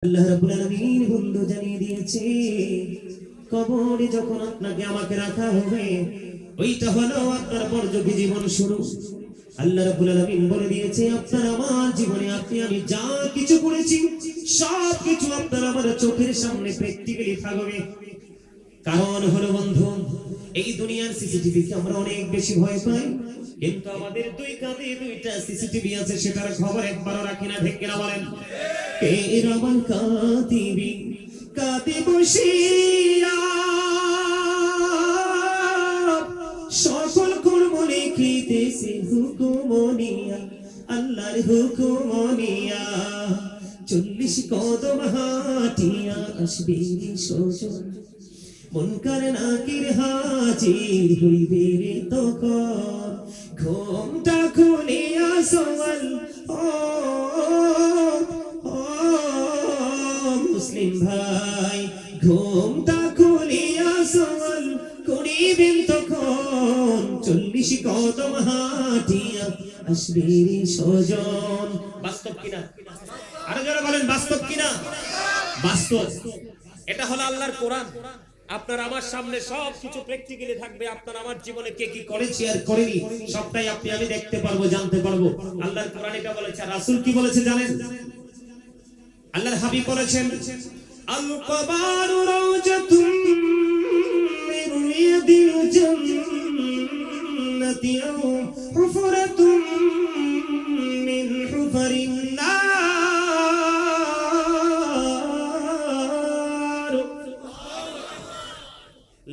আল্লাহ রাব্বুল আলামিন বন্ধু জানিয়ে দিয়েছে, কবরে যখন আপনাকে আমাকে রাখা হবে, ওইটা হলো আপনার পরযোগী জীবন শুরু। আল্লাহ রাব্বুল আলামিন বলে দিয়েছে, আপনার আমার জীবনে আমি যা কিছু করেছি সব কিছু আপনার আমার চোখের সামনে প্র্যাকটিক্যালি থাকবে। কারণ হলো বন্ধু, এই দুনিয়ার সিসিটিভি কে আমরা অনেক বেশি ভয় পাই, কিন্তু আমাদের দুই কাঁধে দুইটা সিসিটিভি আছে, সেটার খবর একবারও রাখি না। ঠিক কিনা বলেন? কিরামান কাতিবিন কাতে বসিয়া সকল কর্ম লিখিতেছে হুকুম নিয়া, আল্লাহর হুকুম নিয়া। 40 কদম হাঁটিয়া আসবে সোজন, মুনকার নাকির হাজির হইবে রে তখন। ঘুমটা খুলিয়া সোয়াল মুসলিম ভাই, ঘুমটা খুলিয়া সোয়াল করিবেন তখন। 40 কদম হাঁটিয়া আসবে রে সোজন। বাস্তব কিনা? আরো যারা বলেন বাস্তব কিনা? বাস্তব। এটা হলো আল্লাহর কোরআন। আপনার আমার সামনে সবকিছু প্র্যাকটিক্যালি থাকবে। আপনার আমার জীবনে কে কি করেছে আর করেনি সবটাই আপনি আমি দেখতে পারবো, জানতে পারবো। আল্লাহর কোরআন এটা বলেছে। আর রাসূল কি বলেছে জানেন? আল্লাহর হাবিব বলেছেন, আল কবারু রাওজাতুম মিন রিয়াদিল জান্নাতি আও হুফরাতুম মিন হুফারিন নার।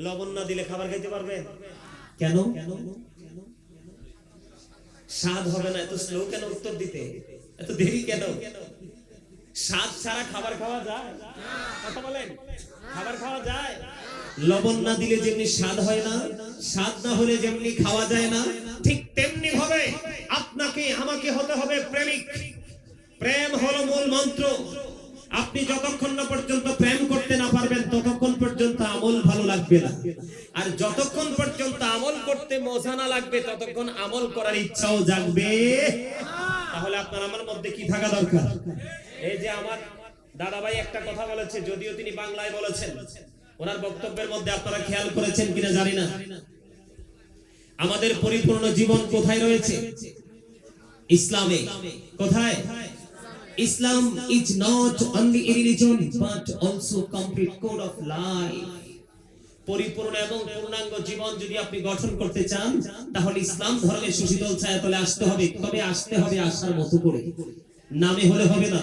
লবণ না দিলে খাবার খাইতে পারবে? কেন? স্বাদ হবে না? এত স্লো কেন উত্তর দিতে? এত দেরি কেন? স্বাদ ছাড়া খাবার খাওয়া যায়? কথা বলেন, খাবার খাওয়া যায়? লবণ না দিলে যেমনি স্বাদ হয় না, স্বাদ না হলে যেমনি খাওয়া যায় না, ঠিক তেমনি ভাবে আপনাকে আমাকে হতে হবে প্রেমিক। প্রেম হলো মূল মন্ত্র। আপনি যতক্ষণ না পর্যন্ত প্রেম করতে না পারবেন ততক্ষণ পর্যন্ত আমল ভালো লাগবে না, আর যতক্ষণ পর্যন্ত আমল করতে মজা না লাগবে ততক্ষণ আমল করার ইচ্ছাও জাগবে। তাহলে আপনার আমার মধ্যে কি থাকা দরকার? এই যে আমার দাদা ভাই একটা কথা বলেছে, যদিও তিনি বাংলায় বলেছেন, ওনার বক্তব্যের মধ্যে আপনারা খেয়াল করেছেন কিনা জানি না, আমাদের পরিপূর্ণ জীবন কোথায় রয়েছে? ইসলামে। কোথায়? Islam is not only a religion but also complete code of life. পরিপূর্ণ এবং পূর্ণাঙ্গ জীবন যদি আপনি গঠন করতে চান তাহলে ইসলাম ধর্মের সুশীতল ছায়াতলে আসতে হবে। তবে আসতে হবে আসার মতো করে, নামে হলে হবে না।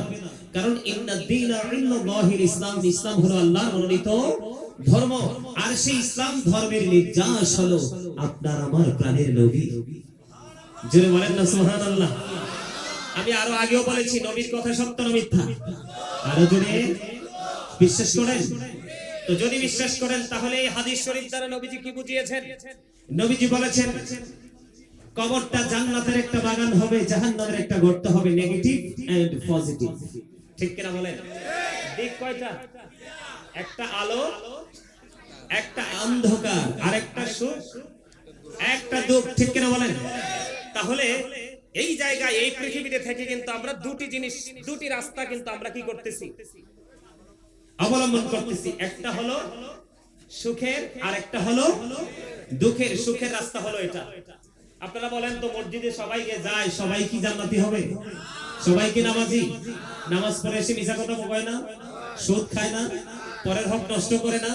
কারণ ইন্না দীনা ইনদাল্লাহিল ইসলাম, ইসলাম হলো আল্লাহর মনোনীত ধর্ম। আর সেই ইসলাম ধর্মের নির্যাস হলো আপনার আমার প্রাণের নবী। জোরে বলেন না সুবহানাল্লাহ। আমি আরো আগেও বলেছি, নবীর কথা সত্য না মিথ্যা? আরো জোরে বিশ্বাস করেন? তো যদি বিশ্বাস করেন তাহলে এই হাদিস শরীফ দ্বারা নবীজি কি বুঝিয়েছেন? নবীজি বলেছেন, কবরটা জান্নাতের একটা বাগান হবে, জাহান্নামের একটা গর্ত হবে। Negative and positive. ঠিক কিনা বলেন? দিক কয়টা? একটা আলো, একটা অন্ধকার, আর একটা সুখ, একটা দুঃখ। ঠিক কিনা বলেন? তাহলে এই জায়গায় এই পৃথিবীতে থেকে কিন্তু আমরা দুটি জিনিস, দুটি রাস্তা কিন্তু আমরা কি করতেছি? অবলম্বন করতেছি। একটা হলো সুখের আর একটা হলো দুঃখের। সুখের রাস্তা হলো এটা। আপনারা বলেন তো, মসজিদে সবাইকে যায়, সবাই কি জান্নাতি হবে? সবাই কি নামাজি? নামাজ পড়ে এসে মিছা কথা বলে না, সুদ খায় না, পরের হক নষ্ট করে না,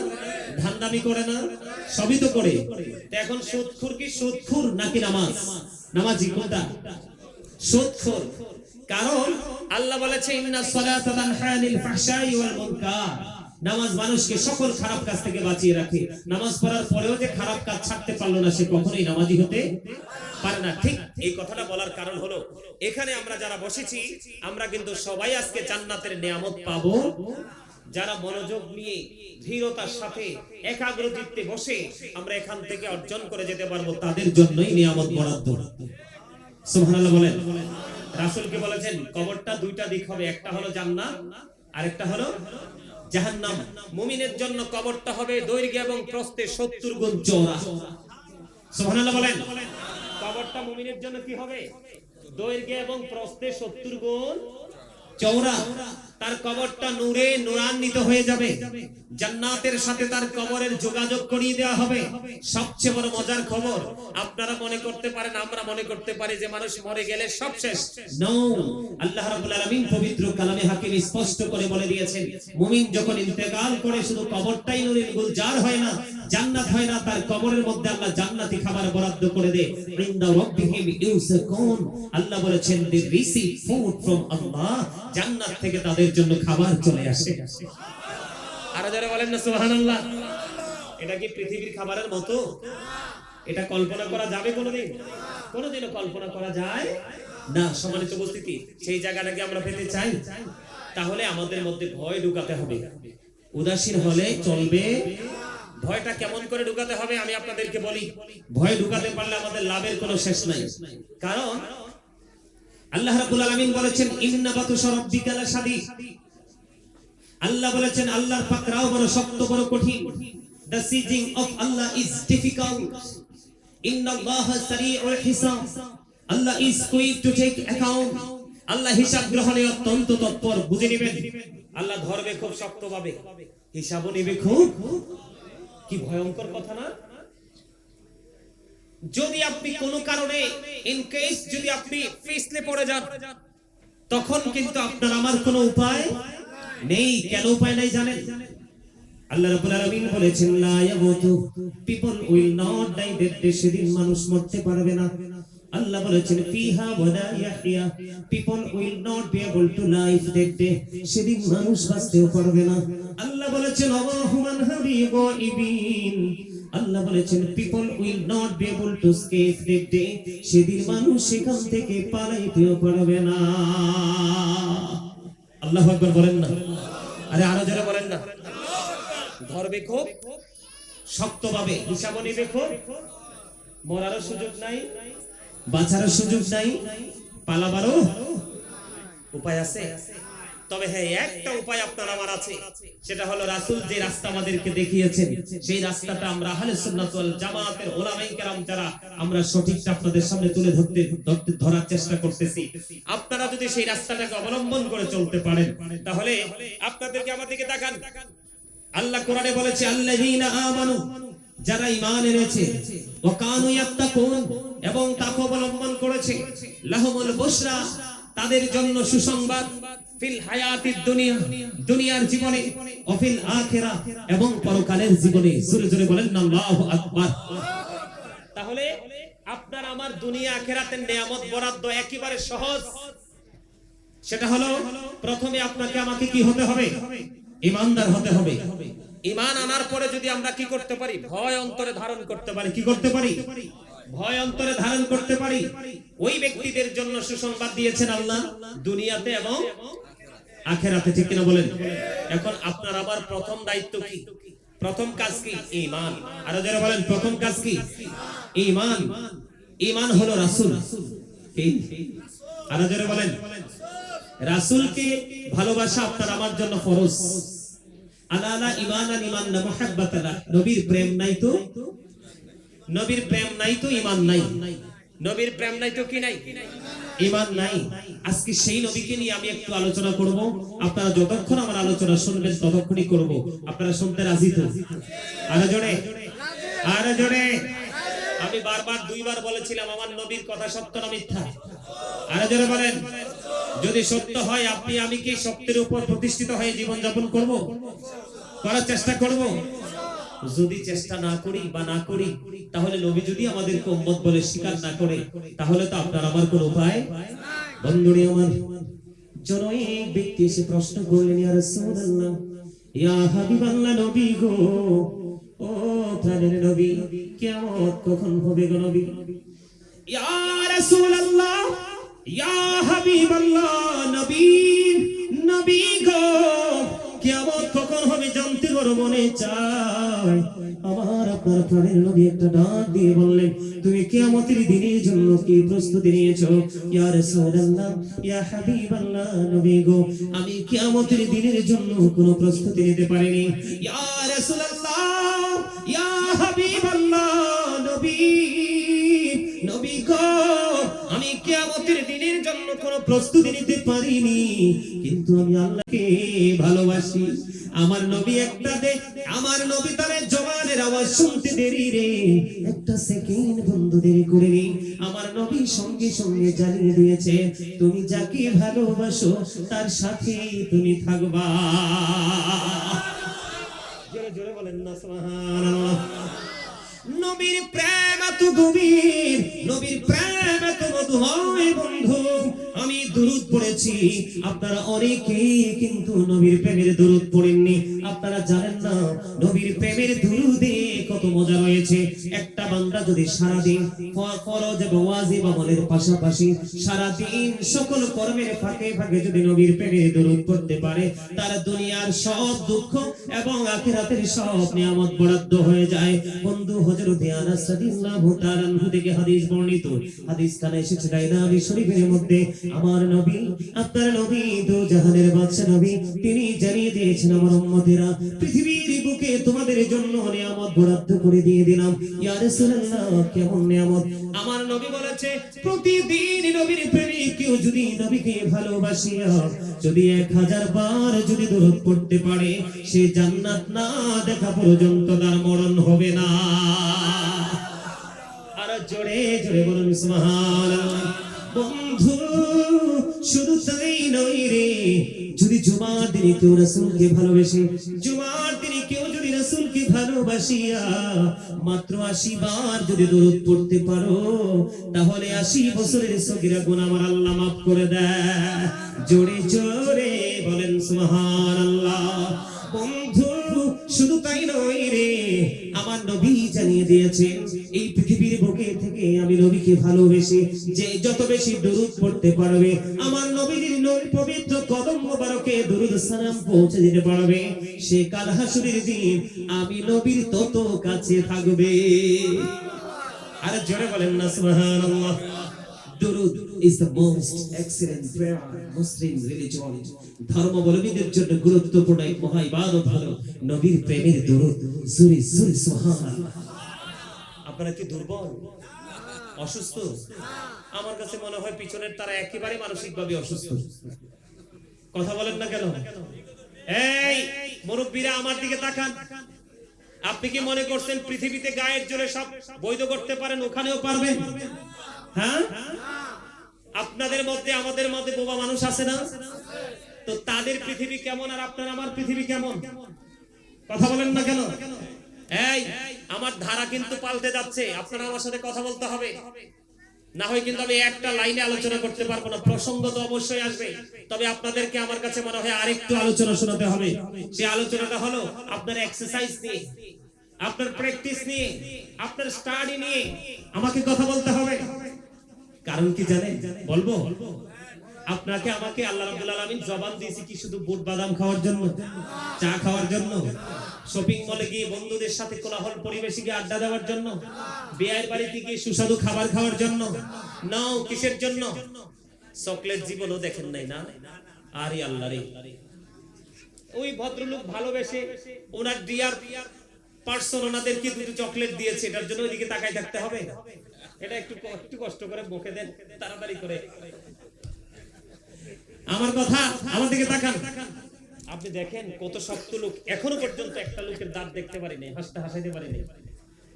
ধান্দামি করে না, সবই তো করে। তো এখন সুদখোর কি সুদখোর নাকি নামাজ? নামাজি কোনটা? সুদখোর। কারণ আল্লাহ বলেছে, ইন্নাস সালাতা তানহা আনিল ফাহশাই ওয়াল মুনকার। নামাজ মানুষকে সকল খারাপ কাজ থেকে বাঁচিয়ে রাখে। নামাজ পড়ার পরেও যে খারাপ কাজ ছাড়তে পারলো না, সে কখনোই নামাজি হতে পারে না। ঠিক এই কথাটা বলার কারণ হলো, এখানে আমরা যারা বসেছি আমরা কিন্তু সবাই আজকে জান্নাতের নিয়ামত পাবো। যারা মনোযোগ নিয়ে ধীরতার সাথে একাগ্র চিত্তে বসে আমরা এখান থেকে অর্জন করে যেতে পারবো, তাদের জন্যই নিয়ামত বরাদ্দ। সুবহানাল্লাহ বলেন। রাসূল কি বলেছেন? কবরটা দুইটা দিক হবে, একটা হলো জান্নাত আর একটা হলো জাহান্নাম। মুমিনের জন্য কবরটা হবে দৈর্ঘ্য এবং প্রস্থে 70 গুণ চওড়া। সুবহানাল্লাহ বলেন। কবরটা মুমিনের জন্য কি হবে? দৈর্ঘ্য এবং প্রস্থে 70 গুণ চওড়া। তার কবরটা নূরে নূরান্বিত হয়ে যাবে, জান্নাতের সাথে তার কবরের যোগাযোগ করিয়ে দেওয়া হবে। সবচেয়ে বড় মজার খবর, আপনারা মনে করতে পারেন, আমরা মনে করতে পারি যে মানুষ মরে গেলে সব শেষ। নো, আল্লাহ রাব্বুল আলামিন পবিত্র কালামে হাকিম স্পষ্ট করে বলে দিয়েছেন, মুমিন যখন ইন্তেকাল করে শুধু কবরটাই নূরের গুলজার হয় না, জান্নাত হয় না, তার কবরের মধ্যে আল্লাহ জান্নাতি খাবার বরাদ্দ করে দেয়। ইনদা রাব্বিহিম ইউসাকুন, আল্লাহ বলেছেন দে রিসিভ ফুড ফ্রম আল্লাহ, জান্নাত থেকে তাদের জন্য খাবার চলে আসে। আর যারা বলেন না সুবহানাল্লাহ। এটা কি পৃথিবীর খাবারের মতো? এটা কল্পনা করা যাবে কোনোদিন? কোনোদিনও কল্পনা করা যায় না। সম্মানিত উপস্থিতি, সেই জায়গাটাকে আমরা পেতে চাই, তাহলে আমাদের মধ্যে ভয় ঢুকাতে হবে। উদাসীন হলে চলবে। ভয়টা কেমন করে ঢুকাতে হবে আমি আপনাদেরকে বলি। ভয় ঢুকাতে পারলে আমাদের লাভের কোনো শেষ নাই। কারণ আল্লাহ রাব্বুল আলামিন বলেছেন ইন্না বাতুশা রাব্বিকা লাশাদীদ। আল্লাহ বলেছেন আল্লাহর পাকড়াও বড় শক্ত, বড় কঠিন। The sieging of Allah is difficult. Inna Allaha sari'ul hisab. Allah is quick to take account. আল্লাহ হিসাব গ্রহণে অত্যন্ত তৎপর। বুঝে নেবেন, আল্লাহ ধরবে খুব শক্তভাবে, হিসাবও নেবে খুব। কি ভয়ঙ্কর কথা না? যদি আপনি কোনো কারণে ইন কেস যদি আপনি ফিসলে পড়ে যান, তখন কিন্তু আপনার আমার কোনো উপায় নেই। কেন উপায় নাই জানেন? আল্লাহ রাব্বুল আলামিন বলেছেন লা ইয়ামুতু, পিপল উইল নট ডাই, সেদিন মানুষ মরতে পারবে না। আল্লাহ বলেছেন ফিহা ওয়ালা ইয়াহইয়া, people will not be able to live, সেদিন মানুষ বাঁচতেও পারবে না। আল্লাহ বলেছেন আল্লাহুমান হাবিবিন, আল্লাহ বলেছেন people will not be able to escape that day, সেদিন মানুষ সেখান থেকে পালাইতেও পারবে না। আল্লাহু আকবার বলেন না? আরে আরো জোরে বলেন না? ধরবে খুব শক্তভাবে, হিসাব নেবে খুব। মরারও সুযোগ নাই, বাঁচারও সুযোগ নাই, পালাবারও উপায় আছে। তবে হ্যাঁ, একটা উপায় আপনার আমার আছে, সেটা হলো রাসূল যে রাস্তা আমাদেরকে দেখিয়েছেন, সেই রাস্তাটা আমরা আহলে সুন্নাত ওয়াল জামাতের উলামায়ে কেরাম যারা আমরা সঠিকটা আপনাদের সামনে তুলে ধরার চেষ্টা করতেছি। আপনারা যদি সেই রাস্তাটাকে অবলম্বন করে চলতে পারেন, তাহলে আপনাদেরকে আমাদেরকে দেখান। আল্লাহ কোরআনে বলেছে আল্লাযীনা আমানু, যারা ঈমান এনেছে, ওয়া কানু ইয়াত্তাকুন, এবং তাকওয়া অবলম্বন করেছে, লাহুমুল বুশরা, তাদের জন্য সুসংবাদ, ফিল হায়াতিদ দুনিয়া, দুনিয়ার জীবনে, ও ফিল আখিরাহ, এবং পরকালের জীবনে। জোরে জোরে বলেন না আল্লাহু আকবার। তাহলে আপনার আমার দুনিয়া আখিরাতের নিয়ামত বরাদ্দ একেবারে সহজ। সেটা হলো প্রথমে আপনাকে আমাকে কি হতে হবে? ঈমানদার হতে হবে। ঈমান আনার পরে যদি আমরা কি করতে পারি? ভয় অন্তরে ধারণ করতে পারি। কি করতে পারি? ভয় অন্তরে ধারণ করতে পারি। ওই ব্যক্তিদের জন্য সুসংবাদ দিয়েছেন আল্লাহ দুনিয়াতে এবং আখিরাতে। ঠিক কিনা বলেন? এখন আপনার আবার প্রথম দায়িত্ব কি? প্রথম কাজ কি? ঈমান। আর যারা বলেন প্রথম কাজ কি? ঈমান। ঈমান হলো রাসূল। আর যারা বলেন রাসূলকে ভালোবাসা আপনার আমার জন্য ফরজ। আলা ঈমানান ঈমাননা মুহাব্বাতানা, নবীর প্রেম নাই তো, নবীর প্রেম নাই তো ঈমান নাই, নবীর প্রেম নাই তো কি নাই? ঈমান নাই। আজকে সেই নবীকে নিয়ে আমি একটু আলোচনা করব। আপনারা যতক্ষণ আমার আলোচনা শুনবেন ততক্ষণই করব। আপনারা শুনতে রাজি তো? আরো জোরে, আরো জোরে। আমি বারবার দুইবার বলেছিলাম আমার নবীর কথা সত্য না মিথ্যা? আরো জোরে বলেন। যদি সত্য হয়, আপনি আমি কি সত্যের উপর প্রতিষ্ঠিত হয়ে জীবন যাপন করব? করার চেষ্টা করব? যদি চেষ্টা না করি বা না করি, তাহলে নবী যদি আমাদেরকে উম্মত বলে স্বীকার না করে, তাহলে তো আপনার আমার কোনো উপায়। বন্ধুরে আমার, জন এক ব্যক্তি এসে প্রশ্ন করলেন, ইয়া রাসূলুল্লাহ, ইয়া হাবিবাল্লাহ, নবী গো, ও প্রাণের নবী, কিয়ামত কখন হবে গো নবী? ইয়া রাসূলুল্লাহ, ইয়া হাবিবাল্লাহ, নবী, নবী গো, কিয়ামত কখন হবে জানতে বড় মনে চায়। আমার আপনার প্রাণের নবী একটা ডাক দিয়ে বললেন, তুমি কিয়ামতের দিনের জন্য কি প্রস্তুতি নিয়েছো? ইয়া রাসূলুল্লাহ, ইয়া হাবিবাল্লাহ, নবী গো, আমি কিয়ামতের দিনের জন্য কোনো প্রস্তুতি নিতে পারিনি। ইয়া রাসূলুল্লাহ, ইয়া হাবিবাল্লাহ, নবী, নবী গো, আমি কিয়ামতের দিনের জন্য কোনো প্রস্তুতি নিতে পারিনি, কিন্তু আমি আল্লাহকে ভালোবাসি। আমার নবী আমার নবী তার জবানের আওয়াজ শুনতে দেরি রে, একটা সেকেন্ড বন্ধু দেরি করেনি। আমার নবী সঙ্গে সঙ্গে জানিয়ে দিয়েছে, তুমি যাকে ভালোবাসো তার সাথে তুমি থাকবা। জোরে জোরে বলেন না সুবহানাল্লাহ। নবীর প্রেম এত গভীর, নবীর প্রেম এত মধুময় বন্ধু। আমি দুরূদ পড়েছি, আপনারা অনেকেই কিন্তু নবীর প্রেমের দুরূদ পড়েননি। আপনারা জানেন না নবীর প্রেমের দুরূদে কত মজা রয়েছে। একটা বান্দা যদি সারাদিন ফরজ এবং ওয়াজিব আমলের পাশাপাশি সারাদিন সকল কর্মের ফাঁকে ফাঁকে যদি নবীর প্রেমের দুরূদ পড়তে পারে, তার দুনিয়ার সব দুঃখ এবং আখিরাতের সব নিয়ামত বরাদ্দ হয়ে যায়। বন্ধু, হযরত আনাস রাদিয়াল্লাহু তাআলা আনহু থেকে হাদিস বর্ণিত, হাদিস কানে এসেছে দাইলামি শরীফের মধ্যে। আমার নবী, আপনার নবী, দু জাহানের বাদশা নবী, তিনি জানিয়ে দিয়েছেন, আমার উম্মতেরা, পৃথিবীর বুকে তোমাদের জন্য নিয়ামত বরাদ্দ করে দিয়ে দিলাম। ইয়া রাসূলুল্লাহ, কেমন নিয়ামত? আমার নবী বলেছে, প্রতিদিন নবীর প্রেমিক কেউ যদি নবীকে ভালোবাসিয়া যদি 1000 বার যদি দরুদ পড়তে পারে, সে জান্নাত না দেখা পর্যন্ত তার মরণ হবে না। আর জোরে জোরে বলুন সুবহানাল্লাহ। বন্ধু, শুধু তাই নয় রে, যদি জুমার দিনে কেউ রাসূলকে ভালোবাসে, জুমার দিনে কেউ যদি রাসূলকে ভালোবাসিয়া মাত্র 80 বার যদি দরুদ পড়তে পারো, তাহলে 80 বছরের সগীরা গুনাহ আমার আল্লাহ মাফ করে দেয়। জোরে জোরে বলেন সুবহানাল্লাহ। বন্ধু, শুধু তাই নয় রে, আমার নবী জানিয়ে দিয়েছেন, এই পৃথিবীর বুকে থেকে আমি নবীকে ভালোবেসে যে যত বেশি দরুদ পড়তে পারবে, আমার নবীর পবিত্র কদম মোবারকে দরুদ সালাম পৌঁছে দিতে পারবে, সে কাল হাসরের দিন আমি নবীর তত কাছে থাকবে। আর জোরে বলেন না সুবহানাল্লাহ। Durud is the most excellent prayer Muslim religion. ধর্মাবলম্বীদের জন্য গুরুত্বপূর্ণ এক মহা ইবাদত হলো নবীর প্রেমের দুরূদ। জোরে জোরে সুবহানাল্লাহ। আপনারা কি দুর্বল, অসুস্থ? আমার কাছে মনে হয় পিছনের তারা একেবারে মানসিকভাবে অসুস্থ। কথা বলেন না কেন? এই মুরব্বীরা আমার দিকে তাকান। আপনি কি মনে করছেন পৃথিবীতে গায়ের জোরে সব বৈধ করতে পারেন? ওখানেও পারবেন? হ্যাঁ, আপনাদের মধ্যে আমাদের মধ্যে বোবা মানুষ আছে না? তো তাদের পৃথিবী কেমন আর আপনার আমার পৃথিবী কেমন? কথা বলেন না কেন? এই আমার ধারা কিন্তু পাল্টে যাচ্ছে, আপনারা আমার সাথে কথা বলতে হবে, না হয় কিন্তু আমি একটা লাইনে আলোচনা করতে পারবো না। প্রসঙ্গ তো অবশ্যই আসবে, তবে আপনাদেরকে আমার কাছে মনে হয় আরেকটু আলোচনা শোনাতে হবে। সেই আলোচনাটা হলো আপনার এক্সারসাইজ নিয়ে, আপনার প্র্যাকটিস নিয়ে, আপনার স্টাডি নিয়ে আমাকে কথা বলতে হবে। কারণ কি জানেন? বলবো আপনাকে আমাকে আল্লাহ রাব্বুল আলামিন জবান দিয়েছে কি শুধু বুট বাদাম খাওয়ার জন্য, চা খাওয়ার জন্য, শপিং মলে গিয়ে বন্ধুদের সাথে কোলাহল পরিবেশে গিয়ে আড্ডা দেওয়ার জন্য, বিয়ের বাড়িতে গিয়ে সুস্বাদু খাবার খাওয়ার জন্য? নাও, কিসের জন্য? চকলেট জীবনও দেখেন নাই না? আরে আল্লাহ রে, ওই ভদ্রলোক ভালোবেসে ওনার ডিয়ার পার্সন ওনাদেরকে দুটো চকলেট দিয়েছে, এটার জন্য ওইদিকে তাকাই থাকতে হবে? এটা একটু কষ্ট করে বকে দেন তাড়াতাড়ি করে। আমার কথা, আমার দিকে তাকান। আপনি দেখেন কত শক্ত লোক, এখনো পর্যন্ত একটা লোকের দাঁত দেখতে পারিনি, হাসাইতে পারিনি।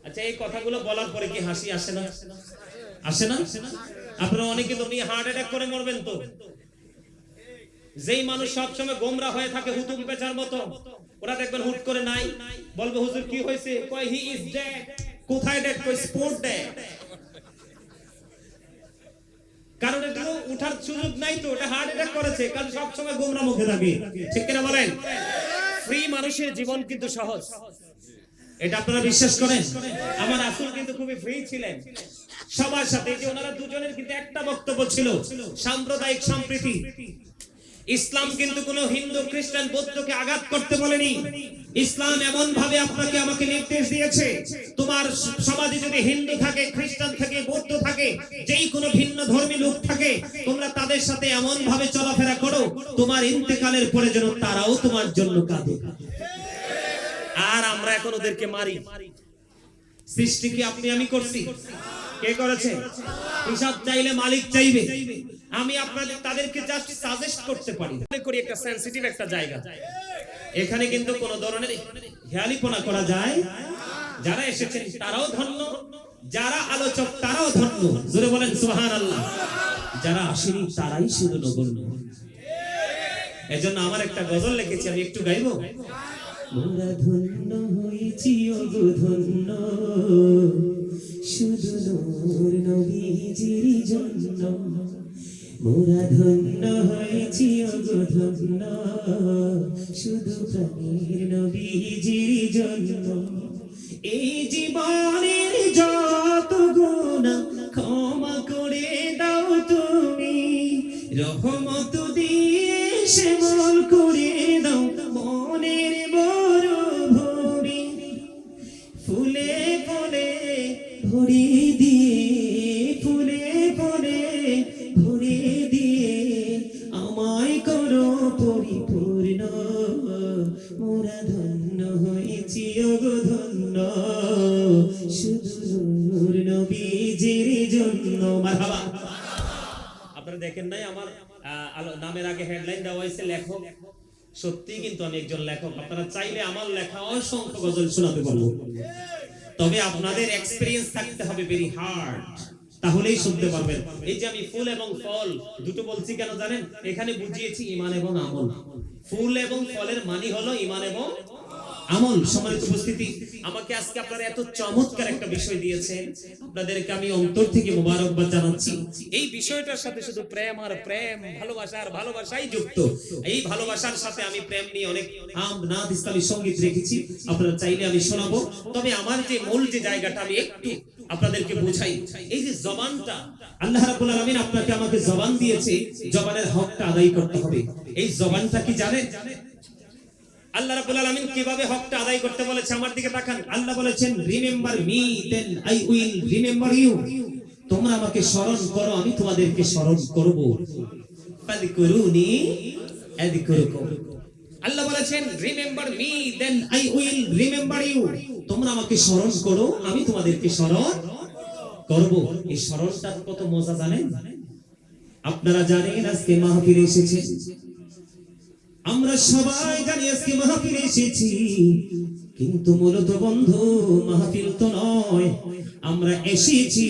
আচ্ছা, এই কথাগুলো বলার পরে কি হাসি আসে না? আসে না? আপনারা অনেকে তো হার্ট অ্যাটাক করে মরবেন তো। যেই মানুষ সবসময় গোমরা হয়ে থাকে হুতুম পেঁচার মতো, ওরা দেখবেন হুট করে নাই, বলবে হুজুর কি হয়েছে? কয় হি ইজ ডেড। কোথায় ডেড? কই স্পোর্ট ডেড। কারণ এটা উঠার সুযোগ নাই তো, এটা হার্ট অ্যাটাক করেছে, কারণ সব সময় গোমরা মুখে থাকে। ঠিক কিনা বলেন? ফ্রি মানুষের জীবন কিন্তু সহজ, এটা আপনারা বিশ্বাস করেন? আমার রাসূল কিন্তু খুবই ফ্রি ছিলেন সবার সাথে। যে ওনারা দুজনের কিন্তু একটা বক্তব্য ছিল, সাম্প্রদায়িক সম্প্রীতি। ইসলাম কিন্তু কোনো হিন্দু, খ্রিস্টান, বৌদ্ধকে আঘাত করতে বলেনি। ইসলাম এমন ভাবে আপনাকে আমাকে নির্দেশ দিয়েছে, তোমার সমাজে যদি হিন্দু থাকে, খ্রিস্টান থাকে, বৌদ্ধ থাকে, যেই কোনো ভিন্ন ধর্মী লোক থাকে, তোমরা তাদের সাথে এমন ভাবে চলাফেরা করো তোমার ইন্তেকালের পরে যেন তারাও তোমার জন্য কাঁদে। আর আমরা এখন ওদেরকে মারি। সৃষ্টি কি আপনি আমি করছি? কে করেছে? হিসাব চাইলে মালিক চাইবে। আমি আপনাদের তাদেরকে জাস্ট সাজেস্ট করতে পারি। মনে করি একটা সেনসিটিভ একটা জায়গা, এখানে কিন্তু কোন ধরনের হেয়ালিপনা করা যায়। যারা এসেছেন তারাও ধন্য, যারা আলোচক তারাও ধন্য। জোরে বলেন সুবহানাল্লাহ। যারা আসেনি তারাই শুধু নগণ্য। এজন্য আমার একটা গজল লিখেছি, আমি একটু গাইবো। মোরা ধন্য হয়েছি ওগো ধন্য, শুধু নূর নবীজির জন্য। মোরা ধন্য হয়েছি ওগো ধন্য, শুধু প্রাণের নবীজির জন্য। এই জীবনের যত গুনাহ ক্ষমা করে দাও তুমি, রহমত দিয়ে শ্যামল করে দাও মনের বড় ভূমি। ফুলে ফুলে ভরে দিয়ে, ফুলে ফুলে ভরে দিয়ে আমায় করো পরিপূর্ণ। মোরা ধন্য হয়েছি ওগো ধন্য, শুধু নূর নবীজির জন্য। মারহাবা। আপনারা দেখেন নাই আমার নামের আগে হেডলাইন দেওয়া হয়েছে লেখক। সত্যি কিন্তু আমি একজন লেখক। আপনারা চাইলে আমার লেখা অসংখ্য গজল শোনাতে পারবো, তবে আপনাদের এক্সপেরিয়েন্স থাকতে হবে ভেরি হার্ড, তাহলেই শুনতে পারবেন। এই যে আমি ফুল এবং ফল দুটো বলছি কেন জানেন? এখানে বুঝিয়েছি ঈমান এবং আমল। ফুল এবং ফলের মানে হলো ঈমান এবং আমল। সম্মানিত উপস্থিতি, আমাকে আজকে আপনারা এত চমৎকার একটা বিষয় দিয়েছেন, আপনাদেরকে আমি অন্তর থেকে মোবারকবাদ জানাচ্ছি। এই বিষয়টার সাথে শুধু প্রেম আর প্রেম, ভালোবাসা আর ভালোবাসাই যুক্ত। এই ভালোবাসার সাথে আমি প্রেম নিয়ে অনেক হামদ নাত ইসলামী সঙ্গীত রেখেছি, আপনারা চাইলে আমি শোনাবো। তবে আমার যে মূল যে জায়গাটা আমি একটু আপনাদেরকে বোঝাই। এই যে জবানটা আল্লাহ রাব্বুল আলামিন আপনাকে আমাকে জবান দিয়েছে, জবানের হকটা আদায় করতে হবে। এই জবানটা কি জানেন? আল্লাহ রাব্বুল আলামিন কিভাবে হকটা আদায় করতে বলেছে? আমার দিকে তাকান। আল্লাহ বলেছেন, remember me then I will remember you. তোমরা আমাকে স্মরণ করো, আমি তোমাদেরকে স্মরণ করব। ফাযকুরুনি আযকুরুকুম। আল্লাহ বলেছেন, remember me then I will remember you. তোমরা আমাকে স্মরণ করো, আমি তোমাদেরকে স্মরণ করব। এই স্মরণটা কত মজা জানেন? আপনারা জানেন আজকে মাহফিলে এসেছে, আমরা সবাই জানি আজকে মাহফিলে এসেছি, কিন্তু মূলত বন্ধু মাহফিল তো নয়, আমরা এসেছি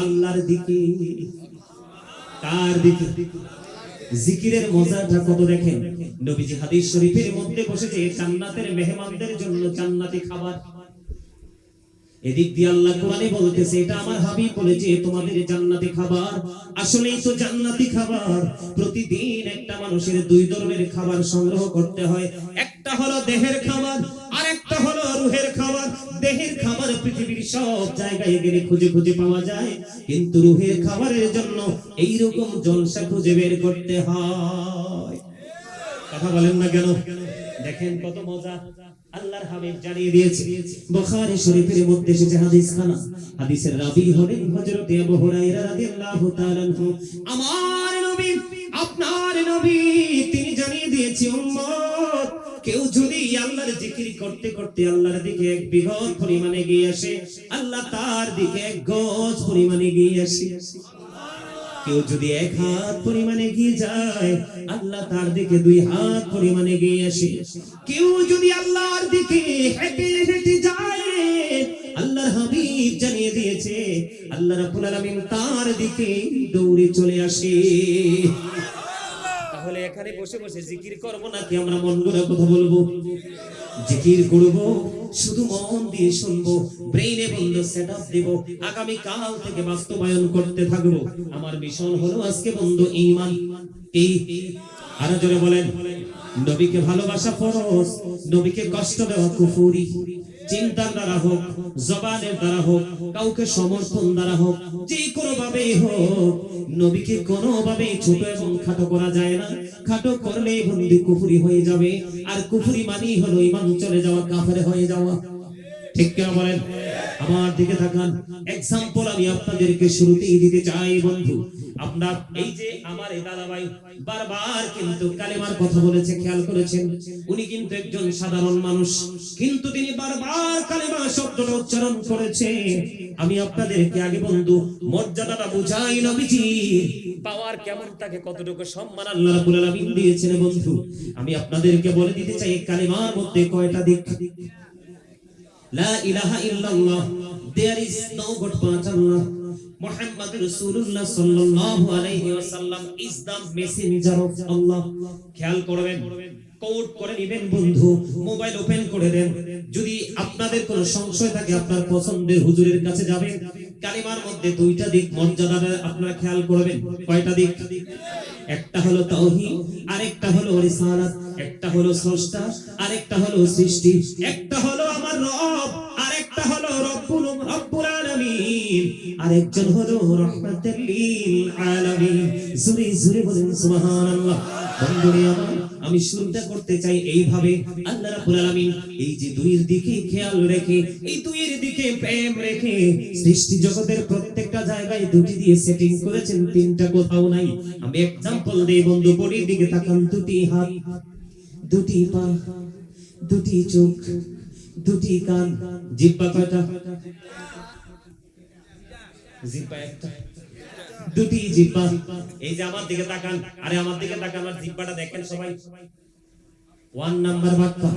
আল্লাহর দিকে। কার দিকে? জিকিরের মজাটা কত দেখেন। নবীজি হাদিস শরীফের মধ্যে বসেছে জান্নাতের মেহমানদের জন্য জান্নাতি খাবার। এদিক দিয়ে আল্লাহ কোরআনে বলতেছে, এটা আমার হাবিব বলেছে তোমাদের জান্নাতি খাবার। আসলেই তো জান্নাতি খাবার। প্রতিদিন একটা মানুষের দুই ধরনের খাবার সংগ্রহ করতে হয়। একটা হলো দেহের খাবার, আর একটা হলো রূহের খাবার। দেহের খাবার পৃথিবীর সব জায়গায় গেলে খুঁজে খুঁজে পাওয়া যায়, কিন্তু রূহের খাবারের জন্য এই রকম জলসা খুঁজে বের করতে হয়। কথা বলেন না কেন? দেখেন কত মজা। আল্লাহর হাবিব জানিয়ে দিয়েছে, বুখারী শরীফের মধ্যে এসেছে হাদিস খানা। হাদিসের রাবী হলেন হযরত আবু হুরায়রা রাদিয়াল্লাহু তাআলা আনহু। আমার নবী, আপনার নবী, তিনি জানিয়ে দিয়েছে, উম্মত কেউ যদি আল্লাহর জিকির করতে করতে আল্লাহর দিকে এক বিঘত পরিমাণে এগিয়ে আসে, আল্লাহ তার দিকে এক গজ পরিমাণে এগিয়ে আসে। কেউ যদি এক হাত পরিমাণে এগিয়ে যায়, আল্লাহ তার দিকে দুই হাত পরিমাণে এগিয়ে আসে। কেউ যদি আল্লাহর দিকে হেঁটে হেঁটে যায়, আল্লাহর হাবিব জানিয়ে দিয়েছে, আল্লাহ রাব্বুল আলামিন তার দিকে দৌড়ে চলে আসে। তাহলে এখানে বসে বসে জিকির করব নাকি আমরা মন গড়া কথা বলবো? জিকির করব, শুধু মন দিয়ে শুনবো, ব্রেইনে বন্ধ সেটআপ দেব, আগামী কাল থেকে বাস্তবায়ন করতে থাকবো। আমার মিশন হলো আজকে বন্ধু ঈমান। এই আরো জোরে বলেন, নবীকে ভালোবাসা ফরজ, নবীকে কষ্ট দেওয়া কুফরি। চিন্তার দ্বারা হোক, জবানের দ্বারা হোক, কাউকে সমর্থন দ্বারা হোক, যে কোনো ভাবে হোক, নবীকে কোনো ভাবে ছোট এবং খাটো করা যায় না। খাটো করলে বন্ধু কুফরি হয়ে যাবে, আর কুফরি মানেই হলো ঈমান চলে যাওয়া, কাফের হয়ে যাওয়া। ঠিক কিনা বলেন? আমার দিকে তাকান। एग्जांपल আমি আপনাদেরকে শুরুতেই দিতে চাই বন্ধু। আপনার এই যে আমার এই দাদা ভাই বারবার কিন্তু কালেমার কথা বলেছে, খেয়াল করেছেন? উনি কিন্তু একজন সাধারণ মানুষ, কিন্তু তিনি বারবার কালেমা শব্দটা উচ্চারণ করেছে। আমি আপনাদেরকে আগে বন্ধু মর্যাদাটা বুঝাই, নবীজির পাওয়ার কেমন, তাকে কতটুকু সম্মান আল্লাহ রাব্বুল আলামিন দিয়েছেন বন্ধু। আমি আপনাদেরকে বলে দিতে চাই কালেমার মধ্যে কয়টা দিক। লা ইলাহা ইল্লাল্লাহ, there is no god but Allah. Muhammad Rasulullah sallallahu alayhi wa sallam is the messenger of Allah. খেয়াল করবেন, কোড করে নেবেন বন্ধু, মোবাইল ওপেন করে দেন। যদি আপনাদের কোনো সংশয় থাকে আপনার পছন্দের হুজুরের কাছে যাবেন। কালিমার মধ্যে দুইটা দিক মর্যাদাটা আপনারা খেয়াল করবেন। কয়টা দিক? একটা হলো তাওহীদ, আরেকটা হলো রিসালাত। একটা হলো স্রষ্টা, আরেকটা হলো সৃষ্টি। একটা হলো আমার রব, আরেকটা হলো রব্বুল আলামিন, আরেকজন হলো রাহমাতুল লিল আলামিন। জোরে জোরে বলেন সুবহানাল্লাহ। বন্ধুরে আমার, আমি শুরুটা করতে চাই এইভাবে। আল্লাহ রাব্বুল আলামিন এই যে দুইয়ের দিকে খেয়াল রেখে, এই দুইয়ের দিকে প্রেম রেখে সৃষ্টি জগতের প্রত্যেকটা জায়গায় দুটি দিয়ে সেটিং করেছেন, তিনটা কোথাও নাই। আমি एग्जांपल দেই বন্ধু, বডির দিকে তাকান। দুটি হাত, দুটি পা, দুটি চোখ, দুটি কান, জিহ্বা কয়টা? জিহ্বা একটা। দুটি জিহ্বা। এই যে আমার দিকে তাকান, আরে আমার দিকে তাকান, আমার জিহ্বাটা দেখেন সবাই। 1 নাম্বার বার্তা।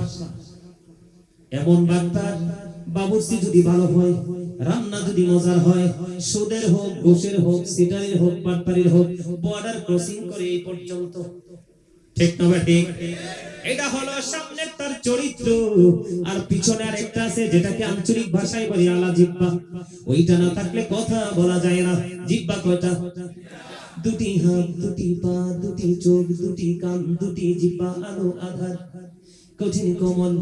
এমন বার্তা, বাবুর্চি যদি ভালো হয়, রান্না যদি মজার হয়, সুদের হোক, ঘুষের হোক, সিটারের হোক, পাটপাড়ির হোক, বর্ডার ক্রসিং করে এই পর্যন্ত। ঠিক না ঠিক? এটা হলো সামনের তার চরিত্র, আর পিছনে আরেকটা আছে যেটাকে আঞ্চলিক ভাষায় বলি আলা জিহ্বা। ওইটা না থাকলে কথা বলা যায় না। জিহ্বা কয়টা? দুটি হাত, দুটি পা, দুটি চোখ, দুটি কান, দুটি জিহ্বা, আলো আধার, কঠিন কোমল,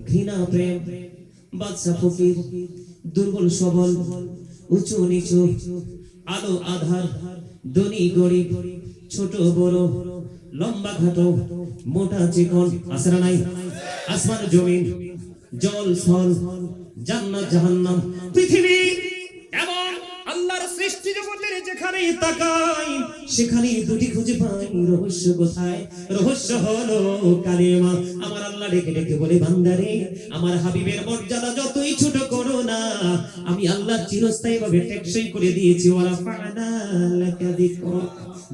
ঘৃণা প্রেম, বাদশা ফকির, দুর্বল সবল, উঁচু নিচু, আলো আধার, ধনী গরিব, ছোট বড়, লম্বা খাটো, মোটা চিকন, আছে না নাই? আসমান জমিন, জল স্থল, জান্নাত জাহান্নাম, পৃথিবী এবং আল্লাহর সৃষ্টি জগতের যেখানেই তাকাই সেখানেই দুটি খুঁজে পাই। রহস্য কোথায়? রহস্য হলো কালেমা। আমার আল্লাহ ডেকে ডেকে বলে, বান্দারে আমার হাবিবের মর্যাদা যতই ছোট করো না, আমি আল্লাহ চিরস্থায়ী ভাবে টেকসই করে দিয়েছি। ওয়ালা ফা'না লাকা যিকরা।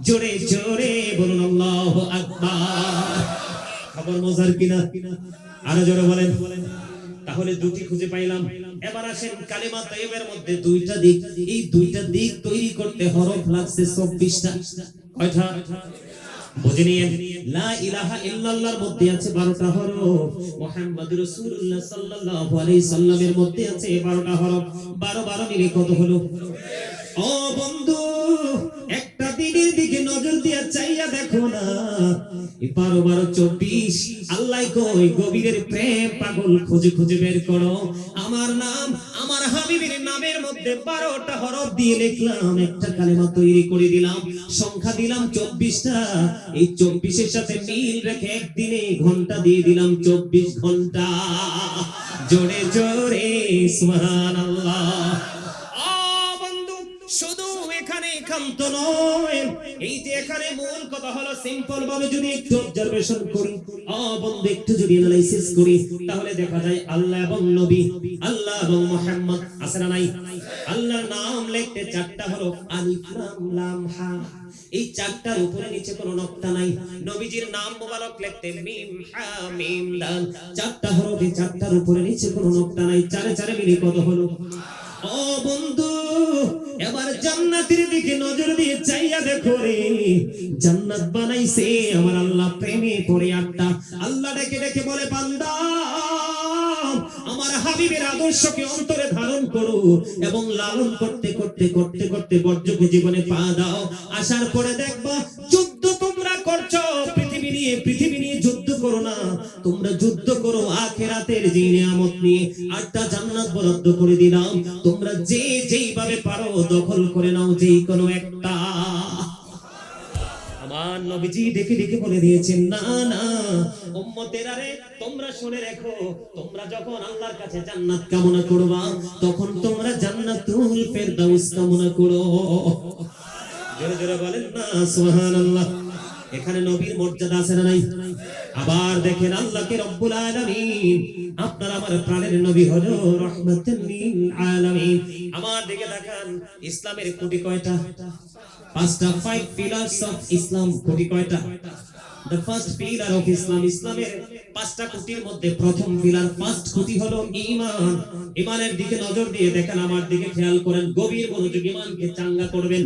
জোরে জোরে বলুন আল্লাহু আকবার। খবর মজার কিনা? আরো জোরে বলেন। তাহলে দুটি খুঁজে পাইলাম। এবার আসেন কালিমা তাইয়্যিবের মধ্যে দুইটা দিক। এই দুইটা দিক তৈরি করতে হরফ লাগছে 24টা। কয়টা? বুঝে নিয়েন। লা ইলাহা ইল্লাল্লাহর মধ্যে আছে 12টা হরফ, মুহাম্মাদুর রাসূলুল্লাহ সাল্লাল্লাহু আলাইহি সাল্লামের মধ্যে আছে 12টা হরফ। 12 মিলে কত হলো? ও বন্ধু, একটা দিনের দিকে নজর দিয়া চাইয়া দেখো না, 12 24। আল্লাহ কই গভীরের প্রেম পাগল খুঁজে খুঁজে বের করো। আমার নাম, আমার হাবিবের নামের মধ্যে 12টা হরফ দিয়ে লিখলাম, একটা কালেমা তৈরি করে দিলাম, সংখ্যা দিলাম 24টা। এই 24-এর সাথে মিল রেখে একদিনে ঘন্টা দিয়ে দিলাম 24 ঘন্টা। জোরে জোরে সুবহানাল্লাহ। শুধু এখানে ক্ষান্ত নয়, এই যে এখানে মূল কথা হলো সিম্পল ভাবে যদি একটু অবজারভেশন করি, বন্ধু একটু যদি অ্যানালাইসিস করি, তাহলে দেখা যায় আল্লাহ এবং নবী, আল্লাহ এবং মুহাম্মদ আছে না নাই? আল্লাহর নাম লিখতে 4টা হরফ, আলিফ লাম লাম হা। এই 4টার উপরে নিচে কোনো নকতা নাই। নবীজির নাম মোবারক লিখতে মিম হা মিম দাল, 4টা হরফ, 4টার উপরে নিচে কোনো নকতা নাই। 4 মিলে কত হলো? ও বন্ধু, এবার জান্নাতের দিকে নজর দিয়ে চাইয়া দেখো রে, জান্নাত বানাইছে আমার আল্লাহ প্রেমে পড়ে 8টা। আল্লাহ ডেকে ডেকে বলে, বান্দা আমার হাবিবের আদর্শকে অন্তরে ধারণ করো এবং লালন করতে করতে করতে করতে বর্জকে জীবনে পা দাও। আসার পরে দেখবা যুদ্ধ তোমরা করছো পৃথিবী নিয়ে যুদ্ধ করো না, তোমরা যুদ্ধ করো আখিরাতের যে নিয়ামত নিয়ে। 8টা জান্নাত বরাদ্দ করে দিলাম, তোমরা যেইভাবে পারো দখল করে নাও, যেই কোনো একটা। আমার নবীজি ডেকে ডেকে বলে দিয়েছেন, না না উম্মতেরা রে, তোমরা শুনে রাখো, তোমরা যখন আল্লাহর কাছে জান্নাত কামনা করবা তখন তোমরা জান্নাতুল ফেরদাউস কামনা করো। জোরে জোরে বলেন না সুবহানাল্লাহ। এখানে নবীর মর্যাদা আছে না নাই? আবার দেখেন আল্লাহকে রব্বুল আলামিন, আপনার আমার প্রাণের নবী হলো রাহমাতুল লিল আলামিন। আমার দিকে তাকান, ইসলামের কোটি কয়টা? পাঁচটা। 5 pillars of Islam কোটি কয়টা? The first pillar of Islam, ইসলামের পাঁচটা কোটির মধ্যে প্রথম পিলার, ফার্স্ট কোটি হলো ঈমান। ঈমানের দিকে নজর দিয়ে দেখেন, আমার দিকে খেয়াল করেন, গভীর মনোযোগ, ঈমানকে চাঙ্গা করবেন,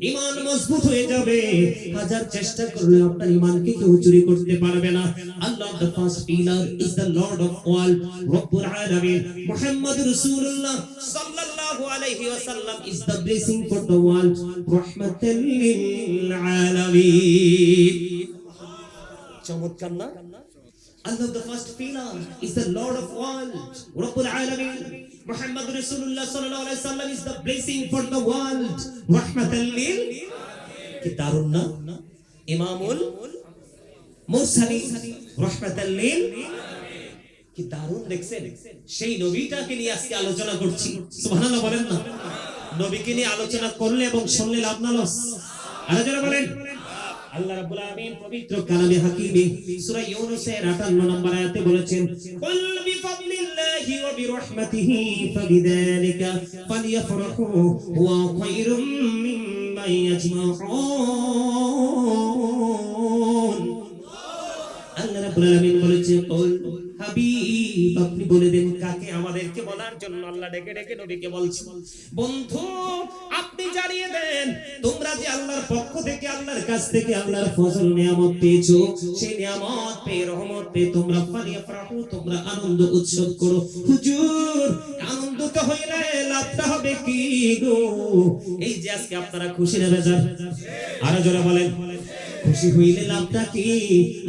ঈমান মজবুত হয়ে যাবে। হাজার চেষ্টা করলে আপনার ঈমানকে কেউ চুরি করতে পারবে না। আল্লাহ, the first pillar is the Lord of all, রব্বুল আলামিন মুহাম্মদুর রাসূলুল্লাহ সাল্লাল্লাহু আলাইহি ওয়াসাল্লাম is the blessing for the world, রাহমাতাল লিল আলামিন। চমৎকার না? Allah, the first pillar is the Lord of all, Rabbul Alamin. Muhammad Rasulullah sallallahu alaihi wasallam is the blessing for the world, rahmatan lil, ki darun na, Imamul Mursalin, rahmatan lil, ki darun। দেখছেন, সেই নবীটাকে নিয়ে আজকে আলোচনা করছি। সুবহানাল্লাহ বলেন না? নবীকে নিয়ে আলোচনা করলে এবং শুনলে লাভ না লস? আরো যারা বলেন আল্লাহ রাব্বুল আলামিন পবিত্র কালামে হাকিমে সূরা ইউনূসের 58 নম্বর আয়াতে বলেছেন, কুল বিফাদলিল্লাহি ওয়া বিরাহমাতিহি ফাবিযালিকা ফালইফরাহু হুয়া খায়রুম মিম্মা ইয়াজমাউন। আল্লাহ রাব্বুল আলামিন বলেছেন, কুল হাবিব, আপনি বলে দেন। কাকে? আমাদেরকে বলার জন্য আল্লাহ ডেকে ডেকে নবীকে বলছেন, বন্ধু আপনি জানিয়ে দেন, তোমরা যে আল্লাহর পক্ষ থেকে, আল্লাহর কাছ থেকে আল্লাহর ফজল নিয়ামত পেয়েছো, সেই নিয়ামত পেয়ে, রহমত পেয়ে তোমরা ফালিয়াফরাহু, তোমরা আনন্দ উৎসব করো। হুজুর, আনন্দিত হইলে লাভটা হবে কি গো? এই যে আজকে আপনারা খুশি না বেজার? আরো জোরে বলেন, খুশি হইলে লাভটা কি?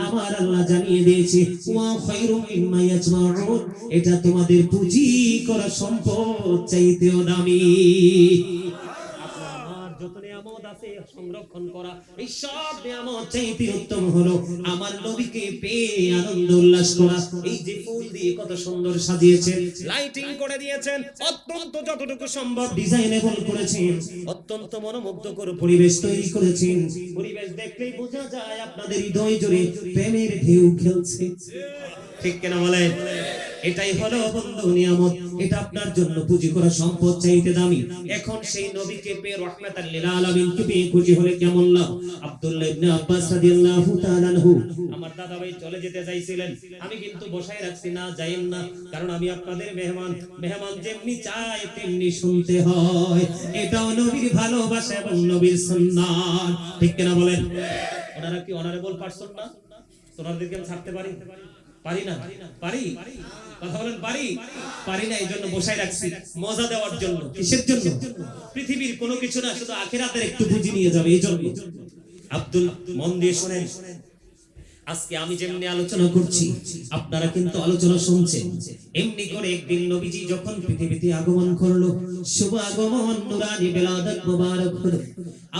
আমার আল্লাহ জানিয়ে দিয়েছে, ওয়া খায়রুম মিম্মা ইয়াজমাউন, এটা তোমাদের পুঁজি করা সম্পদ চাইতেও দামি। আপনার যত নিয়ামত আছে সংরক্ষণ করা, এই সব নিয়ামত চাইতে উত্তম হলো আমার নবীকে পেয়ে আনন্দ উল্লাস করা। এই যে ফুল দিয়ে কত সুন্দর সাজিয়েছেন, লাইটিং করে দিয়েছেন, অত্যন্ত যতটুকু সম্ভব ডিজাইনেবল করেছেন, অত্যন্ত মনোমুগ্ধকর পরিবেশ তৈরি করেছেন। পরিবেশ দেখলেই বোঝা যায় আপনাদের হৃদয় জুড়ে প্রেমের ঢেউ খেলছে। ঠিক কিনা বলেন? এটাই হলো বন্ধু নিয়ামত, এটা আপনার জন্য পুঁজি করা সম্পদ চাইতে দামি। এখন সেই নবীকে পেয়ে, রাহমাতাল লিল আলামিনকে পেয়ে খুশি হলে কেমন লাভ? আব্দুল্লাহ ইবনে আব্বাস রাদিয়াল্লাহু তাআলা আনহু, আমার দাদা ভাই চলে যেতে চাইছিলেন, আমি কিন্তু বসায় রাখছি, না যাইেন না, কারণ আমি আপনাদের মেহমান, মেহমান যেমনি চায় তেমনি শুনতে হয়। এটাও নবীর ভালোবাসা এবং নবীর সুন্নাত। ঠিক কিনা বলেন? ওনারা কি অনারেবল পারসন না? তোনাদেরকে আমি ছাড়তে পারি? পারি না? পারি? কথা বলেন, পারি? পারি না, এই জন্য বসাই রাখছি, মজা দেওয়ার জন্য। কিসের জন্য? পৃথিবীর কোনো কিছু না, শুধু আখিরাতের একটু বুঝি নিয়ে যাবে, এই জন্য। আব্দুল, মন দিয়ে শুনেন, আজকে আমি যেমনি আলোচনা করছি আপনারা কিন্তু আলোচনা শুনছেন। এমনি করে একদিন নবীজি যখন পৃথিবীতে আগমন করলো, শুভ আগমন, নুরানি বেলাদত মুবারক হলো।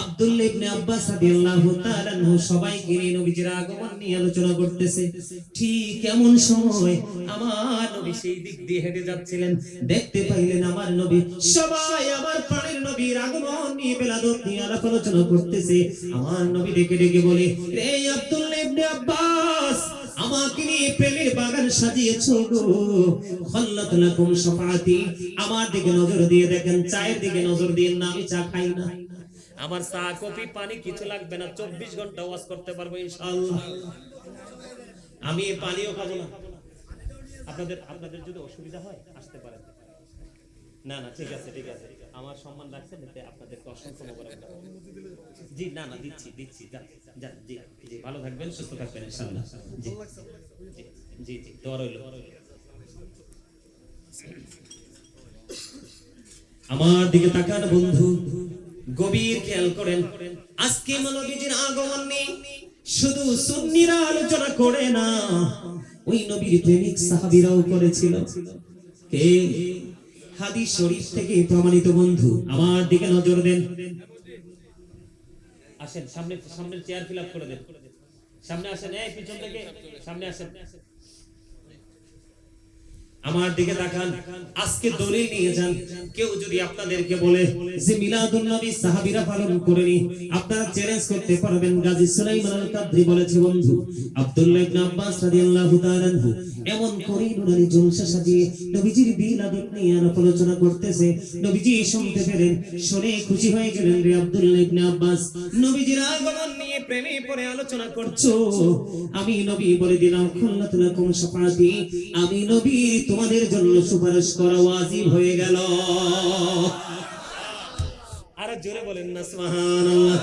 আব্দুল্লাহ ইবনে আব্বাস রাদিয়াল্লাহু তাআলা আনহু সবাইকে নিয়ে নবীজির আগমন নিয়ে আলোচনা করতেছে। ঠিক এমন সময় আমার নবী সেই দিক দিয়ে হেঁটে যাচ্ছিলেন, দেখতে পাইলেন আমার নবী, সবাই আমার প্রাণের নবীর আগমন নিয়ে বেলাদত নিয়ে আলোচনা করতেছে। আমার নবী ডেকে ডেকে বলে, রে আব্দুল্লাহ ইবনে আব্বাস, আমাকে নিয়ে প্রেমের বাগান সাজিয়েছো গো, খাল্লাত লাকুম শাফাআতি। আমার দিকে নজর দিয়ে দেখেন, চায়ের দিকে নজর দিয়ে না, আমি চা খাই না, আমার চা কফি পানি কিছু লাগবে না, 24 ঘন্টা ওয়াজ করতে পারবো ইনশাআল্লাহ। আমি পানিও খাবো না। আপনাদের যদি অসুবিধা হয় আসতে পারেন। না না, ঠিক আছে ঠিক আছে, আমার সম্মান রাখছেন, এতে আপনাদেরকে অসংখ্য মোবারক। জি না না, দিচ্ছি দিচ্ছি, যান যান, জি জি, ভালো থাকবেন, সুস্থ থাকবেন ইনশাআল্লাহ। জি জি জি, দোয়া রইল। আমার দিকে তাকান বন্ধু, গভীর খেয়াল করেন। আজকে নবীজির আগমন নিয়ে শুধু সুন্নিরা আলোচনা করে না, ওই নবীর প্রেমিক সাহাবীরাও করেছিল। কে? হাদিস শরীফ থেকে প্রমাণিত বন্ধু, আমার দিকে নজর দেন। আসেন সামনে, সামনের চেয়ার ফিল আপ করে দেন। সামনে আসেন, এই পিছন থেকে সামনে আসেন, আমার দিকে তাকান। আজকে দলিল নিয়ে যান। কেউ যদি আপনাদেরকে বলে যে মিলাদুন নবী সাহাবীরা পালন করেনি, আপনারা চ্যালেঞ্জ করতে পারবেন। গাজী সুলাইমান আল কাদরি বলেছে, বন্ধু আব্দুল্লাহ ইবনে আব্বাস রাদিয়াল্লাহু তাআলা আনহু এমন করে নুরানি জলসা সাজিয়ে নবীজির মিলাদ নিয়ে আলোচনা করতেছে। নবীজি শুনতে পেলেন, শুনে খুশি হয়ে গেলেন। রে আব্দুল্লাহ ইবনে আব্বাস, নবীজির আগমন নিয়ে প্রেমে পড়ে আলোচনা করছো। আমি নবী বলে দিলাম, খুল্লাতুল লাকুম শাফাআতি, আমি নবী তোমাদের জন্য সুপারিশ করা ওয়াজিব হয়ে গেল। আর জোরে বলেন না সুবহানাল্লাহ।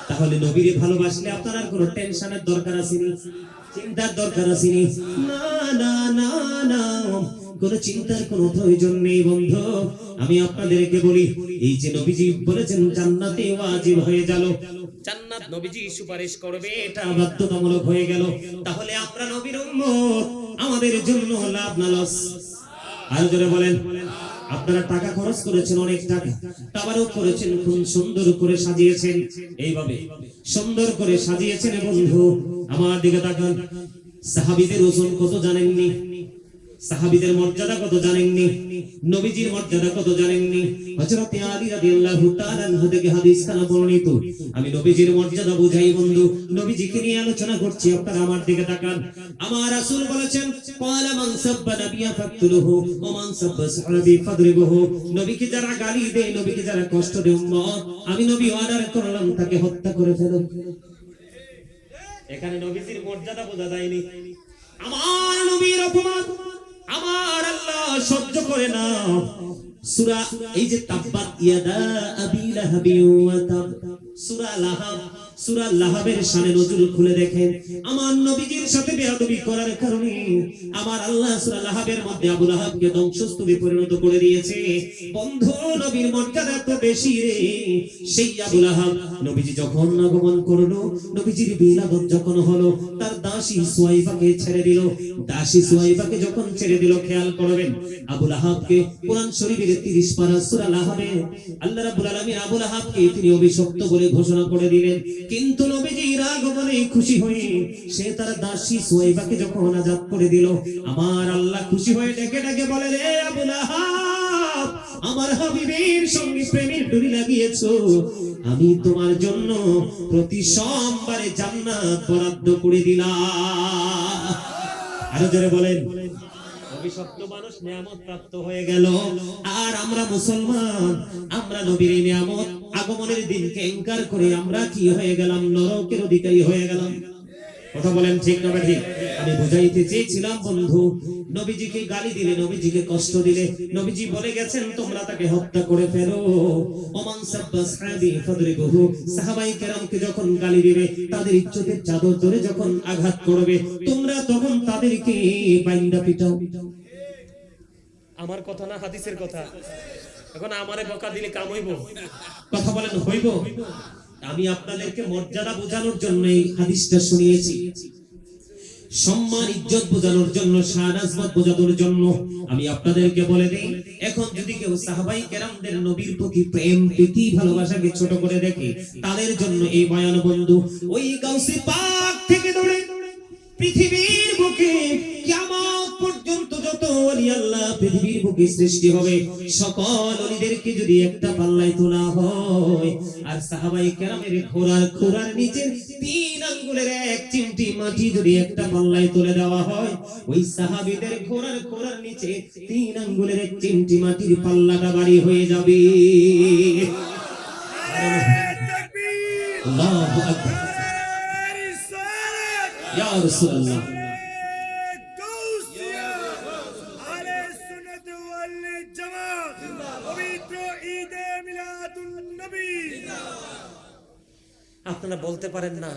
তাহলে নবীরে ভালোবাসলে আপনার আর কোনো টেনশনের দরকার আছে না, চিন্তার দরকার আছে না? না না না, কোনো চিন্তার কোনো প্রয়োজন নেই বন্ধু। আমি আপনাদেরকে বলি, এই যে নবীজি বলেছেন জান্নাতে ওয়াজিব হয়ে গেল, জান্নাত নবীজি সুপারিশ করবে, এটা বাধ্যতামূলক হয়ে গেল। তাহলে আমরা নবীর উম্মত, আমাদের জন্য লাভ না লস? আর জোরে বলেন। আপনারা টাকা খরচ করেছেন, অনেক টাকা তাবারও করেছেন, খুব সুন্দর করে সাজিয়েছেন, এইভাবে সুন্দর করে সাজিয়েছেন। বন্ধু আমার দিকে তাকান, সাহাবীদের ওজন কত জানেননি? সাহাবীদের মর্যাদা কত জানেননি? নবীজির মর্যাদা কত জানেননি? হযরত আলী রাদিয়াল্লাহু তাআলা আনহু থেকে হাদিস খানা বর্ণিত। আমি নবীজির মর্যাদা বুঝাই বন্ধু, নবীজিকে নিয়ে আলোচনা করছি। আপনারা আমার দিকে তাকান। আমার রাসূল বলেছেন, ক্বালা মান সাব্বা নাবিয়্যা ফাকতুলুহু ওয়া মান সাব্বা সাহাবী ফাদরিবুহু। নবীকে যারা গালি দেয়, নবীকে যারা কষ্ট দেয়, উম্মত আমি নবী অর্ডার করলাম তাকে হত্যা করে ফেলো। এখানে নবীজির মর্যাদা বোঝা যায়নি। আমার নবীর অপমান আমার আল্লাহ সহ্য করে না। সূরা এই যে তাব্বাত ইয়াদা আবি লাহাবি ওয়া তাব, সূরা লাহাব, সূরা লাহাবের শানে নজরুল খুলে দেখেন। আমার নবীজির সাথে বেয়াদবি করার কারণে আমার আল্লাহ সূরা লাহাবের মধ্যে আবু লাহাবকে ধ্বংসস্তূপে পরিণত করে দিয়েছে। বন্ধু নবীর মর্যাদা তো বেশি রে। সেই আবু লাহাব নবীজি যখন আগমন করলো, নবীজির বিলাদত যখন হলো, তার দাসী সুয়াইবাকে ছেড়ে দিল। দাসী সুয়াইবাকে যখন ছেড়ে দিল, খেয়াল করবেন আবু লাহাবকে কোরআন শরীফের 30 পারা সূরা লাহাবে আল্লাহ রাব্বুল আলামিন আবু লাহাবকে তিনি অভিশপ্ত বলে ঘোষণা করে দিলেন। কিন্তু নবীজির আগমনে খুশি হয়ে সে তার দাসী সুয়াইবাকে যখন আজাদ করে দিল, আমার আল্লাহ খুশি হয়ে ডেকে ডেকে বলে, রে আবু লাহাব, আমার হাবিবের সঙ্গে প্রেমের ডুরি লাগিয়েছো, আমি তোমার জন্য প্রতি সোমবারে জান্নাত বরাদ্দ করে দিলাম। আরো জোরে বলেন। অভিশপ্ত মানুষ নিয়ামত প্রাপ্ত হয়ে গেল, আর আমরা মুসলমান, আমরা নবীর নিয়ামত আগমনের দিনকে ইনকার করে আমরা কি হয়ে গেলাম? নরকের অধিকারী হয়ে গেলাম। কথা বলেন ঠিক না ঠিক? আমি বুঝাইতে চেয়েছিলাম বন্ধু, নবীজিকে গালি দিলে, নবীজিকে কষ্ট দিলে, নবীজি বলে গেছেন তোমরা তাকে হত্যা করে ফেলো। ওমান সাব্বা সাহাবী ফাদরিবুহু, সাহাবায়ে কেরামকে যখন গালি দিবে, তাদের ইজ্জতের চাদর ধরে যখন আঘাত করবে, তোমরা তখন তাদেরকে বাইন্দা পিটাও। আমার কথা না, হাদিসের কথা। এখন আমারে বকা দিলে কাম হইব? কথা বলেন হইব? আমি আপনাদেরকে মর্যাদা বোঝানোর জন্য এই হাদিসটা শুনিয়েছি, সম্মান ইজ্জত বোঝানোর জন্য, শান আজমত বোঝানোর জন্য আমি আপনাদেরকে বলে দেই। এখন যদি কেউ সাহাবায়ে কেরামদের নবীর প্রতি প্রেম, প্রীতি, ভালোবাসাকে ছোট করে দেখে, তাদের জন্য এই বয়ান বন্ধু। ওই গাউসে পাক থেকে ধরে পৃথিবীর বুকে কিয়ামত পর্যন্ত যত ওলি আল্লাহ পৃথিবীর বুকে সৃষ্টি হবে, সকল ওলিদেরকে যদি একটা পাল্লায় তোলা হয়, আর সাহাবায়ে কেরামের খোরার নিচে 3 আঙ্গুলের 1 চিমটি মাটি যদি একটা পাল্লায় তুলে দেওয়া হয়, ওই সাহাবীদের খোরার নিচে 3 আঙ্গুলের 1 চিমটি মাটির পাল্লাটা ভারী হয়ে যাবে। আল্লাহু আকবার। ইয়া রাসূলুল্লাহ, আপনারা বলতে পারেন না,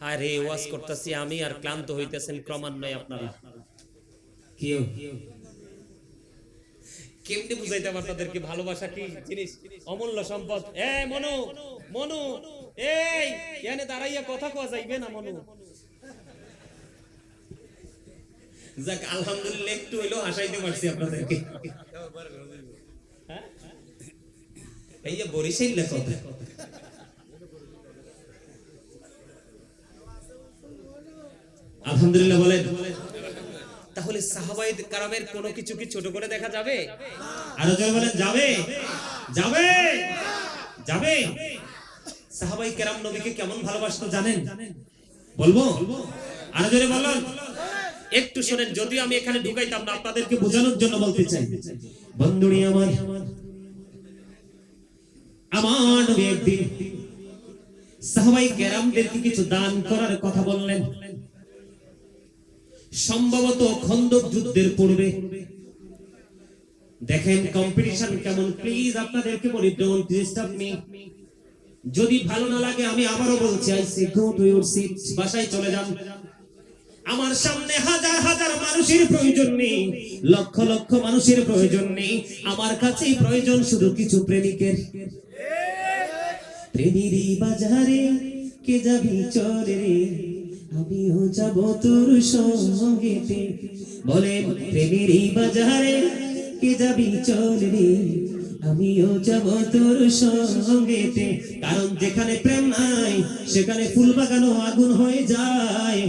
আরে ওয়াজ করতেছি আমি আর ক্লান্ত হইতেছেন ক্রমান্বয়ে। আপনারা কেউ কেমনে বুঝাইতে পারবেন তাদেরকে ভালোবাসা কি জিনিস, অমূল্য সম্পদ? এই মনু এই এখানে দাঁড়াইয়া কথা কোয়া যাইবে না মনু? যাক আলহামদুলিল্লাহ একটু হইলো হাসাইতে পারছি আপনাদেরকে। এই যে বরিশাল কথা আলহামদুলিল্লাহ বলেন। তাহলে সাহাবায়ে কেরামের কোনো কিছু কি ছোট করে দেখা যাবে? আরো জোরে বলেন, যাবে যাবে যাবে। সাহাবায়ে কেরাম নবীকে কেমন ভালোবাসতো জানেন? বলবো? আরো জোরে বলুন। একটু শুনেন, যদিও আমি এখানে ঢুকাইতাম না, আপনাদেরকে বোঝানোর জন্য বলতে চাই। বন্ধুরি আমার, আমার নবী একদিন সাহাবায়ে কেরামদেরকে কিছু দান করার কথা বললেন। সম্ভবত খন্দক যুদ্ধের পূর্বে। দেখেন কম্পিটিশন কেমন। প্লিজ আপনাদেরকে বলি, ডোন্ট ডিস্টার্ব মি। যদি ভালো না লাগে আমি আবারও বলছি, I say go to your seat, বাসায় চলে যান। আমার সামনে হাজার হাজার মানুষের প্রয়োজন নেই, লক্ষ লক্ষ মানুষের প্রয়োজন নেই, আমার কাছেই প্রয়োজন শুধু কিছু প্রেমিকের। প্রেমেরই বাজারে কে যাবি চলে রে, আমিও যাব তোর সঙ্গেতে। বলেন প্রেমেরই বাজারে কে যাবি চলে রে, আমিও যাব তোর সঙ্গেতে। কারণ যেখানে প্রেম নাই সেখানে ফুল বাগানও আগুন হয়ে যায়,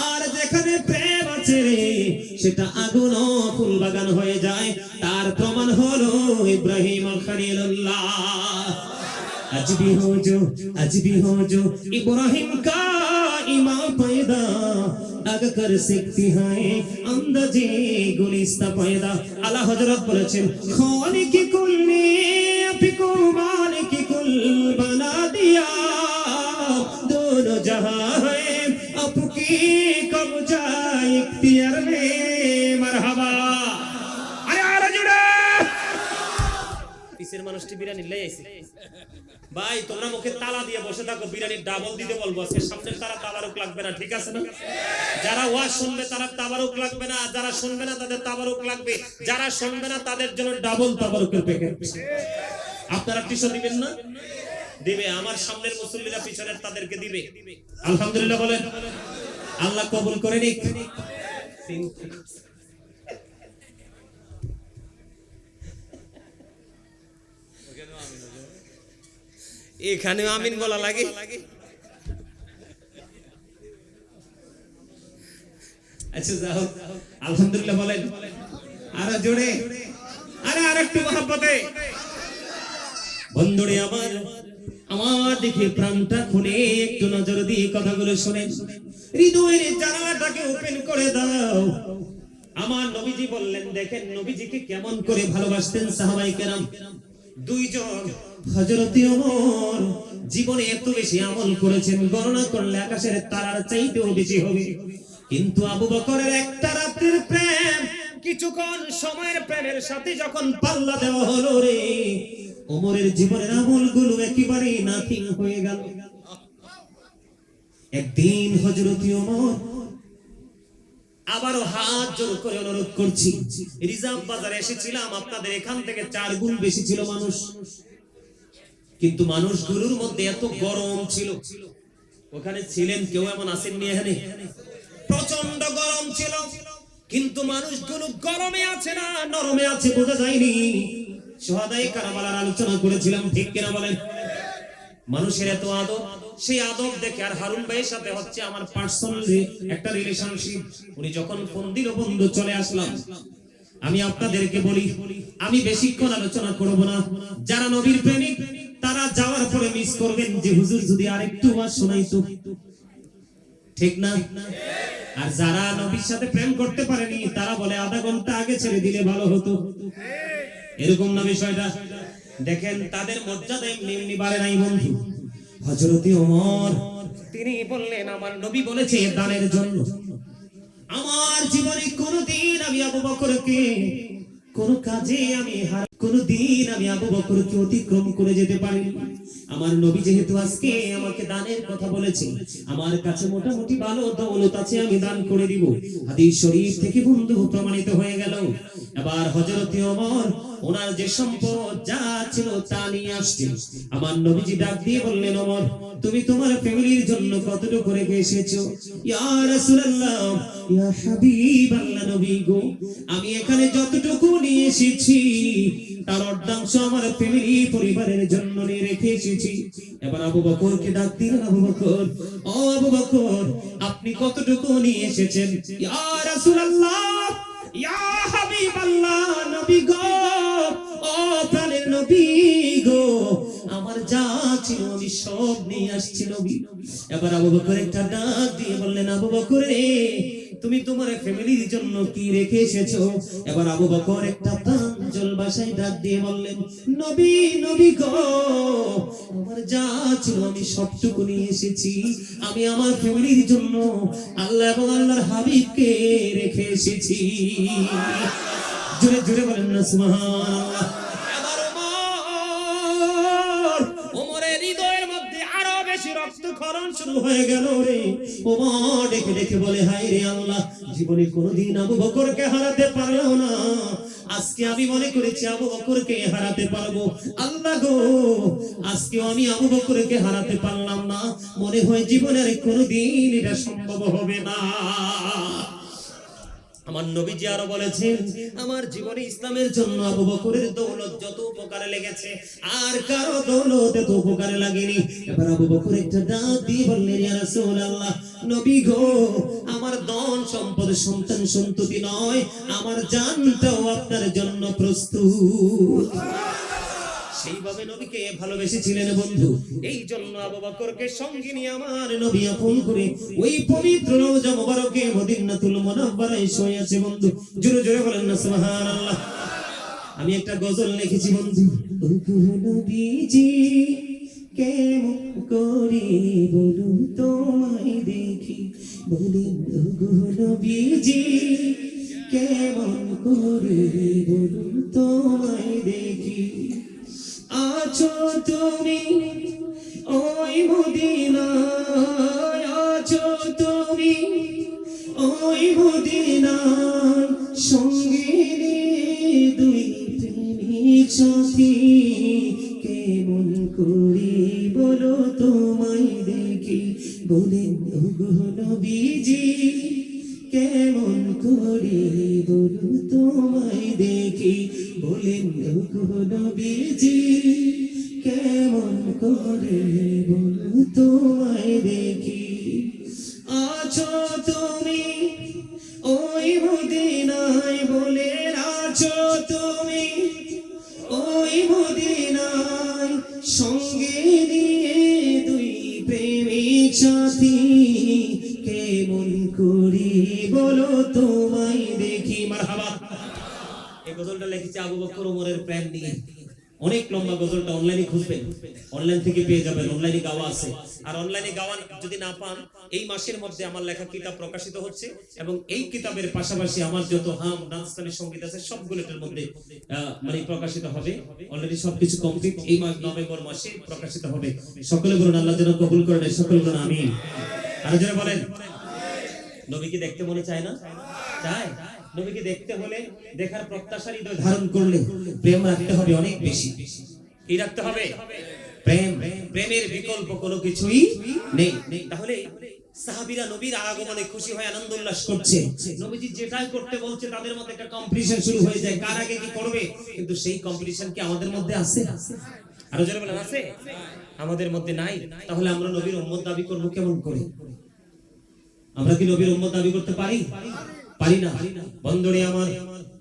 আর যেখানে প্রেম আছে রে সেটা আগুনও ফুল বাগান হয়ে যায়। তার প্রমাণ হলো ইব্রাহিম খলিলুল্লাহ। आज भी हो जो इब्राहिम का इमाम पैदा, आगे कर सकती है अंदाजे गुलिस्ता पैदा। आला हजरत বলেছেন, खालिक कुल ने आपको मालिक कुल बना दिया, दोनों जहां है आपकी कब्जा इख्तियार में। मरहबा। अरे आरा जुड़ा পিসের মানুষটি বিরিয়ানি লয়ে আইছে। ভাই তোমরা মুখে তালা দিয়ে বসে থাকো, বিরিয়ানি ডাবল দিতে বলবো। আজকে সামনের তারা তাবারুক লাগবে না, ঠিক আছে না? যারা ওয়াজ শুনবে তারা তাবারুক লাগবে না, যারা শুনবে না তাদের তাবারুক লাগবে, যারা শুনবে না তাদের জন্য ডাবল তাবারুকের প্যাকেট। আপনারা টিশু দিবেন না? দিবে। আমার সামনের মুসল্লিরা পিছনের তাদেরকে দিবে। আলহামদুলিল্লাহ বলেন। আল্লাহ কবুল করে নিক। এখানে আমিন বলা লাগে। আচ্ছা যাও, আলহামদুলিল্লাহ বলেন। আর জোরে, আরে আরেকটু মহব্বতে। বন্ধুরে আমার, আমার দিকে প্রাণটা খুলে একটু নজর দিয়ে কথাগুলো শুনেন। হৃদয়ের জানালাটাকে ওপেন করে দাও। আমার নবীজি বললেন, দেখেন নবীজিকে কেমন করে ভালোবাসতেন সাহাবায়ে কেরাম। দুইজন হযরতে ওমর জীবনে এত বেশি আমল করেছেন, গণনা করলে আকাশের তারার চাইতেও বেশি হবে। কিন্তু আবু বকরের একটা রাতের প্রেম, কিছুক্ষণ সময়ের প্রেমের সাথে যখন পাল্লা দেওয়া হলো রে, ওমরের জীবনের আমলগুলো একেবারে নাথিং হয়ে গেল। একদিন হযরতে ওমর আবারও হাত জোর করে অনুরোধ করছি, রিজার্ভ বাজারে এসেছিলাম, আপনাদের এখান থেকে 4 গুণ বেশি ছিল মানুষ, কিন্তু মানুষগুলোর মধ্যে এত গরম ছিল। ওখানে ছিলেন কেউ এমন আসেননি এখানে? প্রচন্ড গরম ছিল, কিন্তু মানুষগুলো গরমে আছে না নরমে আছে বোঝা যায়নি। সুহাদায়ে কারবালার আলোচনা করেছিলাম, ঠিক কিনা বলেন? মানুষের এত আদব, সেই আদব দেখে আর হারুন ভাইয়ের সাথে হচ্ছে আমার পার্সোনাল একটা রিলেশনশিপ। উনি যখন ফোন দিল, বন্ধু চলে আসলাম। আমি আপনাদেরকে বলি, আমি বেশিক্ষণ আলোচনা করব না। যারা নবীর প্রেমিক তারা যাওয়ার পরে মিস করবেন যে হুজুর যদি আরেকটু ওয়াজ শোনাইতো, ঠিক না? আর যারা নবীর সাথে প্রেম করতে পারেনি তারা বলে আধা ঘন্টা আগে ছেড়ে দিলে ভালো হতো। এরকম না বিষয়টা? দেখেন তাদের মর্যাদা এমনি বাড়ে নাই বন্ধু। হযরতে ওমর তিনি বললেন, আমার নবী বলেছে দানের জন্য। আমার জীবনে কোনদিন আমি আবু বকরকে কোন কাজে আমি কোনদিন আমি আবু বকরকে অতিক্রম করে যেতে পারিনি। আমার নবী যেহেতু আজকে আমাকে দানের কথা বলেছে, আমার কাছে মোটামুটি ভালো দৌলত আছে, আমি দান করে দিব। হাদিস শরীফ থেকে বন্ধু প্রমাণিত হয়ে গেল। এবার হযরতে ওমর ওনার যে সম্পদ যা ছিল তা নিয়ে আসছেন। আমার নবীজি ডাক দিয়ে বললেন, ওমর তুমি তোমার ফ্যামিলির জন্য কতটুকু রেখে এসেছো? ইয়া রাসূলুল্লাহ, ইয়া হাবিবাল্লাহ, নবী গো, আমি এখানে যতটুকু নিয়ে এসেছি তার অর্ধাংশ আমার ফ্যামিলি পরিবারের জন্য নিয়ে রেখে এসেছি। এবার আবু বকরকে ডাক দিলেন, আবু বকর, ও আবু বকর, আপনি কতটুকু নিয়ে এসেছেন? ইয়া রাসূলুল্লাহ, ইয়া হাবিবাল্লাহ, নবী গো, ও প্রাণের নবী গো, আমার যা ছিল আমি সব নিয়ে আসছি নবী। এবার আবু বকর একটা ডাক দিয়ে বললেন, আবু বকর রে, তুমি তোমার ফ্যামিলির জন্য কি রেখে এসেছো? এবার আবু বকর একটা প্রাঞ্জল ভাষায় ডাক দিয়ে বললেন, নবী, নবী গো, আমার যা ছিল আমি সবটুকু নিয়ে এসেছি। আমি আমার ফ্যামিলির জন্য আল্লাহ এবং আল্লাহর হাবিবকে রেখে এসেছি। জোরে জোরে বলেন না সুবহানাল্লাহ। এবার ওমরের হৃদয়ের মধ্যে আরো বেশি রক্তক্ষরণ শুরু হয়ে গেল রে। ওমর ডেকে ডেকে বলে, হায় রে আল্লাহ, জীবনে কোনোদিন আবু বকরকে হারাতে পারলাম না, আজকে আমি মনে করেছি আবু বকরকে হারাতে পারবো। আল্লাহ গো, আজকে আমি আবু বকরকে হারাতে পারলাম না, মনে হয় জীবনে আর কোনোদিন এটা সম্ভব হবে না। আমার নবীজি আরো বলেছেন, আমার জীবনে ইসলামের জন্য আবু বকরের দৌলত যত উপকারে লেগেছে আর কারো দৌলত এত উপকারে লাগেনি। এবার আবু বকর একটা ডাক দিয়ে বললেন, ইয়া রাসূলুল্লাহ, নবী গো, আমার ধন সম্পদ সন্তান সন্ততি নয়, আমার জানটাও আপনার জন্য প্রস্তুত। সেইভাবে নবীকে ভালোবেসেছিলেন বন্ধু। এই জন্য আবু বকরকে সঙ্গে নিয়ে আমার নবী আপন করে ওই পবিত্র রওজা মুবারকে মদিনাতুল মুনাওয়ারায় শুয়ে আছে বন্ধু। জোরে জোরে বলেন না সুবহানাল্লাহ। আমি একটা গজল লিখেছি বন্ধু, নবীজি কেমন করে বলুন তোমায় দেখি, বলুন নবীজি কেমন করে বলুন তোমায় দেখি, আছো তুমি ওই মদিনায়, আছো তুমি ওই মদিনায়, সঙ্গে দুই প্রেমিক সাথী, কেমন করে বলো তোমায় দেখি, বলেন ওগো নবীজি কেমন করে বলো তোমায় দেখি, বলেন ওগো নবীজি কেমন করে বলো তোমায় দেখি, আছো তুমি ওই মদিনায়, বলে আছো তুমি ওই মদিনায়, সঙ্গে নিয়ে দুই প্রেমিক সাথী, কেমন করে বলো তোমায় দেখি। মারহাবা। এই গজলটা লিখেছে আবু বকর ওমরের প্রেম নিয়ে। অনেক লম্বা গজলটা, অনলাইনে খুঁজবেন, অনলাইন থেকে পেয়ে যাবেন, অনলাইনে গাওয়া আছে। আর অনলাইনে গাওয়া যদি না পান, এই মাসের মধ্যে আমার লেখা কিতাব প্রকাশিত হচ্ছে এবং এই কিতাবের পাশাপাশি আমার যত হাম নাচগানের সঙ্গীত আছে সবগুলো এর মধ্যে মানে প্রকাশিত হবে। অলরেডি সবকিছু কমপ্লিট, এই মাস নভেম্বর মাসে প্রকাশিত হবে। সকলে বলুন আল্লাহ যেন কবুল করেন, সকলে বলুন আমিন। আর যারা বলেন, নবীকে দেখতে মনে চায় না? চায়। নবীকে দেখতে হলে দেখার প্রত্যাশা হৃদয় ধারণ করলে প্রেম রাখতে হবে অনেক বেশি। কি রাখতে হবে? প্রেম। প্রেমের বিকল্প কোনো কিছুই নেই। তাহলে সাহাবীরা নবীর আগমনে খুশি হয়ে আনন্দ উল্লাস করছে। নবীজি যেটাই করতে বলছে তাদের মধ্যে একটা কম্পিটিশন শুরু হয়ে যায়, কার আগে কি করবে। কিন্তু সেই কম্পিটিশন কি আমাদের মধ্যে আছে? আরো যারা বলেন আছে? আমাদের মধ্যে নাই। তাহলে আমরা নবীর উম্মত দাবি করব কেমন করে? আমরা কি নবীর উম্মত দাবি করতে পারি? পারি না। বন্ধুরে আমার,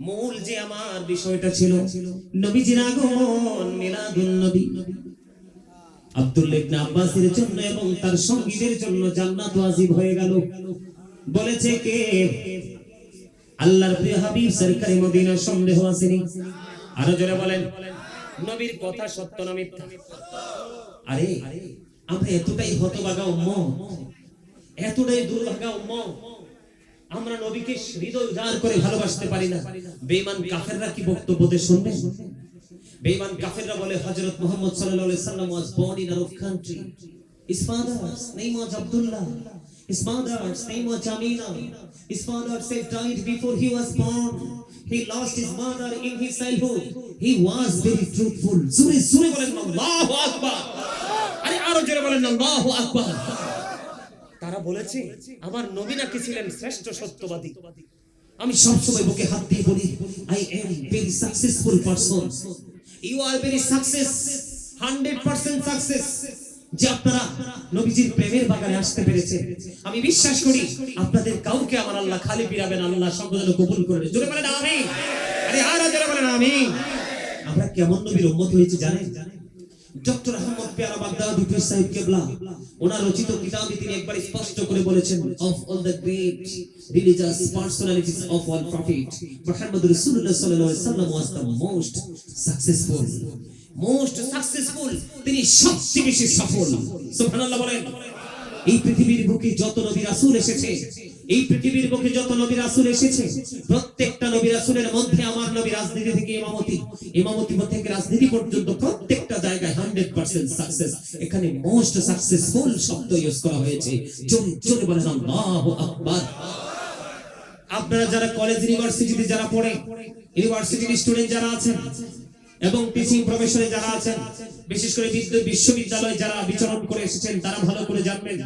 মূল যে আমার বিষয়টা ছিল নবীজির আগমন, মিলাদুন নবী। আব্দুল্লাহ ইবনে আব্বাসের জন্য এবং তার সঙ্গীদের জন্য জান্নাত ওয়াজিব হয়ে গেল। বলেছে কে? আল্লাহর প্রিয় হাবিব সরকারে মদিনা। সন্দেহ আসেনি? আরো জোরে বলেন, নবীর কথা সত্য না মিথ্যা? আরে আমরা এতটাই হতভাগা উম্মত, এতটাই দুর্ভাগা উম্মত, আমরা নবীকে হৃদয় উজাড় করে ভালোবাসতে পারি না। বেঈমান কাফেররা কি বক্তব্য দেয় শুনবেন? বেঈমান কাফেররা বলে হযরত মুহাম্মদ সাল্লাল্লাহু আলাইহি সাল্লাম was born in Arab country. His father's name was Abdullah. His mother's name was Jamila. His father said died before he was born. He lost his mother in his childhood. He was very truthful. Sure sure বলেন আল্লাহু আকবার। আরে আরো জোরে বলেন আল্লাহু আকবার। তারা বলেছে আমার নবী নাকি ছিলেন শ্রেষ্ঠ সত্যবাদী। আমি সব সময় বুকে হাত দিয়ে বলি, I am very successful person. You are very success, 100% success. যে আপনারা নবীজির প্রেমের বাগানে আসতে পেরেছেন। আমি বিশ্বাস করি আপনাদের কাউকে আমার আল্লাহ খালি ফিরাবেন, আল্লাহ সকলের কবুল করবে। জোরে বলেন আমিন। আরে আর জোরে বলেন আমিন। আমরা কেমন নবীর উম্মত হয়েছে জানেন? ডক্টর আহমদ পেয়ারা বাগদাদি পীর সাহেব কেবলা ওনার রচিত কিতাবে তিনি একবার স্পষ্ট করে বলেছেন, of all the great religious personalities of all prophet Muhammad Rasulullah sallallahu alaihi wasallam was the most successful, তিনি সবচেয়ে বেশি সফল। সুবহানাল্লাহ বলেন। এই পৃথিবীর বুকে যত নবী রাসূল এসেছে, এই পৃথিবীর বুকে যত নবী রাসূল এসেছে, প্রত্যেকটা নবী রাসূলের মধ্যে আমার নবী রাজনীতি থেকে ইমামতি থেকে রাজনীতি পর্যন্ত প্রত্যেকটা জায়গায় 100% সাকসেস। এখানে মোস্ট সাকসেসফুল শব্দ ইউজ করা হয়েছে। জোরে বলেন আল্লাহু আকবার। আপনারা যারা কলেজ ইউনিভার্সিটিতে যারা পড়ে, ইউনিভার্সিটির স্টুডেন্ট যারা আছেন এবং টিচিং প্রফেশনে যারা আছেন, বিশেষ করে বিশ্ববিদ্যালয়ে যারা বিচরণ করে এসেছেন, তারা ভালো করে জানবেন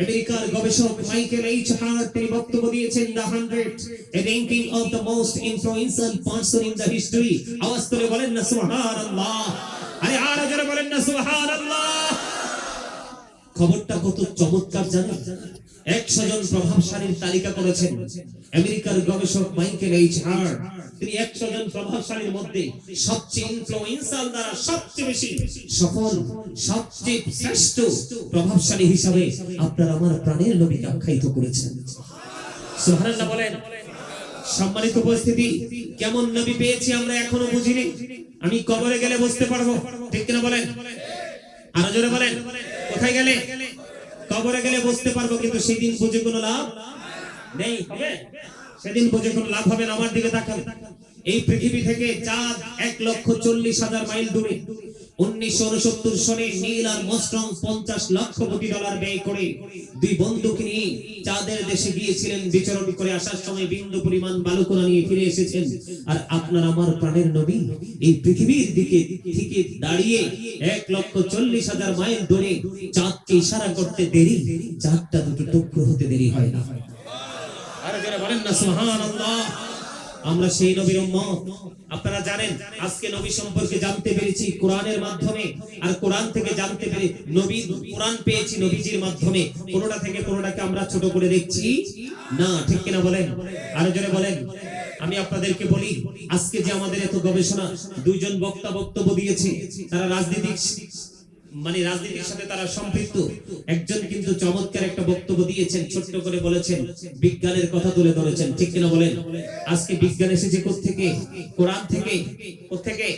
আমেরিকার গবেষক মাইকেল এইচ হার্ট তিনি বক্তব্য দিয়েছেন the 100 a ranking of the most influential person in the history। আওয়াজ করে বলেন না সুবহানাল্লাহ। আরে আর জোরে বলেন না সুবহানাল্লাহ। খবরটা কত চমৎকার জানেন? 100 জন প্রভাবশালীর তালিকা করেছেন আমেরিকার গবেষক মাইকেল এইচ হার্ট। তিনি 100 জন প্রভাবশালীর মধ্যে সবচেয়ে ইনফ্লুয়েন্সিয়াল দ্বারা সবচেয়ে বেশি সফল, সবচেয়ে শ্রেষ্ঠ প্রভাবশালী হিসাবে আপনার আমার প্রাণের নবীকে আখ্যায়িত করেছেন। সুবহানাল্লাহ বলেন। সম্মানিত উপস্থিতি, কেমন নবী পেয়েছি আমরা এখনো বুঝিনি। আমি কবরে গেলে বুঝতে পারবো, ঠিক কিনা বলেন? আরো জোরে বলেন। কোথায় গেলে? কবরে গেলে বুঝতে পারবো, কিন্তু সেদিন বুঝে কোনো লাভ নেই। হবে সেদিন বুঝে কোনো লাভ হবে না। আমার দিকে তাকান। এই পৃথিবী থেকে চাঁদ 1,40,000 মাইল দূরে। 1969 সনে নীল আর মোস্ট্রং 50 লক্ষ কোটি ডলার ব্যয় করে দুই বন্ধুকে নিয়ে চাঁদের দেশে গিয়েছিলেন। বিচরণ করে আসার সময় বিন্দু পরিমাণ বালুকণা নিয়ে ফিরে এসেছেন। আর আপনার আমার প্রাণের নবী এই পৃথিবীর দিকে থেকে দাঁড়িয়ে 1,40,000 মাইল দূরে চাঁদকে ইশারা করতে দেরি, চাঁদটা দুটো টুকরো হতে দেরি হয় না। আরে যারা বলেন না সুবহানাল্লাহ। আমরা সেই নবীর উম্মত। আপনারা জানেন আজকে নবী সম্পর্কে জানতে পেরেছি কোরআনের মাধ্যমে, আর কোরআন থেকে জানতে পেরে নবী কোরআন পেয়েছি নবীজির মাধ্যমে। কোনটা থেকে কোনটাকে আমরা ছোট করে দেখছি না, ঠিক কিনা বলেন? আরো জোরে বলেন। আমি আপনাদেরকে বলি, আজকে যে আমাদের এত গবেষণা, দুইজন বক্তা বক্তব্য দিয়েছে, তারা রাজনীতির সাথে তারা সম্পৃক্ত। একজন কিন্তু চমৎকার একটা বক্তব্য দিয়েছেন, ছোট্ট করে বলেছেন, বিজ্ঞানের কথা তুলে ধরেছেন, ঠিক কিনা বলেন? আজকে বিজ্ঞান এসেছে কোত্থেকে? কোরআন থেকে। কোত্থেকে?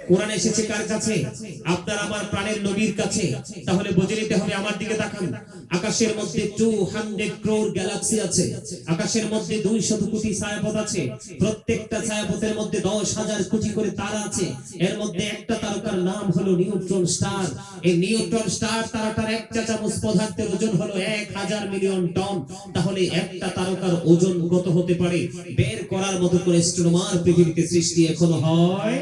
কোরআন এসেছে কার কাছে? আপনার আমার প্রাণের নবীর কাছে। তাহলে বুঝে নিতে হবে। আমার দিকে তাকান। আকাশের মধ্যে 200 crore গ্যালাক্সি আছে। আকাশের মধ্যে 200 কোটি ছায়াপথ আছে। প্রত্যেকটা ছায়াপথের মধ্যে 10,000 কোটি করে তারা আছে। এর মধ্যে একটা তারকার নাম হলো নিউট্রন স্টার। এই নিউট্রন স্টার তারাটার একটা চামচ পদার্থের ওজন হলো 1000 মিলিয়ন টন। তাহলে একটা তারকার ওজন কত হতে পারে বের করার মতো করে অ্যাস্ট্রোনমার পৃথিবীতে সৃষ্টি এখনো হয়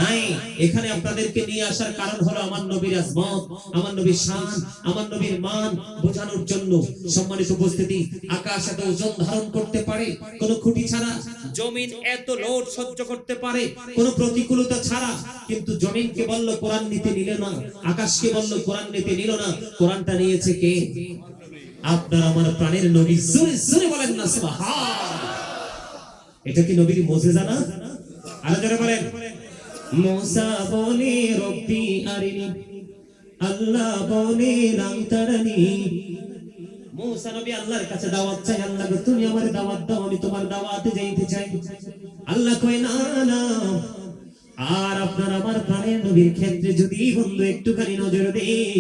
নাই। এখানে আপনাদেরকে নিয়ে আসার কারণ হলো আমার নবীর আজমত, আমার নবীর শান, আমার নবীর মান বোঝানোর জন্য। সম্মানিত উপস্থিতি, আকাশ এত ওজন ধারণ করতে পারে কোন খুঁটি ছাড়া, জমিন এত লোড সহ্য করতে পারে কোন প্রতিকূলতা ছাড়া, কিন্তু জমিনকে বলল কোরআন নিতে নিল না, আকাশকে বলল কোরআন নিতে নিল না। কোরআনটা নিয়েছে কে? আপনার আমার প্রাণের নবী। জোরে জোরে বলেন না সুবহানাল্লাহ। এটা কি নবীর মুজিজা না? আরো জোরে বলেন। মুসা বলে রব্বি আরিনি, আল্লাহ বলে লাং তারানি। মুসা নবী আল্লাহর কাছে দাওয়াত চাই, আল্লাহ গো তুমি আমার দাওয়াত দাও, আমি তোমার দাওয়াতে যাইতে চাই। আল্লাহ কয় না না। আর আপনার আমার প্রাণের নবীর ক্ষেত্রে যদি বন্ধু একটুখানি নজর দেই,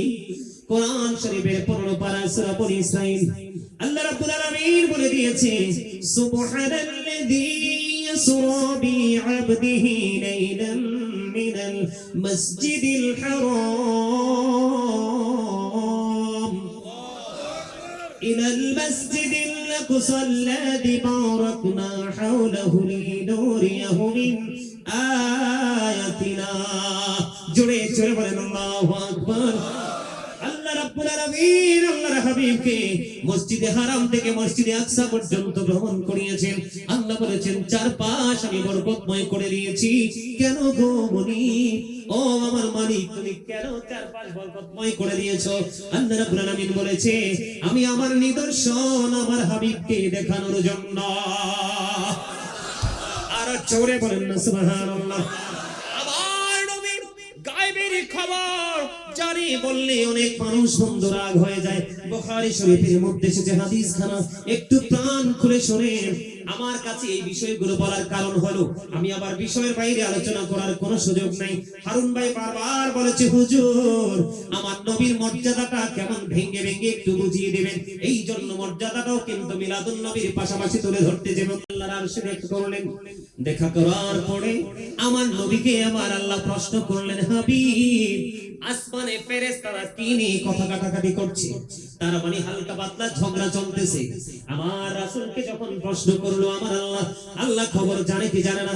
কোরআন শরীফের 15 পারা সূরা বনী ইসরাঈল, আল্লাহ রাব্বুল আলামিন বলে দিয়েছে, সুবহানাল্লাযী ইয়াসরা বি'আবদিহি লাইলান মিনাল মাসজিদিল হারাম ইলাল মাসজিদিল আকসা আল্লাযী বারাকনা হাওলাহু লিনুরিয়াহু মিন আয়াতিনা। জোরে জোরে বলেন আল্লাহু আকবার। আল্লাহ রাব্বুল আলামিন আল্লাহর হাবিবকে মসজিদে হারাম থেকে মসজিদে আকসা পর্যন্ত ভ্রমণ করিয়েছেন। আল্লাহ বলেছেন চারপাশ আমি বরকতময় করে দিয়েছি। কেন গো মনি, ও আমার মালিক, তুমি কেন চারপাশ বরকতময় করে দিয়েছো? আল্লাহ রাব্বুল আলামিন বলেছে আমি আমার নিদর্শন আমার হাবিবকে দেখানোর জন্য। আর জোরে বলেন না সুবহানাল্লাহ। আমার নবী গায়বের খবর জানি বললে অনেক মানুষ বন্ধ রাগ হয়ে যায়। বুখারী শরীফের মধ্যে এসেছে হাদিস খানা, একটু প্রাণ খুলে শোনেন। আমার কাছে এই বিষয়গুলো বলার কারণ হলো আমি আবার বিষয়ের বাইরে আলোচনা করার কোনো সুযোগ নাই। হারুন ভাই বারবার বলেছে হুজুর আমার নবীর মর্যাদাটা কেমন ভেঙে ভেঙে একটু বুঝিয়ে দিবেন। এই জন্য মর্যাদাটাও কিন্তু মিলাদুন নবীর পাশাপাশি তুলে ধরতে যাব। আল্লাহর আরশে দেখা করলেন, দেখা করার পরে আমার নবীকে আমার আল্লাহ প্রশ্ন করলেন হাবিব আসমানে ফেরেশতারা কি নিয়ে কথা কাটাকাটি করছে? তার মানে হালকা পাতলা ঝগড়া চলতেছে। আমার রাসূলকে যখন প্রশ্ন করলো আমার আল্লাহ খবর জানে কি জানে না?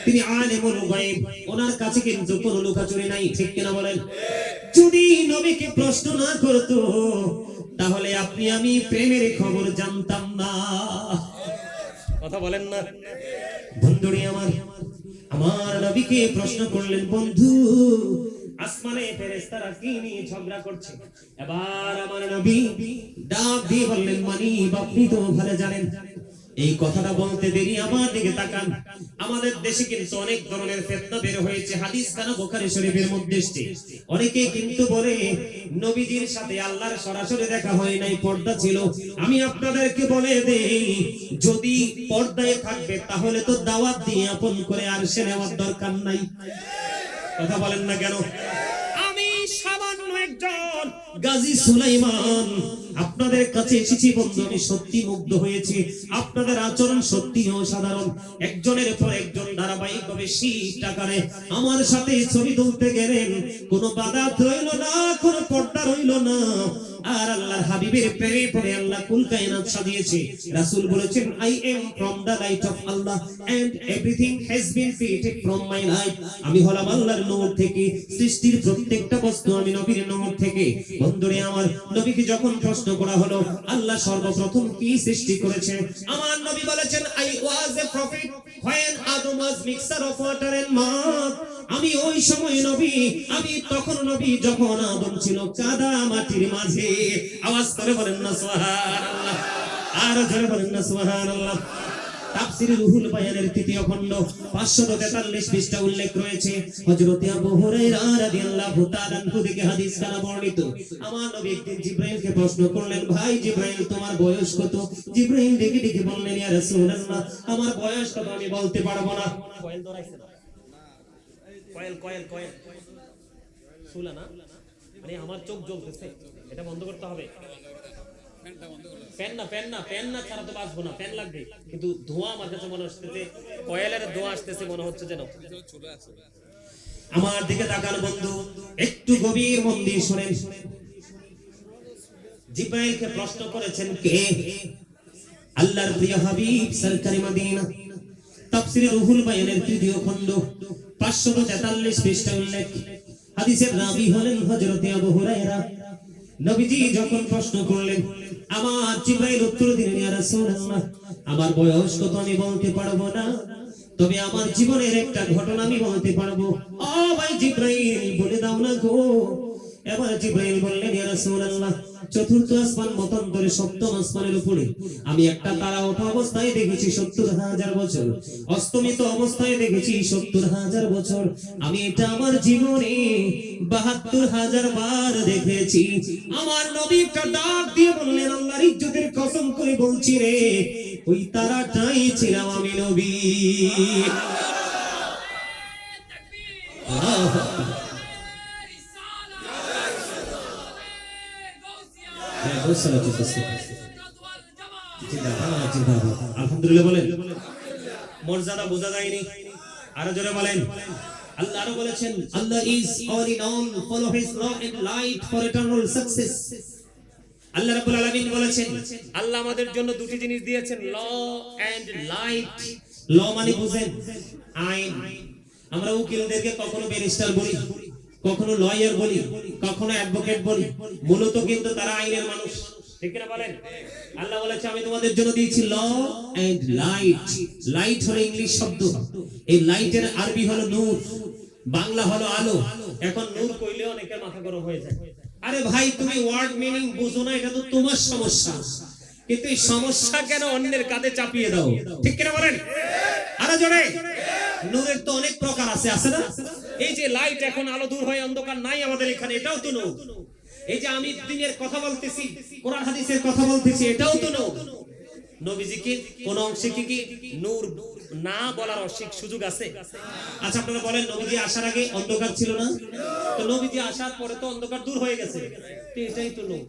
তিনি আলিমুল গায়ব, ওনার কাছে কিন্তু কোনো লুকাচুরি নাই, ঠিক কিনা বলেন? যদি নবীকে প্রশ্ন না করতো তাহলে আপনি আমি প্রেমের খবর জানতাম না। কথা বলেন না বন্ধুরে আমার। আমার নবীকে প্রশ্ন করলেন বন্ধু আসমানে ফেরেশতারা কি নিয়ে ঝগড়া করছে? এবার আমার নবী ডাক দিয়ে বললেন মানিব আপনি তো ভালো জানেন। এই কথাটা বলতে দেরি আমার দিকে তাকান। আমাদের দেশে কিন্তু অনেক ধরনের ফিতনা বের হয়েছে। হাদিস কানা বুখারী শরীফের মধ্যে এসেছে। অনেকে কিন্তু বলে নবীজির সাথে আল্লাহর সরাসরি দেখা হয় নাই, পর্দা ছিল। আমি আপনাদেরকে বলে দেই যদি পর্দায় থাকবে তাহলে তো দাওয়াত দিয়ে আপন করে আর সে নেওয়ার দরকার নাই। কথা বলেন না কেন? আমি সামান্য একজন গাজী সুলাইমান আপনাদের কাছে এসেছি বন্ধু। আমি সত্যি মুগ্ধ হয়েছি, আপনাদের আচরণ সত্যি অসাধারণ। একজনের পর একজন ধারাবাহিকভাবে শীত আকারে আমার সাথে ছবি তুলতে গেলেন, কোনো বাধা রইল না, কোনো পর্দা রইল না। আর আল্লাহর হাবিবের প্রেমে পড়ে আল্লাহ কুল কায়নাত সাজিয়েছে। রাসূল বলেছেন I am from the light of Allah and everything has been created from my light. আমি হলাম আল্লাহর নূর থেকে, সৃষ্টির প্রত্যেকটা বস্তু আমি নবীর নূর থেকে। বন্ধুরে আমার নবীকে যখন প্রশ্ন করা হলো আল্লাহ সর্বপ্রথম কি সৃষ্টি করেছেন, আমার নবী বলেছেন I was A prophet when Adam was mixture of water and mud। আমি ওই সময় নবী, আমি তখন নবী যখন আদম ছিল কাদা মাটির মাঝে। আওয়াজ করে বলেন না সুবহানাল্লাহ, আর জোরে বলেন না সুবহানাল্লাহ। তাফসীর রুহুল বায়ানের তৃতীয় খণ্ড 543 পৃষ্ঠা উল্লেখ রয়েছে। হযরত আবু হুরায়রা রাদিয়াল্লাহু তাআলা আনহু থেকে হাদিস কানা বর্ণিত। আমার নবী একদিন জিবরাইলকে প্রশ্ন করলেন ভাই জিবরাইল তোমার বয়স কত? জিবরাইল ডেকে ডেকে বললেন ইয়া রাসূলুল্লাহ আমার বয়স কত আমি বলতে পারবো না। কয়েল ধরাইছে না, কয়েল শুলা না, মানে আমার চোখ জ্বলতেছে, এটা বন্ধ করতে হবে। ফ্যান না ছাড়া তো বাঁচবো না, ফ্যান লাগবে। কিন্তু ধোঁয়া আমার কাছে মনে হচ্ছে, কয়েলের ধোঁয়া আসতেছে মনে হচ্ছে যেন। আমার দিকে তাকান বন্ধু, একটু গভীর মন দিয়ে শুনেন। জিবরাইলকে প্রশ্ন করেছেন কে? আল্লাহর প্রিয় হাবিব সরকারি মদিনা। তাফসীর রুহুল বায়ানের তৃতীয় খণ্ড 543 পৃষ্ঠা উল্লেখ। হাদিসের রাবী হলেন হযরত আবু হুরায়রা। নবীজি যখন প্রশ্ন করলেন আমার জিবরাইল উত্তর দিলেন ইয়া রাসূলুল্লাহ আমার বয়স কত আমি বলতে পারবো না, তবে আমার জীবনের একটা ঘটনা আমি বলতে পারবো। ও ভাই জিবরাইল বলে দাও না গো। এবার জিবরাইল বললেন ইয়া রাসূলুল্লাহ চতুর্থ আসমান মতান্তরে সপ্তম আসমানের উপরে আমি একটা তারা ওঠা অবস্থায় দেখেছি ৭০,০০০ বছর, অস্তমিত অবস্থায় দেখেছি ৭০,০০০ বছর। আমি এটা আমার জীবনে ৭২,০০০ বার দেখেছি। আমার নবী একটা ডাক দিয়ে বললেন আল্লাহর ইজ্জতের কসম করে বলছি রে ওই তারাটাই ছিলাম আমি নবী। আলহামদুলিল্লাহ বলেন। মর্যাদা বোঝা যায়নি, আরো জোরে বলেন। আল্লাহ আরো বলেছেন আল্লাহ is all in all, follow his law and light for eternal success। আল্লাহ রাব্বুল আলামিন বলেছেন আল্লাহ আমাদের জন্য দুটি জিনিস দিয়েছেন, ল এন্ড লাইট। ল মানে বুঝেন আইন। আমরা উকিলদেরকে কখনো ব্যারিস্টার বলি, কখনো লয়ার বলি, কখনো অ্যাডভোকেট বলি, মূলত কিন্তু তারা আইনের মানুষ, ঠিক কিনা বলেন? আল্লাহ বলেছে আমি তোমাদের জন্য দিয়েছি ল এন্ড লাইট। লাইট হলো ইংলিশ শব্দ, এই লাইটের আরবি হলো নূর, বাংলা হলো আলো। এখন নূর কইলে অনেকের মাথা গরম হয়ে যায়, আরে ভাই তুমি ওয়ার্ড মিনিং বুঝো না, এটা তো তোমার সমস্যা, কিন্তু এই সমস্যা কেন অন্যের কাঁধে চাপিয়ে দাও, ঠিক কিনা বলেন? আরে জোরে, নূরের তো অনেক প্রকার আছে, আছে না? এই যে লাইট, এখন আলো দূর হয়ে অন্ধকার নাই আমাদের এখানে, এটাও তো নূর। এই যে আমি দিনের কথা বলতেছি, কোরআন হাদিসের কথা বলতেছি, এটাও তো নূর। নবীজিকে কোন অংশে কি নূর না বলার সুযোগ আছে? আচ্ছা আপনারা বলেন, নবীজি আসার আগে অন্ধকার ছিল না? তো নবীজি আসার পরে তো অন্ধকার দূর হয়ে গেছে, তো এটাই তো নূর।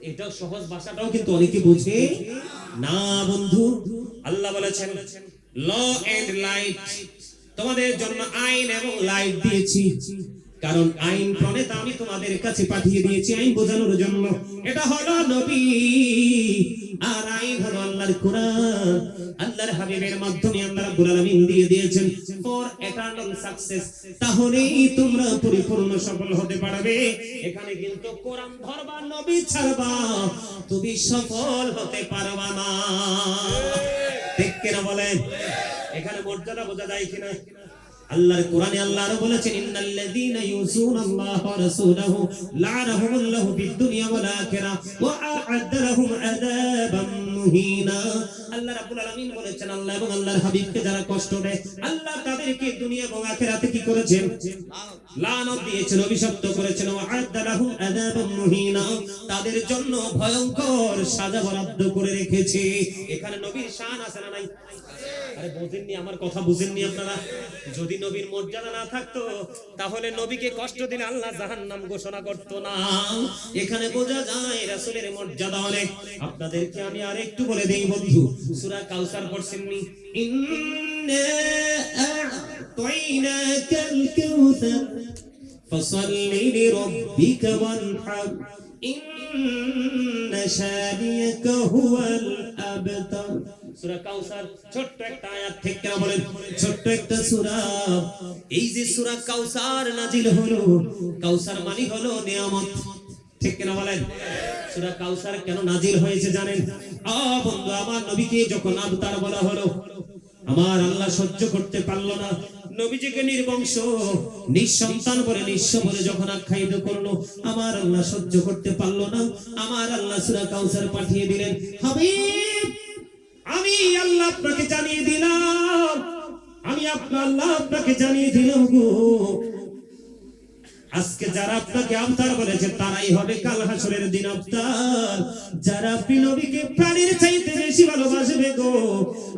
এটাও সহজ ভাষাটাও কিন্তু অনেকে বোঝে না বন্ধু। আল্লাহ বলেছেন ল এন্ড লাইট, তোমাদের জন্য আইন এবং লাইট দিয়েছি, কারণ আইন প্রণেতা আমি তোমাদের কাছে পাঠিয়ে দিয়েছি আইন বোঝানোর জন্য। এটা হলো নবী, আর আইন হলো আল্লাহর কোরআন। আল্লাহর হাবিবের মাধ্যমে আল্লাহ রাব্বুল আলামিন দিয়ে দিয়েছেন ফর ইটারনাল সাকসেস, তাহলেই তোমরা পরিপূর্ণ সফল হতে পারবে। এখানে কিন্তু কোরআন ধরবা, নবী ছাড়বা, তুমি সফল হতে পারবা না, ঠিক কিনা বলেন? এখানে মর্যাদা বোঝা যায় কিনা? আল্লাহর কোরআনে আল্লাহ আরো বলেছেন ইন্নাল্লাযীনা ইউযুনাল্লাহ ওয়া রাসূলাহু লা'নাহুমুল্লাহু ফিদ দুনিয়া ওয়াল আখিরাহ ওয়া আ'আদ্দা লাহুম আযাবাম মুহিনা। আল্লাহ রাব্বুল আলামিন বলেছেন আল্লাহ এবং আল্লাহর হাবিবকে যারা কষ্ট দেয় আল্লাহ তাদেরকে দুনিয়া এবং আখিরাতে কি করেছেন? লানত দিয়েছেন, অভিশপ্ত করেছেন। ওয়া আ'আদ্দা লাহুম আযাবাম মুহিনা, তাদের জন্য ভয়ঙ্কর সাজা বরাদ্দ করে রেখেছে। এখানে নবীর শান আছে না নাই? আরে বুঝেননি আমার কথা, বুঝেননি আপনারা? যদি নবীর মর্যাদা না থাকতো তাহলে নবীকে কষ্ট দিলে আল্লাহ জাহান্নাম ঘোষণা করতো না। এখানে বোঝা যায় রাসূলের মর্যাদা অনেক। আপনাদেরকে আমি আরেকটু বলে দেই বন্ধু, সূরা কাউসার পড়ছেননি? ইন্না আ'তাইনাকাল কাউসার ফাসাল্লি লিরাব্বিকা ওয়ানহার ইন্না শানিয়াকা হুয়াল আবতার। সূরা কাউসার ছোট্ট একটা আয়াত, ঠিক কিনা বলেন? ছোট্ট একটা সূরা। এই যে সূরা কাউসার নাজিল হলো, কাউসার মানে হলো নিয়ামত, ঠিক কিনা বলেন? সূরা কাউসার কেন নাজিল হয়েছে জানেন? বন্ধু, আমার নবীকে যখন আবতার বলা হলো, আমার আল্লাহ সহ্য করতে পারলো না। নবীজিকে নির্বংশ, নিঃসন্তান বলে, নিঃস্ব বলে যখন আখ্যায়িত করলো, আমার আল্লাহ সহ্য করতে পারলো না। আমার আল্লাহ সূরা কাউসার পাঠিয়ে দিলেন। হাবিব, আমি আল্লাহ আপনাকে জানিয়ে দিলাম, আমি আপনার আল্লাহ আপনাকে জানিয়ে দিলাম গো, আজকে যারা আপনাকে আবতার বলেছে তারাই হবে কাল হাসরের দিন আবতার। যারা আপনি নবীকে প্রাণের চাইতে বেশি ভালোবাসবে গো,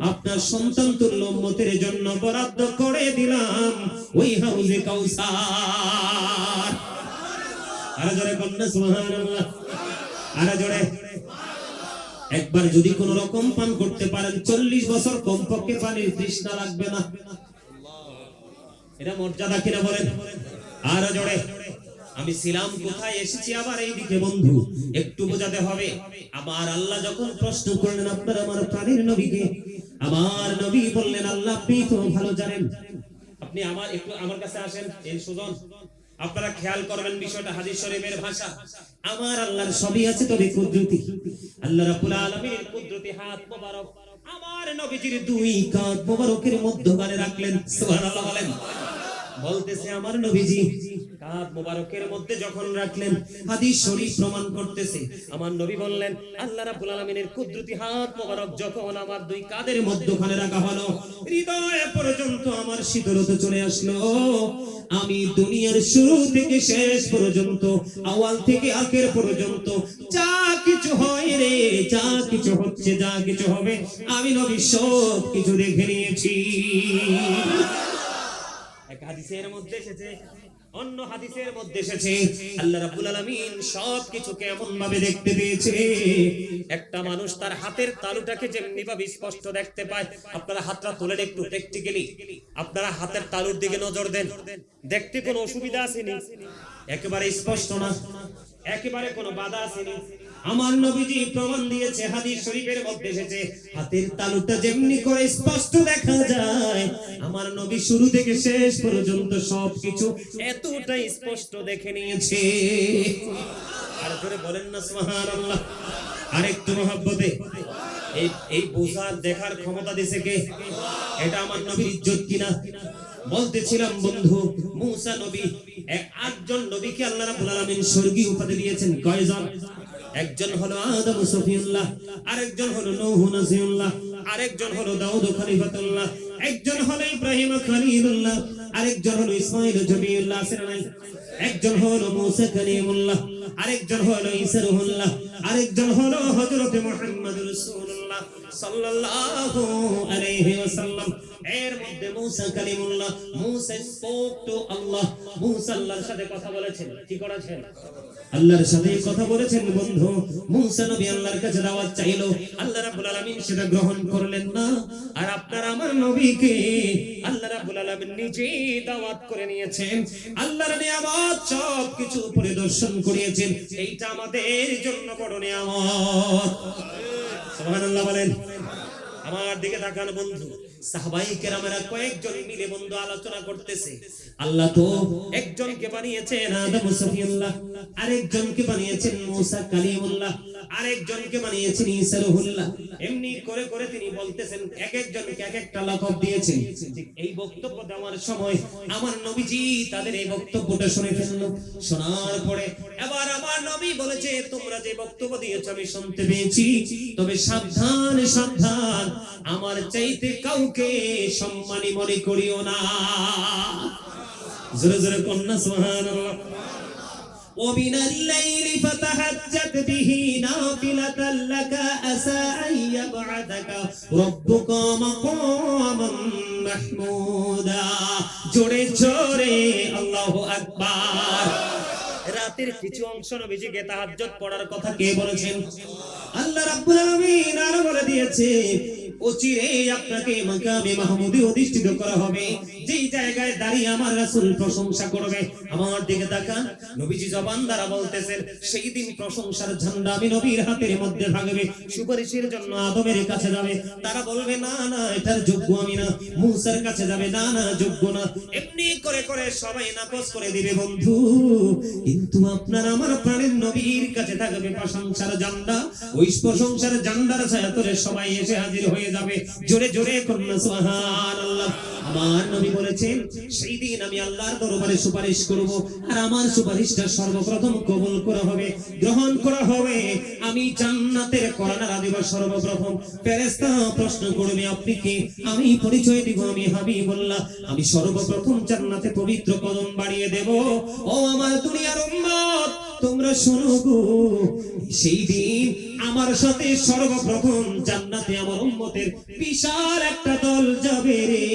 আপনার সন্তান তুল্য উম্মতের জন্য বরাদ্দ করে দিলাম ওই হাউজে কাউসার। আরে জোরে কন্যা সুবহানাল্লাহ, আরে জোরে। একবার যদি কোন রকম পান করতে পারেন 40 বছর কমপক্ষে পানির তৃষ্ণা লাগবে না। এটা মর্যাদা কিনা বলেন? আর জোরে। আমি ছিলাম কোথায়, এসেছি আবার এইদিকে বন্ধু, একটু বোঝাতে হবে। আমার আল্লাহ যখন প্রশ্ন করলেন আপনার আমার প্রাণের নবীকে, আমার নবী বললেন আল্লাহ আপনি তো ভালো জানেন, আপনি আমার একটু আমার কাছে আসেন। এই সুজন, আপনারা খেয়াল করবেন বিষয়টা, হাদিস শরীফের ভাষা। আমার আল্লাহর সবই আছে, তবে কুদরতি আল্লাহ রাব্বুল আলামিনের কুদরতি হাত মোবারক আমার নবীজির দুই কাঁধ মোবারকের মধ্যখানে রাখলেন। সুবহানাল্লাহ বলেন। বলতেছে আমার নবীজি কাঁধ মোবারকের মধ্যে যখন রাখলেন, হাদিস শরীফ প্রমাণ করতেছে আমার নবী বললেন আল্লাহ রাব্বুল আলামিনের কুদরতি হাত মোবারক যখন আমার দুই কাঁধের মধ্যখানে রাখা হলো, হৃদয় পর্যন্ত আমার শীতলতা চলে আসলো। আমি দুনিয়ার শুরু থেকে শেষ পর্যন্ত, আওয়াল থেকে আখের পর্যন্ত যা কিছু হয় রে, যা কিছু হচ্ছে, যা কিছু হবে, আমি নবী সব কিছু দেখে নিয়েছি। এক হাদিসের মধ্যে এসেছে, অন্য হাদিসের মধ্যে এসেছে আল্লাহ রাব্বুল আলামিন সবকিছু কেমন ভাবে দেখতে পেয়েছে। একটা মানুষ তার হাতের তালুটাকে যেমনি ভাবে স্পষ্ট দেখতে পায়, আপনারা হাতটা তোলেন একটু প্র্যাকটিক্যালি, আপনারা হাতের তালুর দিকে নজর দেন, দেখতে কোনো অসুবিধা আসেনি? একেবারে স্পষ্ট না, একেবারে কোনো বাধা আসেনি। আমার নবীজি প্রমাণ দিয়েছে, হাদিস শরীফের মধ্যে এসেছে, হাতের তালুটা যেমনি করে স্পষ্ট দেখা যায়, আমার নবী শুরু থেকে শেষ পর্যন্ত সবকিছু এতটাই স্পষ্ট দেখে নিয়েছে। আর জোরে বলেন না সুবহানাল্লাহ। আরেকটু মহব্বতে, এই বোঝার দেখার ক্ষমতা দিয়েছে কে? এটা আমার নবীর ইজ্জত কিনা? বলতেছিলাম বন্ধু, মুসা নবী, 8জন নবীকে আল্লাহ রাব্বুল আলামিন স্বর্গীয় উপাধি দিয়েছেন। কয়জন? একজন হলো আদম সফিউল্লাহ, আরেকজন হলো নূহ নাসিউল্লাহ, আরেকজন হলো দাউদ খলিফাতুল্লাহ, একজন হলো ইব্রাহিম খলিলুল্লাহ, আরেকজন হলো ইসমাঈল জবিউল্লাহ, একজন হলো মুসা কালিমুল্লাহ, আরেকজন হলো ঈসা রূহুল্লাহ, আরেকজন হলো হযরত মুহাম্মদ রাসূলুল্লাহ সাল্লাল্লাহু আলাইহি ওয়াসাল্লাম। এর মধ্যে মুসা কালিমুল্লাহ, মুসা স্পোক টু আল্লাহ, মুসা আল্লাহর সাথে কথা বলেছেন। কি করেছেন? আল্লাহর সাথে কথা বলেছেন। বন্ধু, মুসা নবী আল্লাহর কাছে দাওয়াত চাইলো, আল্লাহ রাব্বুল আলামিন সেটা গ্রহণ করলেন না। আর আপনার আমার নবীকে আল্লাহ রাব্বুল আলামিন নিজেই দাওয়াত করে নিয়েছেন, আল্লাহর নিয়ামত সবকিছু পরিদর্শন করিয়েছেন। এইটা আমাদের জন্য বড় নিয়ামত। সুবহানাল্লাহ বলেন। আমার দিকে তাকান বন্ধু, সাহাবায়ে কেরামেরা কয়েকজন মিলে বন্ধু আলোচনা করতেছে। আল্লাহ তো একজনকে বানিয়েছেন আদম সফিউল্লাহ, আরেকজনকে বানিয়েছেন মুসা কালিমুল্লাহ, আরেকজনকে বানিয়েছেন ঈসা রূহুল্লাহ। এমনি করে করে তিনি বলতেছেন, এক একজনকে এক একটা লকব দিয়েছেন। এই বক্তব্য দেওয়ার সময় আমার নবীজি তাদের এই বক্তব্যটা শুনে ফেললো। শোনার পরে এবার আমার নবী বলেছে, তোমরা যে বক্তব্য দিয়েছো আমি শুনতে পেয়েছি, তবে সাবধান সাবধান, আমার চাইতে কাউকে সম্মানী মনে করিও না। জোরে জোরে কন্যা সুবহানাল্লাহ। ومن الليل فتهجد به نافلة لك عسى أن يبعثك ربك مقاما محمودا। জোরে জোরে আল্লাহু আকবার। রাতের কিছু অংশ নবীজিকে তাহাজ্জুদ পড়ার কথা কে বলেছেন? আল্লাহ রাব্বুল আলামিন আর বলে দিয়েছে, অচিরে আপনাকে মাকামে মাহমুদে অধিষ্ঠিত করা হবে, যেই জায়গায় দাঁড়িয়ে আমার রাসূল প্রশংসা করবে। আমার দিকে তাকান, নবীজি জবান দ্বারা বলতেছেন, সেই দিন প্রশংসার ঝান্ডা আমি নবীর হাতের মধ্যে থাকবে। সুপারিশের জন্য আদমের কাছে যাবে, তারা বলবে না না এটার যোগ্য আমি না। মুসার কাছে যাবে, না না যোগ্য না। এমনি করে করে সবাই নাকচ করে দিবে বন্ধু। কিন্তু আপনার আমার প্রাণের নবীর কাছে থাকবে প্রশংসার ঝান্ডা। ওই প্রশংসার ঝান্ডার ছায়া ধরে সবাই এসে হাজির হয়ে যাবে। জোরে জোরে কন্যা সুবহানাল্লাহ। আমার নবী বলেছেন, সেই দিন আমি আল্লাহর দরবারে সুপারিশ করব, আর আমার সুপারিশটা সর্বপ্রথম কবুল করা হবে, গ্রহণ করা হবে। আমি জান্নাতের কর্নার দিব সর্বপ্রথম। ফেরেশতা প্রশ্ন করবে, আপনি কে? আমি পরিচয় দিব, আমি হাবিবুল্লাহ। আমি সর্বপ্রথম জান্নাতে পবিত্র কদম বাড়িয়ে দেব। ও আমার দুনিয়ার উম্মত, তোমরা শোনো গো, সেই দিন আমার সাথে সর্বপ্রথম জান্নাতে আমার উম্মতের বিশাল একটা দল যাবে রে।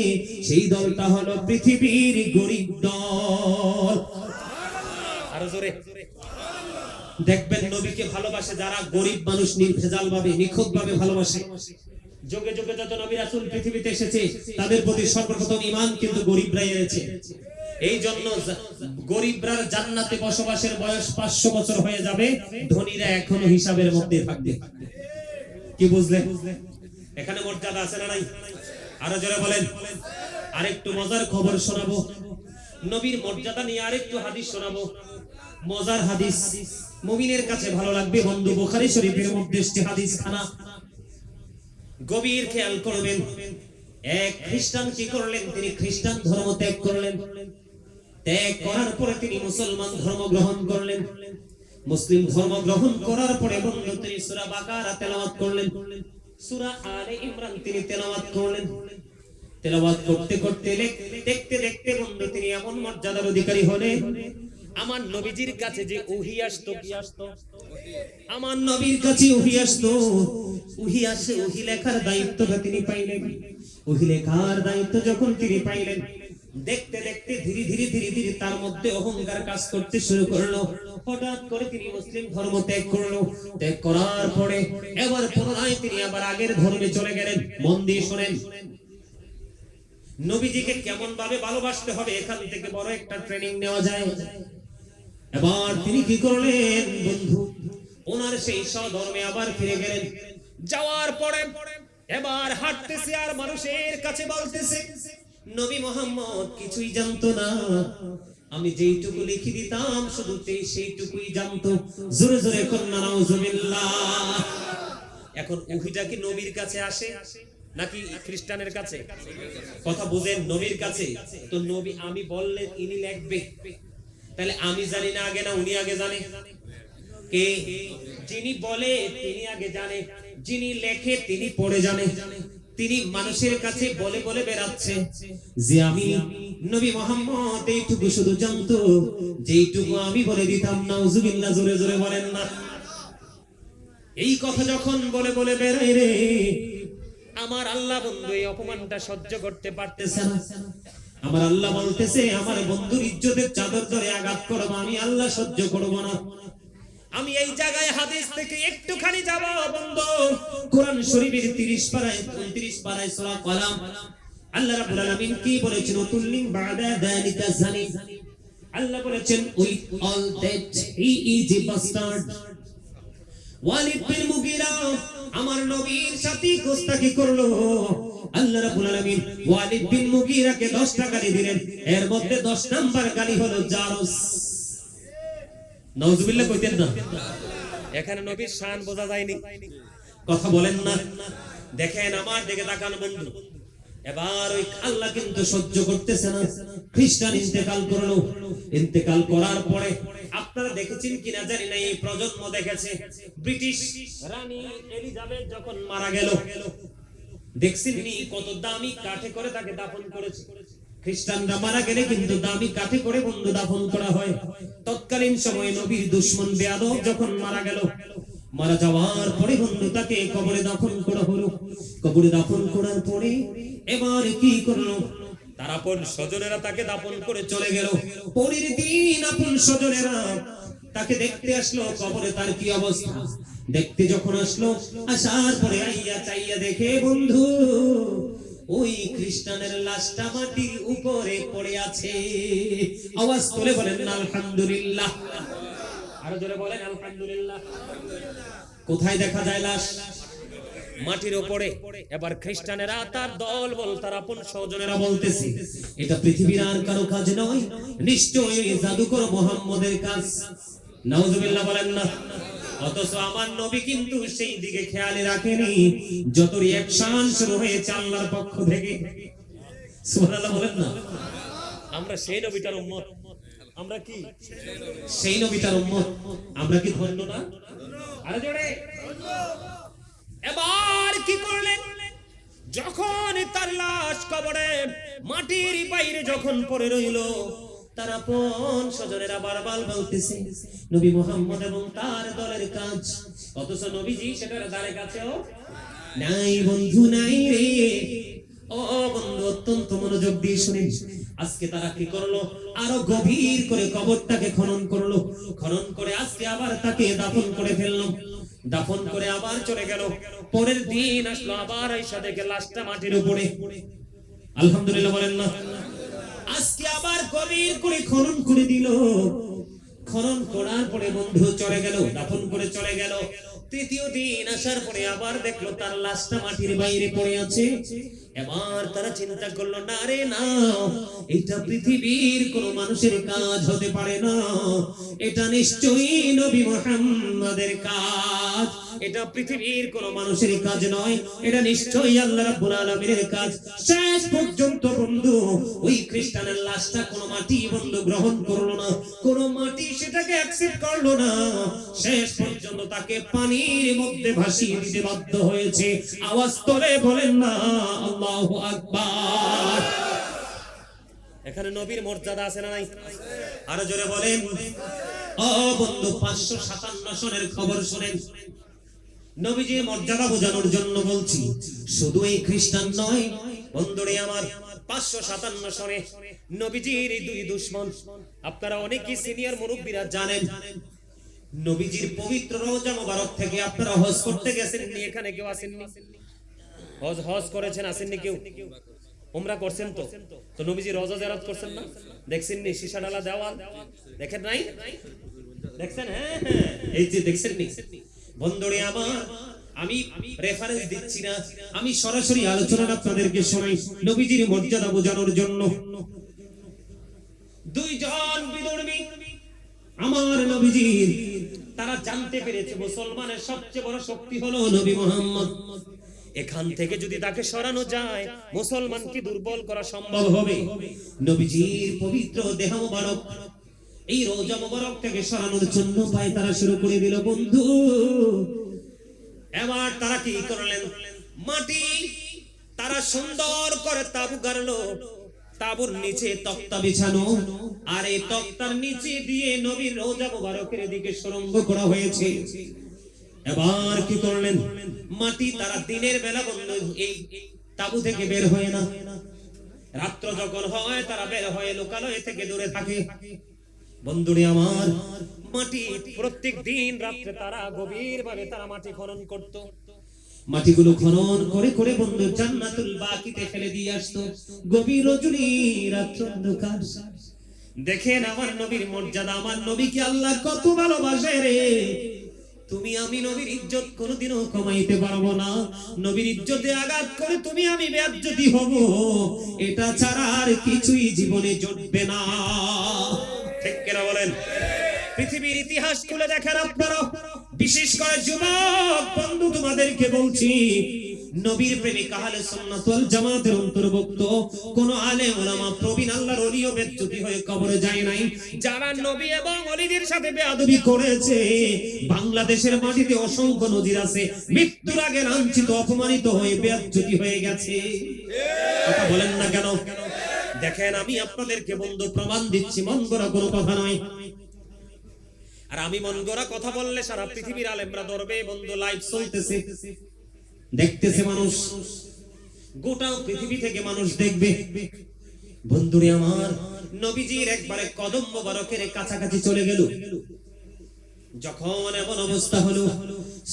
সেই দলটা হলো পৃথিবীর গরিব দল। আরো জোরে দেখবেন, নবীকে ভালোবাসে যারা গরিব মানুষ, নির্ভেজাল ভাবে নিখুঁত ভাবে ভালোবাসে। যুগে যুগে যত নবী রাসূল পৃথিবীতে এসেছে, তাদের প্রতি সর্বপ্রথম ঈমান কিন্তু গরিবরাই এনেছে। এই জন্য গরিবরা জান্নাতে বসবাসের বয়স 500 বছর হয়ে যাবে, ধনীরা এখনো হিসাবের মধ্যে থাকবে। কি বুঝলেন? এখানে মর্যাদা আছে না নাই? আরো জোরে বলেন। আরেকটু মজার খবর শোনাবো, নবীর মর্যাদা নিয়ে আরেকটু হাদিস শোনাবো। মজার হাদিস, মুমিনের কাছে ভালো লাগবে বন্ধু। বুখারী শরীফের মধ্যে একটি হাদিস খানা, গভীর খেয়াল করবেন। এক খ্রিস্টান কি করলেন? তিনি খ্রিস্টান ধর্ম ত্যাগ করলেন। ত্যাগ করার পরে তিনি মুসলমান ধর্ম গ্রহণ করলেন। মুসলিম ধর্ম গ্রহণ করার পরে বন্ধু তিনি সূরা বাকারা তেলাওয়াত করলেন, সূরা আলে ইমরান তিনি তেলাওয়াত করলেন। তেলাওয়াত করতে করতে দেখতে দেখতে বন্ধু তিনি এমন মর্যাদার অধিকারী হলেন, আমার নবীজির কাছে যে ওহী আসতো, কি আসতো? আমার নবীর কাছে ওহী আসতো। ওহী আসে, ওহী লেখার দায়িত্বটা তিনি পাইলেন। ওহী লেখার দায়িত্ব যখন তিনি পাইলেন, দেখতে দেখতে ধীরে ধীরে ধীরে ধীরে তার মধ্যে অহংকার কাজ করতে শুরু করলো। হঠাৎ করে তিনি মুসলিম ধর্ম ত্যাগ করলো। ত্যাগ করার পরে এবার পুনরায় তিনি আবার আগের ধর্মে চলে গেলেন। মন দিয়ে শুনেন, নবীজিকে কেমন ভাবে ভালোবাসতে হবে এখান থেকে বড় একটা ট্রেনিং নেওয়া যায়। এবার তিনি কি করলেন বন্ধু? ওনার সেই স্বধর্মে আবার ফিরে গেলেন। যাওয়ার পরে এবার হাঁটতেছে আর মানুষের কাছে বলতেছে, নবী মুহাম্মদ কিছুই জানতো না, আমি যেইটুকু লিখে দিতাম শুধু সেইটুকুই জানতো। জোরে জোরে কন্যা নাউজুবিল্লাহ। এখন ওহিটা কি নবীর কাছে আসে নাকি খ্রিস্টানের কাছে? কথা বুঝেন, নবীর কাছে। তো নবী আমি বললে ইনি লিখবে, তাহলে আমি জানি না আগে না উনি আগে জানে? কে? যিনি বলে তিনি আগে জানে, যিনি লেখে তিনি পড়ে জানে। তিনি মানুষের কাছে বলে বলে বেড়াচ্ছে যে আমি নবী মুহাম্মদ এইটুকু শুধু জানতো যেইটুকু আমি বলে দিতাম। নাউজুবিল্লাহ, জোরে জোরে বলেন না। এই কথা যখন বলে বলে বেড়াই রে, আমার আল্লাহ বন্ধু এই অপমানটা সহ্য করতে পারতেছে না। আমার আল্লাহ বলতেছে, আমার বন্ধুর ইজ্জতের চাদর ধরে আঘাত করবো, আমি আল্লাহ সহ্য করব না। আমি এই জায়গায় হাদিস থেকে একটুখানি যাব বন্ধু। কোরআন শরীফের 30 পারায় 29 পারায় সূরা কলাম আল্লাহ রাব্বুল আলামিন কি বলেছেন? তুল্লিং বাদা যালিকা জানি। আল্লাহ বলেছেন, with all that he is a bastard. Walid bin Mughira আমার নবীর সাথে গোস্তাকি করলো। আল্লাহ রাব্বুল আলামিন ওয়ালিদ বিন মুগীরাকে 10টা গালি দিলেন, এর মধ্যে 10 নাম্বার গালি হলো জারস। নাউজুবিল্লাহ কইতেন না? এখানে নবীর শান বোঝা যায়নি, কথা বলেন না। দেখেন আমার দিকে তাকান বন্ধু। এবার ওই আল্লাহ কিন্তু সহ্য করতেছে না। খ্রিস্টান ইন্তেকাল করলো। ইন্তেকাল করার পরে আপনারা দেখেছেন কিনা জানি না, এই প্রজন্ম দেখেছে, ব্রিটিশ রানী এলিজাবেথ যখন মারা গেল, দেখছেন নি কত দামি কাঠে করে তাকে দাফন করেছে। খ্রিস্টানরা মারা গেলে কিন্তু দামি কাঠে করে বন্ধু দাফন করা হয়। তৎকালীন সময়ে নবীর দুশমন বেয়াদব যখন মারা গেল, মারা যাওয়ার পরে বন্ধু তাকে কবরে দাফন করা হলো। কবরে দাফন করার পরে এবার কি করলো? তার আপন স্বজনেরা তাকে দাফন করে চলে গেল। পরের দিন আপন স্বজনেরা তাকে দেখতে আসলো কবরে, তার কি অবস্থা দেখতে যখন আসলো, আসার পরে আইয়া চাইয়া দেখে বন্ধু ওই খ্রিস্টানের লাশটা মাটির উপরে পড়ে আছে। আওয়াজ তুলে বলেন আলহামদুলিল্লাহ, আরো জোরে বলেন আলহামদুলিল্লাহ। কোথায় দেখা যায় লাশ? মাটির উপরে। এবার খ্রিস্টানেরা তার দল বল তার আপন স্বজনেরা বলতেছে, এটা পৃথিবীর আর কারো কাজ নয়, নিশ্চয়ই জাদুকর মুহাম্মদের কাজ। নাউজুবিল্লাহ বলেন না। অথচ আমার নবী কিন্তু সেই দিকে খেয়ালই রাখেনি। যত রিঅ্যাকশন শুরু হয়েছে আল্লাহর পক্ষ থেকে। সুবহানাল্লাহ বলেন না। আমরা সেই নবীটার উম্মত। আমরা কি সেই নবীটার উম্মত? আমরা কি ধন্য না? আরে জোরে। এবার কি করলেন? যখন তার লাশ কবরে মাটির বাইরে যখন পড়ে রইল, তার আপন স্বজনেরা বারবার বলতেছে নবী মুহাম্মদ এবং তার দলের কাজ। অথচ নবীজি সেটার ধারে কাছেও নাই বন্ধু, নাই রে। ও বন্ধু, অত্যন্ত মনোযোগ দিয়ে শুনেন। আজকে তারা কি করলো? আরো গভীর করে কবরটাকে খনন করলো। খনন করে আজকে আবার তাকে দাফন করে ফেললো। দাফন করে আবার চলে গেল। পরের দিন আসলো, আবার আয়েশা দেখে লাশটা মাটির উপরে। আলহামদুলিল্লাহ বলেন না। আজকে আবার গভীর করে খনন করে দিল। খনন করার পরে বন্ধু চলে গেল, দাফন করে চলে গেল। তৃতীয় দিন আসার পরে আবার দেখলো তার লাশটা মাটির বাইরে পড়ে আছে। এবার তারা চিন্তা করলো, না রে না, এটা পৃথিবীর কোন মানুষের কাজ হতে পারে না, এটা নিশ্চয়ই নবী মুহাম্মাদের কাজ। এটা পৃথিবীর কোন মানুষের কাজ নয়, এটা নিশ্চয়ই আল্লাহ রাব্বুল আলামিনের কাজ। শেষ পর্যন্ত বন্ধু ওই খ্রিস্টানের লাশটা কোন মাটি বন্ধু গ্রহণ করলো না, কোন মাটি সেটাকে অ্যাকসেপ্ট করলো না। শেষ পর্যন্ত তাকে পানির মধ্যে ভাসিয়ে দিতে বাধ্য হয়েছে। আওয়াজ তোলে বলেন না আল্লাহু আকবার। এখানে নবীর মর্যাদা আছে না নাই? আরো জোরে বলেন। ও বন্ধু, 557 সনের খবর শুনেন। নবীজির মর্যাদা বোঝানোর জন্য বলছি, শুধু এই খ্রিস্টান নয় বন্ধুরে আমার, 557 সনে নবীজির দুই দুশমন। আপনারা অনেকেই সিনিয়র মুরব্বীরা জানেন, নবীজির পবিত্র রওজা মোবারক থেকে আপনারা হজ করতে গেছেন নি? এখানে কেউ আসেননি? হজ করেছেন, আসেননি কেউ? উমরা করছেন তো? নবীজি রওজা জিয়ারত করছেন না? দেখছেন নি? সীসা ডালা দেওয়াল দেখেন নাই? দেখছেন? হ্যাঁ হ্যাঁ, এই যে দেখছেন নি বন্ধুরে আমার, আমি রেফারেন্স দিচ্ছি না, আমি সরাসরি আলোচনাটা আপনাদেরকে শোনাই নবীজির মর্যাদা বোঝানোর জন্য। দুইজন বিধর্মী আমার নবীজির, তারা জানতে পেরেছে মুসলমানের সবচেয়ে বড় শক্তি হলো নবী মুহাম্মদ। এখান থেকে যদি তাকে সরানো যায়, মুসলমান কি দুর্বল করা সম্ভব হবে? নবীজির পবিত্র দেহ মোবারক এই রোজা মোবারক থেকে সরানোর জন্য পায় তারা শুরু করে দিল। বন্ধু, এবার তারা কি করলেন? মাটি তারা সুন্দর করে তাবু গাড়লো, তাবুর নিচে তক্তা বিছানো, আর এই তক্তার নিচে দিয়ে নবীর রোজা মোবারকের দিকে সুড়ঙ্গ করা হয়েছে। এবার কি করলেন? মাটি তারা দিনের বেলা বন্ধ এই তাবু থেকে বের হয় না, রাত্র যখন হয় তারা বের হয়ে লোকালয় থেকে দূরে থাকে। বন্ধুরে আমার, মাটি প্রত্যেক দিন রাত্রে তারা গভীর ভাবে তারা মাটি খনন করত। মাটিগুলো খনন করে করে বন্ধু জান্নাতুল বাকিতে ফেলে দিয়ে আসতো। গভীর রজনী রাত্র অন্ধকার। দেখেন আমার নবীর মর্যাদা, আমার নবীকে আল্লাহ কত ভালোবাসে রে। তুমি আমি নবীর ইজ্জত কোনোদিনও কমাইতে পারবো না। নবীর ইজ্জতে আঘাত করে তুমি আমি বেইজ্জতি হব, এটা ছাড়া আর কিছুই জীবনে জুটবে না। ঠিক কিনা বলেন? পৃথিবীর ইতিহাস খুলে দেখেন আপনারা, বিশেষ করে যুবক বন্ধু তোমাদেরকে বলছি, নবীর প্রেমিক আহলে সুন্নাত ওয়াল জামাতের অন্তর্ভুক্ত কোন আলেম ওলামা প্রবীণ আল্লাহর ওলিও বেজ্জতি হয়ে কবরে যায় নাই। যারা নবী এবং ওলিদের সাথে বেয়াদবি করেছে, বাংলাদেশের মাটিতে অসংখ্য নজির আছে, মৃত্যুর আগে লাঞ্ছিত অপমানিত হয়ে বেজ্জতি হয়ে গেছে। কথা বলেন না কেন? দেখেন আমি আপনাদেরকে বন্ধু প্রমাণ দিচ্ছি, মন গড়া কোনো কথা নয়। আর আমি মন গড়া কথা বললে সারা পৃথিবীর আলেমরা ধরবে। বন্ধু লাইভ চলতেছে, দেখতেছে মানুষ, গোটা পৃথিবী থেকে মানুষ দেখবে। বন্ধুরে আমার, নবীজির একবারে কদম মোবারকের কাছাকাছি চলে গেল। যখন এমন অবস্থা হলো,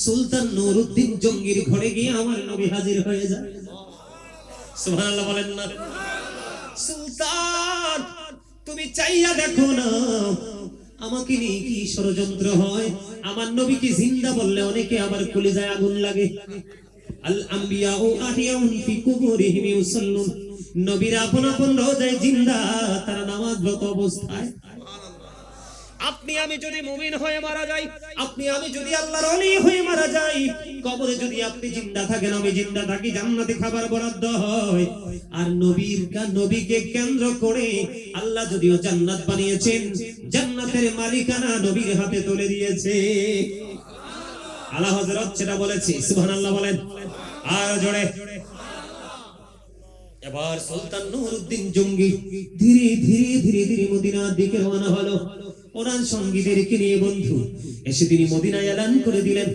সুলতান নুরউদ্দিন জঙ্গির ঘরে গিয়ে আমার নবী হাজির হয়ে যায়। সুবহানাল্লাহ বলেন না? সুলতান, তুমি চাইয়া দেখো না আমাকে নিয়ে কি ষড়যন্ত্র হয়। আমার নবীকে জিন্দা বললে অনেকে আবার কলিজায় আগুন লাগে। আল আম্বিয়াউ আহিয়াউন ফি কুবুরিহিম ইউসাল্লুন, নবীরা আপন আপন রোজায় জিন্দা, তারা নামাজরত অবস্থায়। আপনি আমি যদি মুমিন হয়ে মারা যাই, আপনি আমি যদি আল্লাহর ওলি হয়ে মারা যাই, কবরে যদি আপনি জিন্দা থাকেন আমি জিন্দা থাকি, জান্নাতে খাবার বরাদ্দ হয়। আর নবীকে কেন্দ্র করে আল্লাহ যদিও জান্নাত বানিয়েছেন, জান্নাতের মালিকানা নবীর হাতে তুলে দিয়েছে। আলা হযরত সেটা বলেছে, সুবহানাল্লাহ বলেন আর জোরে। এবার সুলতান নুরউদ্দিন জঙ্গি ধীরে ধীরে ধীরে ধীরে মদিনার দিকে রওনা হলো। ওনার সঙ্গীদেরকে নিয়ে বন্ধু এসে তিনি মদিনায় এলান করে দিলেন,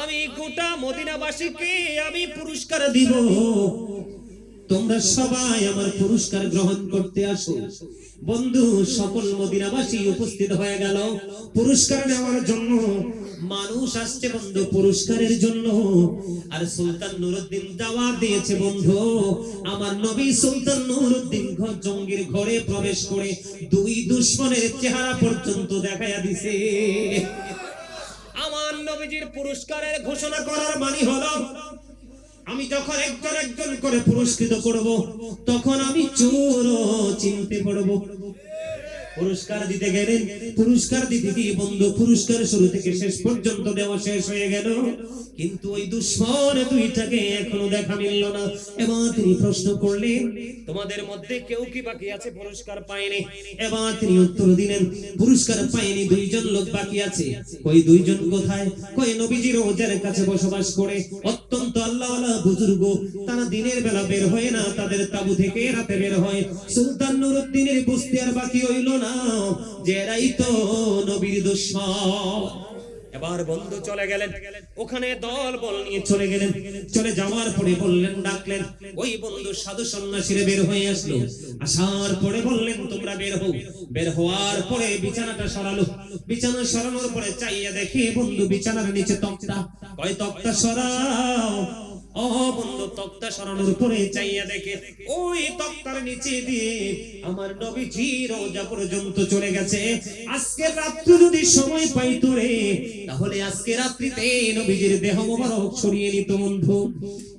আমি গোটা মদিনাবাসীকে আমি পুরস্কার দিব, তোমরা সবাই আমার পুরস্কার গ্রহণ করতে আসো। বন্ধু সকল মদিনাবাসী উপস্থিত হয়ে গেল পুরস্কার নেওয়ার জন্য। মানুষ আসছে বন্ধু পুরস্কারের জন্য। আর সুলতান নুরউদ্দিন দাওয়াত দিয়েছে বন্ধু, আমার নবী সুলতান নুরউদ্দিন জঙ্গির ঘরে প্রবেশ করে দুই দুশমনের চেহারা পর্যন্ত দেখাইয়া দিছে। আমার নবীজির পুরস্কারের ঘোষণা করার মানে হলো, আমি যখন একজন একজন করে পুরস্কৃত করব, তখন আমি চোর চিনতে পারবো। পুরস্কার দিতে গেলেন, পুরস্কার দিতে গিয়ে বন্ধু পুরস্কার শুরু থেকে শেষ পর্যন্ত দেওয়া শেষ হয়ে গেল, কিন্তু ওই দুশমন দুইটাকে এখনো দেখা মিলল না। এবার তিনি প্রশ্ন করলেন, তোমাদের মধ্যে কেউ কি বাকি আছে পুরস্কার পায়নি? এবার তিনি উত্তর দিলেন, পুরস্কার পায়নি দুইজন লোক বাকি আছে। ওই দুইজন কোথায়? কই নবীজির রওজার কাছে বসবাস করে, অত্যন্ত আল্লাহওয়ালা বুজুর্গ, তারা দিনের বেলা বের হয় না, তাদের তাবু থেকে রাতে বের হয়। সুলতান নুরউদ্দিনের বস্তি আর বাকি হইল না, যে এরাই তো নবীর দুশমন। এবার বন্ধু চলে গেলেন, ওখানে দল বল নিয়ে চলে গেলেন। চলে যাওয়ার পরে বললেন, ডাকলেন, ওই বন্ধু সাধু সন্ন্যাসীরা বের হয়ে আসলো। আসার পরে বললেন, তোমরা বের হও। বের হওয়ার পরে বিছানাটা সরালো। বিছানা সরানোর পরে চাইয়া দেখে বন্ধু বিছানার নিচে তক্তা। কয় তক্তা সরাও। ও বন্ধু তক্তা সরানোর পরে চাইয়া দেখে ওই তক্তার নিচে দিয়ে আমার নবীজি রওজা পর্যন্ত চলে গেছে। আজকে রাত্রি যদি সময় পাইতো রে, তাহলে আজকে রাত্রিতে নবীজির দেহ মোবারক ছড়িয়ে নিত বন্ধু।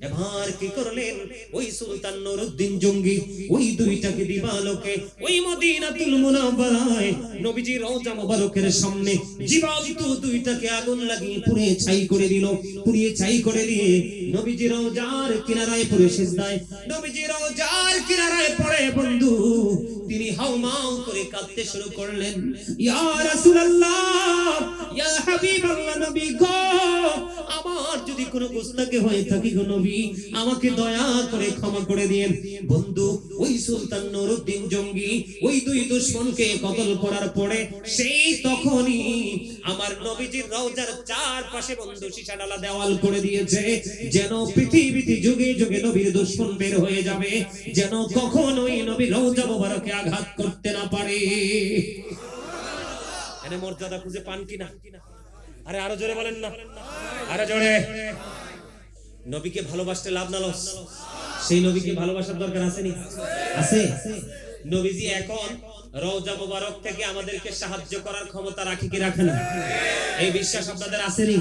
এবার কি করলেন ওই সুলতান নুরউদ্দিন জঙ্গি ওই দুইটাকে দিবালোকে ওই মদিনাতুল মুনাওয়ারায় নবীজির রওজা মোবারকের সামনে জীবন্ত দুইটাকে আগুন লাগিয়ে পুড়িয়ে ছাই করে দিল। পুড়িয়ে ছাই করে দিয়ে নবীজির রওজার কিনারায় পড়ে সিজদায়, নবীজির রওজার কিনারায় পড়ে বন্ধু তিনি হাউমাউ করে কাঁদতে শুরু করলেন, ইয়া রাসূলুল্লাহ, ইয়া হাবিবাল্লাহ, নবী গো, আমার যদি কোনো গুনাহ হয়ে থাকে গো নবী, আমাকে দয়া করে ক্ষমা করে দিয়েন। বন্ধু ওই সুলতান নুরউদ্দিন জঙ্গি ওই দুই দুশমনকে কতল করার পরে সেই তখনই আমার নবীজির রওজার চারপাশে বন্ধু সীসা ডালা দেওয়াল করে দিয়েছে, যেন পৃথিবীতে যুগে যুগে নবীর দুশমন বের হয়ে যাবে, যেন কখনোই নবীর রওজা মোবারকে আঘাত করতে না পারে। এনে মর্যাদা খুঁজে পান কিনা? আরে আরো জোরে বলেন না, আরো জোরে। নবীকে ভালোবাসতে লাভ না লস? সেই নবীকে ভালোবাসার দরকার আছে নি? আছে। নবীজি এখন রওজা মোবারক থেকে আমাদেরকে সাহায্য করার ক্ষমতা রাখে কি রাখে না? এই বিশ্বাস আপনাদের আছে নি?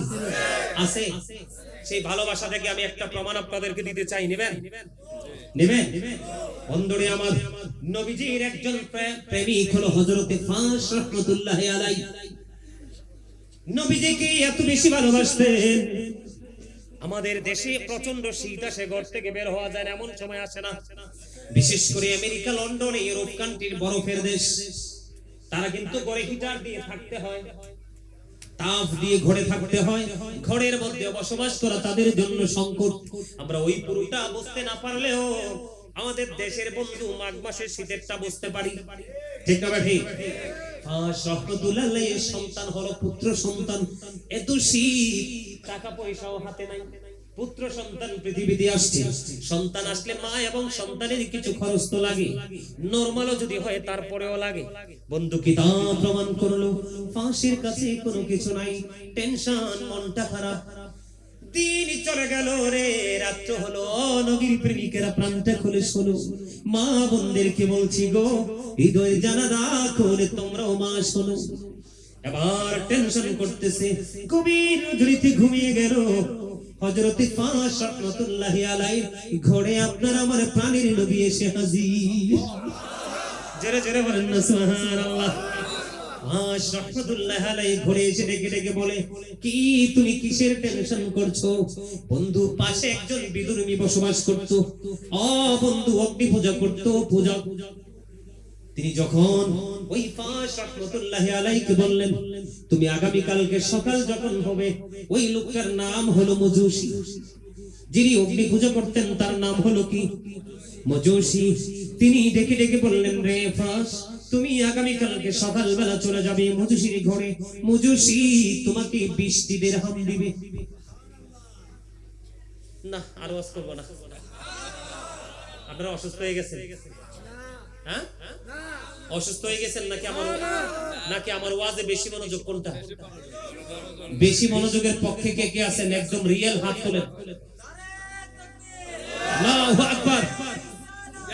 আছে। সেই ভালোবাসা থেকে আমি একটা প্রমাণ আপনাদেরকে দিতে চাই, নেবেন? নেবেন? বন্ধুরে আমার, নবীজির একজন প্রেমিক হলো হযরতে ফাস রাহমাতুল্লাহি আলাইহি। নবীজিকে এত বেশি ভালোবাসতেন, আমাদের দেশে প্রচন্ড শীত আসে, ঘর থেকে বের হওয়া যায় না, এমন সময় আসে না। বিশেষ করে আমেরিকা, লন্ডন, ইউরোপ কান্ট্রির বরফের দেশ, তারা কিন্তু ঘরে হিটার দিয়ে থাকতে হয়, তাপ দিয়ে ঘরে থাকতে হয়, ঘরের মধ্যে বসবাস করা তাদের জন্য সংকট। আমরা ওই পুরোটা বুঝতে না পারলেও আমাদের দেশের বন্ধু মাঘ মাসের শীতেরটা বুঝতে পারি, ঠিক না ভাই? রহমতুল্লাহ আলাইহির সন্তান হলো পুত্র সন্তান, এত শীত, টাকা পয়সাও হাতে নাই, পুত্র সন্তান পৃথিবীতে আসছে। সন্তান আসলে মা এবং সন্তানের কিছু খরচ তো লাগে, নরমালও যদি হয় তারপরেও লাগে। বন্ধু কিতাব প্রমাণ করলো ফাঁসির কাছে কোনো কিছু নাই, টেনশন, মনটা খারাপ। দিন চলে গেল রে, রাত্র হলো, নবীর প্রেমিকেরা প্রাণটা খুলে শোনো, মা বোনদেরকে বলছি গো, হৃদয় জানা রাখো রে, তোমরাও মা শোনো। এবার টেনশন করতেছে, গভীর রজনীতে ঘুমিয়ে গেল হযরতে ফাস রাহমাতুল্লাহি আলাইহি ঘরে আপনার আমার প্রাণের নবী এসে হাজির। জোরে জোরে বলেন না সুবহানাল্লাহ। ফাস রাহমাতুল্লাহি আলাইহি ঘরে এসে ডেকে ডেকে বলে, কি তুমি কিসের টেনশন করছো? বন্ধু পাশে একজন বিদুর্মী বসবাস করত, বন্ধু অগ্নি পূজা করত, পূজা। তিনি যখন ওই ফাস রাহমাতুল্লাহি আলাইহিকে বললেন, তুমি আগামী কালকে সকাল যখন হবে, ওই লোকটার নাম হলো মজুসি, যিনি অগ্নি পূজা করতেন তার নাম হলো কি? মজুসি। তিনি ডেকে ডেকে বললেন, রে ফাস, তুমি আগামী কালকে সকালবেলা চলে যাবে মজুসির ঘরে, মজুসি তোমাকে 20টি দিরহাম দিবে। না আর ওয়াজ করব না, আপনারা অসুস্থ হয়ে গেছেন? হ্যাঁ, অসুস্থ হয়ে গেছেন নাকি আমার ওয়াজে বেশি মনোযোগ? কোনটা বেশি মনোযোগের পক্ষে কে কে আছেন? একদম রিয়েল হাত তোলেন। আল্লাহু আকবার,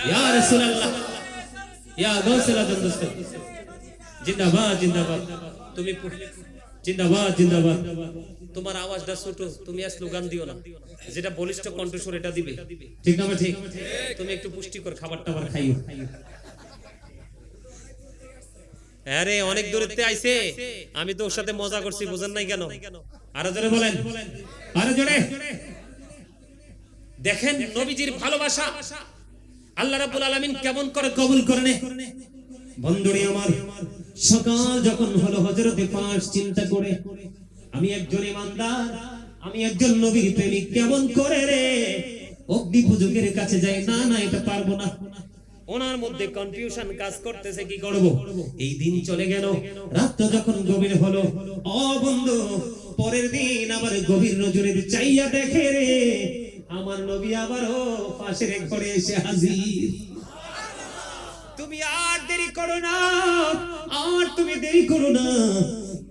ইয়া রাসূলুল্লাহ, ইয়া গাউসুল আজম দোস্ত, জিন্দাবাদ জিন্দাবাদ। তুমি জিন্দাবাদ জিন্দাবাদ। তোমার আওয়াজটা ছোট, তুমি আর স্লোগান দিও না, যেটা বলিষ্ঠ কণ্ঠস্বর এটা দিবে, ঠিক না? ঠিক। তুমি একটু পুষ্টিকর খাবার টাবার খাইও। আরে অনেক দূরেতে আইছে, আমি তো ওর সাথে মজা করছি, বুঝেন নাই কেন? আরো জোরে বলেন, আরো জোরে। দেখেন নবীজির ভালোবাসা আল্লাহ রাব্বুল আলামিন কেমন করে কবুল করে নেয়। বন্ধুরে আমার, সকাল যখন হলো হযরতে ফাস চিন্তা করে, আমি একজন ইমানদার, আমি একজন নবীর প্রেমিক, কেমন করে রে অগ্নি পূজকের কাছে যাই? না না, এটা পারবো না। ওনার মধ্যে কনফিউশন কাজ করতেছে, কি করব? এই দিন চলে গেল, রাত যখন গভীর হলো, বন্ধু পরের দিন আবার গভীর নজরে চাইয়া দেখে রে আমার নবী আবারও পাশের ঘরে এসে হাজির। তুমি আর দেরি করো না, আর তুমি দেরি করো না,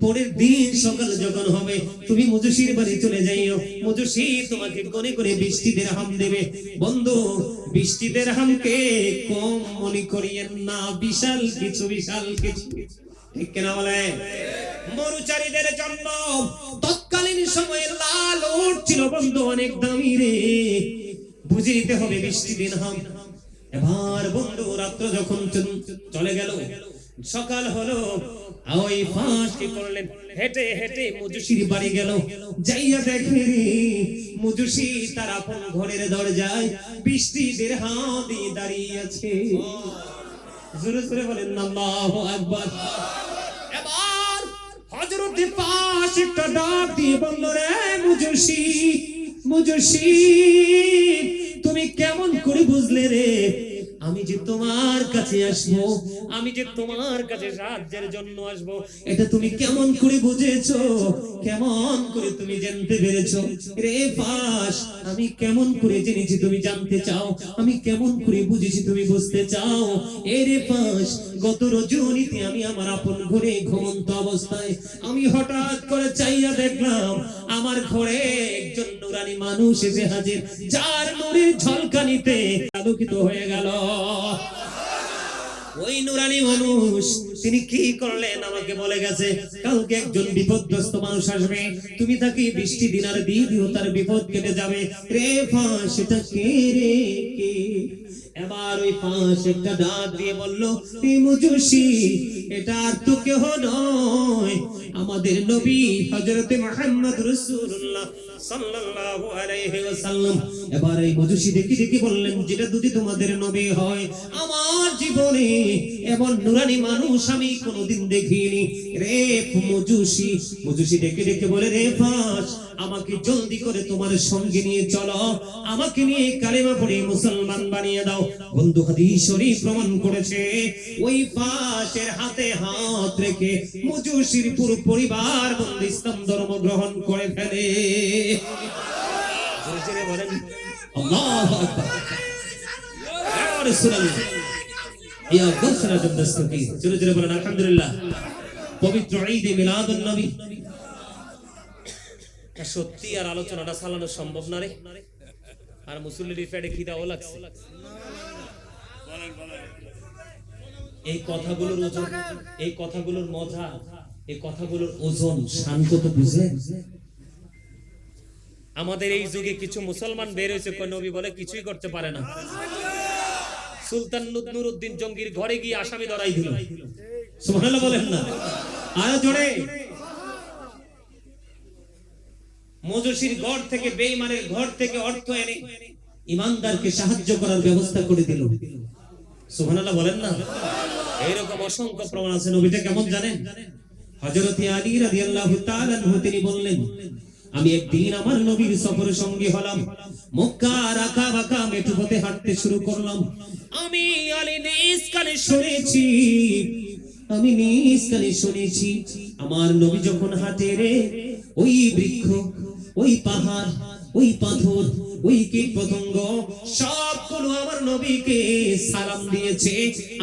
পরের দিন সকাল যখন হবে তুমি মুজুসির বাড়ি চলে যাইও, মুজুসি তোমাকে কোনে করে 20টি দিরহাম দেবে। বন্ধু 20টি দিরহামকে কম মনে করিয়েন না, বিশাল কিছু, বিশাল কিছু, ঠিক কিনা বলেন? মরুচারীদের জন্য তৎকালীন সময়ে লাল উট ছিল বন্ধু অনেক দামি রে, বুঝে নিতে হবে 20টি দিরহাম। এবার বন্ধু রাত্র যখন চলে গেল, সকাল হলো, ওই ফাঁস কি করলেন, হেঁটে হেঁটে মুজুসির বাড়ি গেল, যাইয়া দেখে রে মুজুসি তার আপন ঘরের দরজায় 20টি দিরহাম দিয়ে দাঁড়িয়ে আছে। জোরে জোরে বলেন আল্লাহু আকবার। এবার হযরত ফাঁস একটা ডাক দিয়ে বলল, রে মুজুসি, মুজুসি তুমি কেমন করে বুঝলে রে আমি যে তোমার কাছে আসবো, আমি যে তোমার কাছে সাহায্যের জন্য আসবো, এটা তুমি কেমন করে বুঝেছো, কেমন করে তুমি জানতে পেরেছো? রে ফাঁস, আমি কেমন করে জেনেছি তুমি জানতে চাও, আমি কেমন করে বুঝেছি তুমি বুঝতে চাও? এ রে ফাঁস, গত রজনীতে আমি আমার আপন ঘরে ঘুমন্ত অবস্থায় আমি হঠাৎ করে চাইয়া দেখলাম আমার ঘরে একজন নুরানি মানুষ এসে হাজির, যার নূরের ঝলকানিতে আলোকিত হয়ে গেল। ওই নুরানি মানুষ তিনি কি করলেন আমাকে বলে গেছে, কালকে একজন বিপদগ্রস্ত মানুষ আসবে, তুমি তাকে 20টি দিনার দিয়ে দিও, তার বিপদ কেটে যাবে। রে ফাঁস, সেটা কে রে, কে? এবার ওই ফাঁস একটা ডাক দিয়ে বলল, মুজুসি এটা আর তো কেহ নয়, আমাদের নবী হযরত মুহাম্মদ রাসূলুল্লাহ সাল্লাল্লাহু আলাইহি ওয়াসাল্লাম। এবার এই মুজুসি দেখি দেখি বললেন, যেটা যদি তোমাদের নবী হয়, আমার জীবনে এমন নুরানি মানুষ আমি কোনোদিন দেখিনি। রে মুজুসি, মুজুসি ডেকে ডেকে বলে, রে ফাঁস, আমাকে জলদি করে তোমার সঙ্গে নিয়ে চলো, আমাকে নিয়ে কালেমা পড়ে মুসলমান বানিয়ে দাও। বন্ধু হাদিস শরীফ প্রমাণ করেছে, ওই ফাঁসের হাতে হাত রেখে মুজুসির পুরো পরিবার বন্ধু ইসলাম ধর্ম গ্রহণ করে ফেলে। জোরে জোরে বলেন আল্লাহু আকবার। ইয়া রাসূলুল্লাহ, ইয়া গাসরাতুদ দাস্তাকি, জোরে জোরে বলেন আলহামদুলিল্লাহ। পবিত্র ঈদ মিলাদুন নবী, সত্যি আর আলোচনাটা চালানো সম্ভব না রে, আর মুসল্লির পেটে খিদাও লাগছে। এই কথাগুলোর ওজন, এই কথাগুলোর মজা, এই কথাগুলোর ওজন শান্ত তো বুঝলেন? আমাদের এই যুগে কিছু মুসলমান বের হয়েছে, কোন নবী বলে কিছুই করতে পারে না। সুলতান নুরউদ্দিন জঙ্গির ঘরে গিয়ে আসামি ধরাই দিল, সুবহানাল্লাহ বলেন না? আর জোরে মুজুসির ঘর থেকে, বেঈমানের ঘর থেকে অর্থ এনে ইমানদারকে সাহায্য করার ব্যবস্থা করে দিল, সুবহানাল্লাহ বলেন না? এইরকম অসংখ্য প্রমাণ আছে। নবীটা কেমন জানেন? হযরত আলী রাদিয়াল্লাহু তাআলা আনহু তিনি বললেন, আমি একদিন আমার নবীর সফরে সঙ্গী হলাম, মক্কার আঁকা বাঁকা মেঠো পথে হাঁটতে শুরু করলাম। আমি আলী নিজ কানে শুনেছি, আমি নিজ কানে শুনেছি আমার নবী যখন হাঁটে রে, ওই বৃক্ষ, ওই পাহাড়, ওই পাথর, ওই কীট পতঙ্গ সবগুলো আমার নবীকে সালাম দিয়েছে,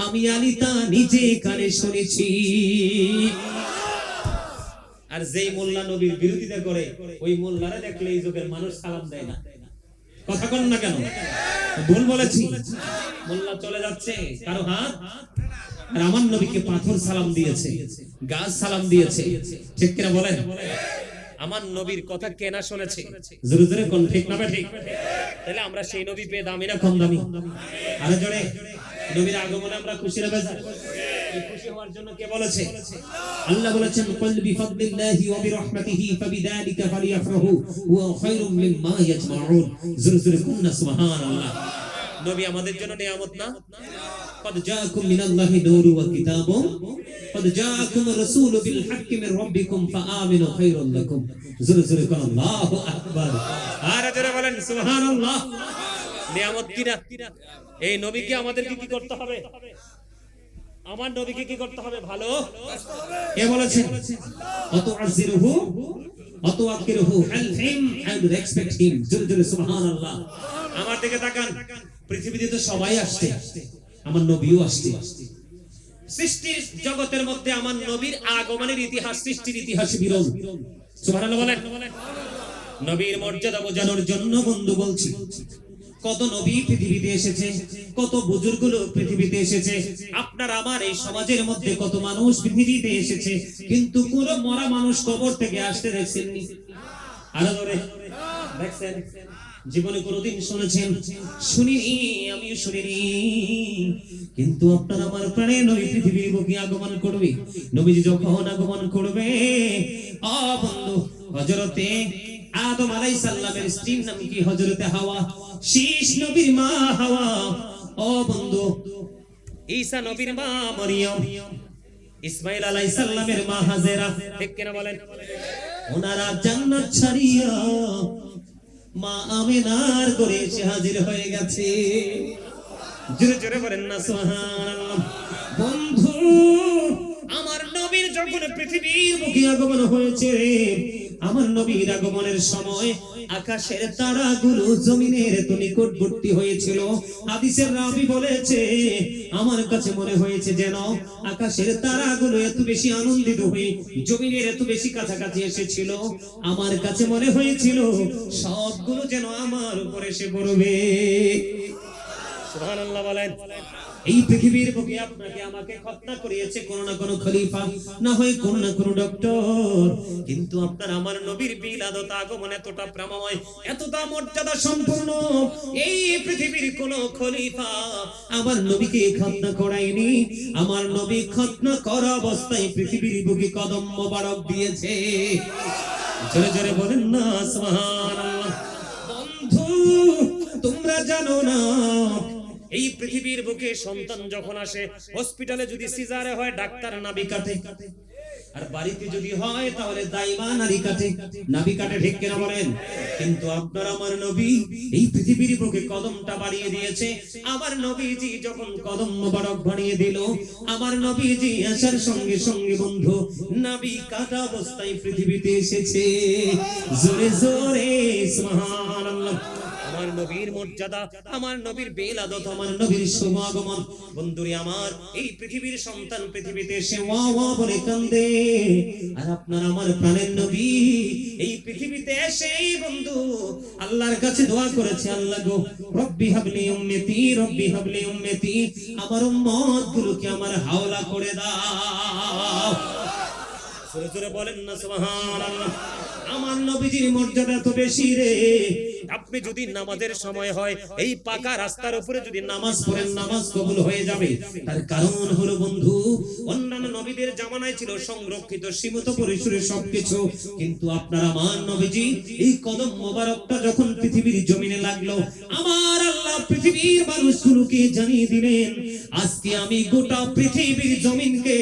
আমি আলী তা নিজে কানে শুনেছি। আর যেই মোল্লা নবীর বিরোধিতা করে, ওই মোল্লারা দেখলে এই যুগের মানুষ সালাম দেয় না। কথা বলেন না কেন? ভুল বলেছি? মোল্লা চলে যাচ্ছে কারো হাত, আর আমার নবীকে পাথর সালাম দিয়েছে, গাছ সালাম দিয়েছে, ঠিক কিনা বলেন? আমার নবীর কথা কেনা শুনেছে, জোরে জোরে কোন ঠিক না ঠিক? তাহলে আমরা সেই নবী পেয়ে দামি না কম দামি? আর জোরে নবীর আগমনে আমরা খুশি না বেজার? এই খুশি হওয়ার জন্য কে বলেছে? আল্লাহ বলেছেন, কুল বিফাদলিল্লাহি ওয়া বিরহমাতিহি ফাবিযালিকা ফালিয়াফরাহু হুয়া খায়রুম মিম্মা ইয়াজমাউন। জোরে জোরে কোন না সুবহানাল্লাহ। নবী আমাদের জন্য নিয়ামত না? قد جاءكم من الله نور وكتاب قد جاءكم الرسول بالحق من ربكم فآمنوا خير لكم। জোরে জোরে কোন আল্লাহু আকবার। আর জোরে বলেন সুবহানাল্লাহ। নিয়ামত কি না? এই নবীকে আমাদেরকে কি করতে হবে? আমার নবীকে কি করতে হবে? ভালো কে বলেছেন? অত আজিরহু অত আকিরহু আলহিম, and respect him। জোরে জোরে সুবহানাল্লাহ। আমার দিকে তাকান, পৃথিবীতে তো সবাই আসছে, আমার নবীও আসছে, সৃষ্টির জগতের মধ্যে আমার নবীর আগমনের ইতিহাস, সৃষ্টির ইতিহাস বিরল। সুবহানাল্লাহ বলেন। নবীর মর্যাদা বোঝানোর জন্য বন্ধু বলছি, কত নবী পৃথিবীতে এসেছে, কত বুজুর্গ লোক পৃথিবীতে এসেছে, আপনার আমার এই সমাজের মধ্যে কত মানুষ পৃথিবীতে এসেছে, কিন্তু কোন মরা মানুষ কবর থেকে আসতে দেখছেননি? আরো ধরে দেখছেন? জীবনে কোনোদিন শুনেছেন? শুনিনি, আমিও শুনিনি। কিন্তু আপনার আমার প্রাণে নবী পৃথিবীর বুকে আগমন করবে। নবীজি যখন আগমন করবে, বন্ধু, হযরতে আদম আলাইহিস সালামের স্ত্রীর নাম কি? হযরতে হাওয়া। শীষ নবীর মা হাওয়া। বন্ধু, ঈসা নবীর মা মরিয়ম, ইসমাঈল আলাইহিস সালামের মা হাজেরা, ঠিক কিনা বলেন? ওনারা জান্নাত ছাড়িয়া মা আমিনার ঘরে এসে হাজির হয়ে গেছে। জোরে জোরে বলেন না সুবহানাল্লাহ। বন্ধু, আমার নবীর যখন পৃথিবীর বুকে আগমন হয়েছে, আমার নবীর আগমনের সময় আকাশের তারাগুলো জমিনের এত নিকটবর্তী হয়েছিল। হাদিসের রাবী বলেছে, আমার কাছে মনে হয়েছে যেন আকাশের তারাগুলো এত বেশি আনন্দিত হয়ে জমিনের এত বেশি কাছাকাছি এসেছিল। আমার কাছে মনে হয়েছিল সবগুলো যেন আমার উপরে এসে পড়বে। সুবহানাল্লাহ বলেন। এই পৃথিবীর বুকে আপনাকে আমাকে খতনা করিয়েছে কোন না কোন খলিফা, না হয় কোন না কোন ডক্টর, কিন্তু আপনার আমার নবীর বিলাদত আগমন এতটা প্রেমময়, এতটা মর্যাদা সম্পূর্ণ, এই পৃথিবীর কোন খলিফা আমার নবীকে খতনা করায়নি। আমার নবী খতনা করা অবস্থায় পৃথিবীর বুকে কদম মোবারক দিয়েছে। জোরে জোরে বলেন না সুবহানাল্লাহ। বন্ধু, তোমরা জানো না, এই পৃথিবীর বুকে সন্তান যখন আসে, হসপিটালে যদি সিজারে হয় ডাক্তার নাভি কাটে, আর বাড়িতে যদি হয় তাহলে দাইমা নারী কাটে, নাভি কাটে, ঠিক কিনা বলেন? কিন্তু আপনার আমার নবী এই পৃথিবীর বুকে কদমটা বাড়িয়ে দিয়েছে। আমার নবীজি যখন কদম মোবারক বাড়িয়ে দিল, আমার নবীজি আসার সঙ্গে সঙ্গে বন্ধু নাভি কাটা অবস্থায় পৃথিবীতে এসেছে। জোরে জোরে সুবহানাল্লাহ। আমার নবীর মর্যাদা, আমার নবীর বেলাদত, আমার নবীর সমাগমন, বন্ধুরে আমার, এই পৃথিবীর সন্তান পৃথিবীতে এসে ওয়া ওয়া বলে কান্দে, আর আপনার আমার প্রাণের নবী এই পৃথিবীতে এসে বন্ধু আল্লাহর কাছে দোয়া করেছে, আল্লাহ গো রব্বি হাবলি উম্মতি, রব্বি হাবলি উম্মতি, আমার উম্মত গুলোকে আমার হাওলা করে দাও। জোরে জোরে বলেন না সুবহানাল্লাহ। আমার নবীজির মর্যাদা তো বেশি রে। আপনি যদি নামাজের সময় হয়, এই পাকা রাস্তার উপরে যদি নামাজ পড়েন, নামাজ কবুল হয়ে যাবে। তার কারণ হলো বন্ধু, অন্যান্য নবীদের জামানায় ছিল সংরক্ষিত সীমিত পরিসরে সবকিছু, কিন্তু আপনার আমার নবীজি এই কদম মোবারকটা যখন পৃথিবীর জমিনে লাগলো, আমার আল্লাহ পৃথিবীর মানুষগুলোকে জানিয়ে দিলেন, আজকে আমি গোটা পৃথিবীর জমিনকে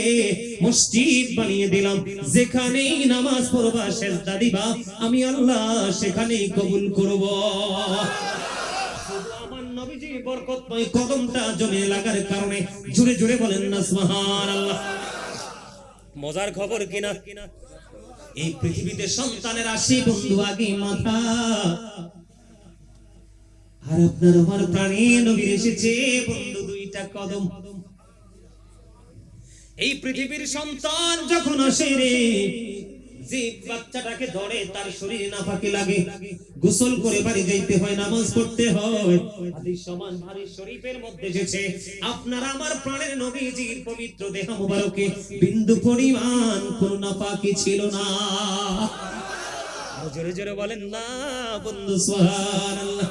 মসজিদ বানিয়ে দিলাম, যেখানেই নামাজ পড়বা, সেজদা দিবা, আমি আল্লাহ সেখানেই কবুল করব। আমার নবীজির বরকতময় কদমটা জমিনে লাগার কারণে জোরে জোরে বলেন না সুবহানাল্লাহ। মজার খবর কিনা, এই পৃথিবীতে সন্তানের আসে বন্ধু আগে মাথা, আর আপনার আমার প্রাণে নবী এসেছে বন্ধু দুইটা কদম। এই পৃথিবীর সন্তান যখন আসে রে, যে বাচ্চাটাকে ধরে তার শরীরে নাপাকি লাগে, গোসল করে বাড়ি যাইতে হয়, নামাজ পড়তে হয়। হাদিস সমান হাদিস শরীফের মধ্যে এসেছে, আপনার আমার প্রাণের নবীজির পবিত্র দেহ মুবারকে বিন্দু পরিমাণ কোনো নাপাকি ছিল না। জোরে জোরে বলেন না বন্ধু সুবহানাল্লাহ।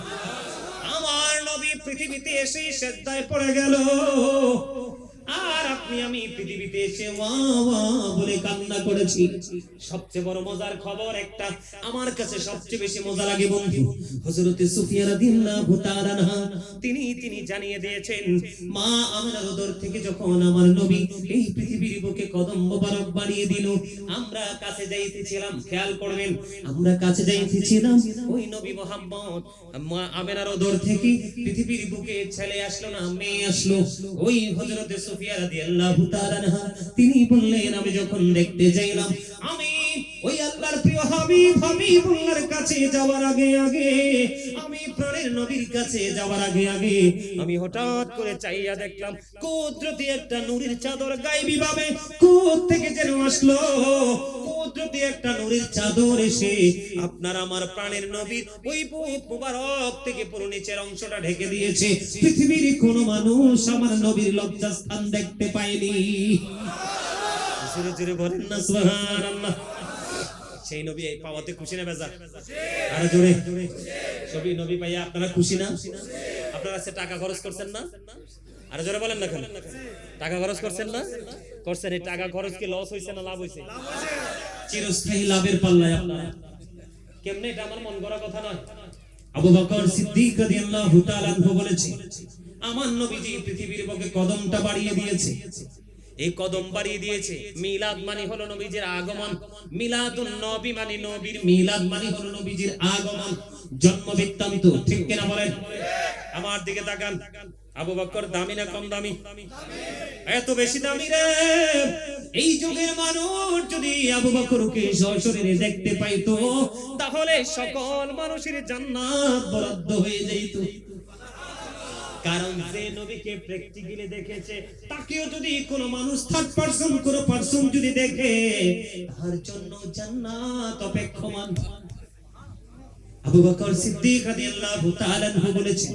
আমার নবী পৃথিবীতে এসে সিজদায় পড়ে গেল, আর আপনি আমি পৃথিবীতে এসে ওয়া ওয়া বলে কান্না করেছি। সবচেয়ে বড় মজার খবর একটা আমার কাছে সবচেয়ে বেশি মজা লাগে বন্ধু, হযরতে সুফিয়া রাদিয়াল্লাহু তাআলা আনহা তিনি জানিয়ে দিয়েছেন, মা আমিনার উদর থেকে যখন আমার নবী এই পৃথিবীর বুকে কদম মোবারক বাড়িয়ে দিল, আমরা কাছে যাইতেছিলাম, খেয়াল করবেন, আমরা কাছে যাইতেছিলাম, ওই নবী মুহাম্মদ মা আমিনার উদর থেকে পৃথিবীর বুকে ছেলে আসলো না মেয়ে আসলো, ওই হযরতে সুফিয়া রাদিয়াল্লাহু তাআলা আনহা তিনি বললেন, আমি যখন দেখতে যাইলাম, আমি ওই আল্লাহর প্রিয় হাবিবুল্লাহর কাছে যাওয়ার আগে আমি প্রাণের নবীর কাছে যাওয়ার আগে আগে আমি হঠাৎ করে চাইয়া দেখলাম কুদরতি একটা নূরের চাদর গায়েবী ভাবে কোথা থেকে যেন আসলো। কুদরতি একটা নূরের চাদর এসে আপনার আমার প্রাণের নবীর ওই বুক মুবারক থেকে পুরো নিচের অংশটা ঢেকে দিয়েছে। পৃথিবীর কোনো মানুষ আমার নবীর লজ্জাস্থান দেখতে পায়নি। জোরে জোরে বলেন না সুবহানাল্লাহ। সেই নবী পাওয়াতে খুশি না বেজার? আরে জোরে সবই নবী পাইয়া আপনারা খুশি না? আপনারা সে টাকা খরচ করছেন না? আরে জোরে বলেন না কেন? টাকা খরচ করছেন না? করছেন। এই টাকা খরচ কি লস হইছে না লাভ হইছে? চিরস্থায়ী লাভের পাল্লায় আপনারা। কেমনে? এটা আমার মন গড়া কথা নয়। আবু বকর সিদ্দিক রাদিয়াল্লাহু তাআলা আনহু বলেছে, আমার নবীজি পৃথিবীর বুকে কদমটা বাড়িয়ে দিয়েছে। এই কদম বাড়িয়ে দিয়েছে। মিলাদ মানে হলো নবীজির আগমন। মিলাদুন নবী মানে নবীর মিলাদ মানে হলো নবীজির আগমন, জন্ম বৃত্তান্ত। ঠিক কিনা বলেন? আমার দিকে তাকান। আবু বকর দামি না কম দামি? এত বেশি দামি রে। এই যুগের মানুষ যদি আবু বকরকে সশরীরে দেখতে পাইতো তাহলে সকল মানুষের জান্নাত বরাদ্দ হয়ে যেত। কারণ যে নবীকে প্র্যাকটিক্যালি দেখেছে তাকেও যদি কোনো মানুষ থার্ড পারসন কোনো পারসন যদি দেখে তার জন্য জান্নাত অপেক্ষমান। আবু বকর সিদ্দিক রাদিয়াল্লাহু তাআলা আনহু বলেছেন,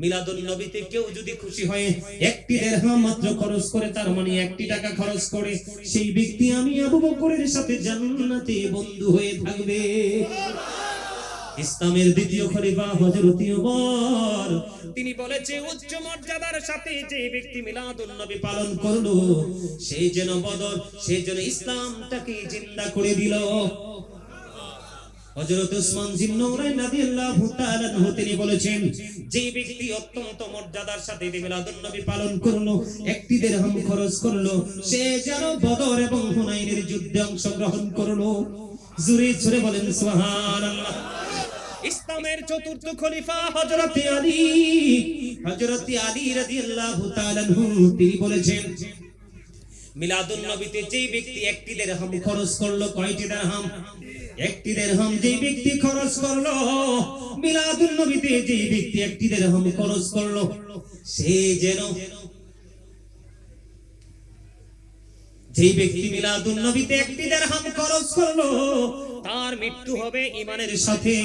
মিলাদুন নবীতে কেউ যদি খুশি হয়ে একটি দিরহাম মাত্র খরচ করে, তার মানে 1 টাকা খরচ করে, সেই ব্যক্তি আমি আবু বকরের সাথে জান্নাতে বন্ধু হয়ে থাকবে। ইসলামের দ্বিতীয় খলিফা হযরত ওমর তিনি বলেছে, উচ্চ মর্যাদার সাথে যে ব্যক্তি মিলাদুন নবী পালন করলো সেই যেন বদর, সেই যেন ইসলামটাকে জিন্দা করে দিল। হযরত উসমান জিন্নুরাইন রাদিয়াল্লাহু তাআলা আনহু তিনি বলেছেন, যে ব্যক্তি অত্যন্ত মর্যাদার সাথে মিলাদুন নবী পালন করলো, 1 দিরহাম খরচ করলো, সে যেন বদর এবং হুনাইনের যুদ্ধে অংশগ্রহণ করলো। জোরে জোরে বলেন সুবহানাল্লাহ। ইসলামের চতুর্থ খলিফা হযরত আলী রাদিয়াল্লাহু তাআলা আনহু তিনি বলেছেন, মিলাদুন নবীতে যে ব্যক্তি 1 দিরহাম খরচ করলো, কয়টি দিরহাম? 1 দিরহাম যে ব্যক্তি খরচ করলো, মিলাদুন নবীতে যে ব্যক্তি 1 দিরহাম খরচ করলো, সে যেন, যে ব্যক্তি মিলাদুন নবীতে 1 দিরহাম খরচ করলো তার মৃত্যু হবে ঈমানের সাথে,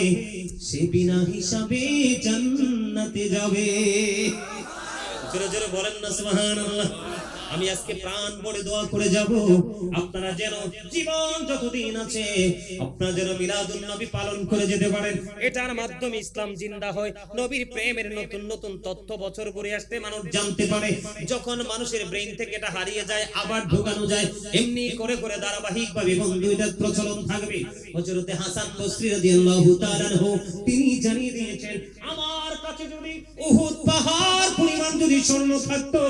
সে বিনা হিসাবে জান্নাতে যাবে। জোরে জোরে বলেন না সুবহানাল্লাহ। আমি আজকে প্রাণ ভরে দোয়া করে যাব, আপনারা যেন জীবন যতদিন আছে আপনারা যেন মিলাদুন নবী পালন করে যেতে পারেন। এটার মাধ্যমে ইসলাম জিন্দা হয়, নবীর প্রেমের নতুন নতুন তথ্য বছর ঘুরে আসতে মানুষ জানতে পারে। যখন মানুষের ব্রেইন থেকে এটা হারিয়ে যায় আবার ঢোকানো যায়, এমনি করে করে ধারাবাহিকভাবে বন্ধু এটা প্রচলন থাকবে। হযরত হাসান বসরি রাদিয়াল্লাহু তাআলা আনহু তিনি জানিয়ে দিয়েছেন, আমার কাছে যদি উহুদ পাহাড় পরিমাণ যদি স্বর্ণ থাকতো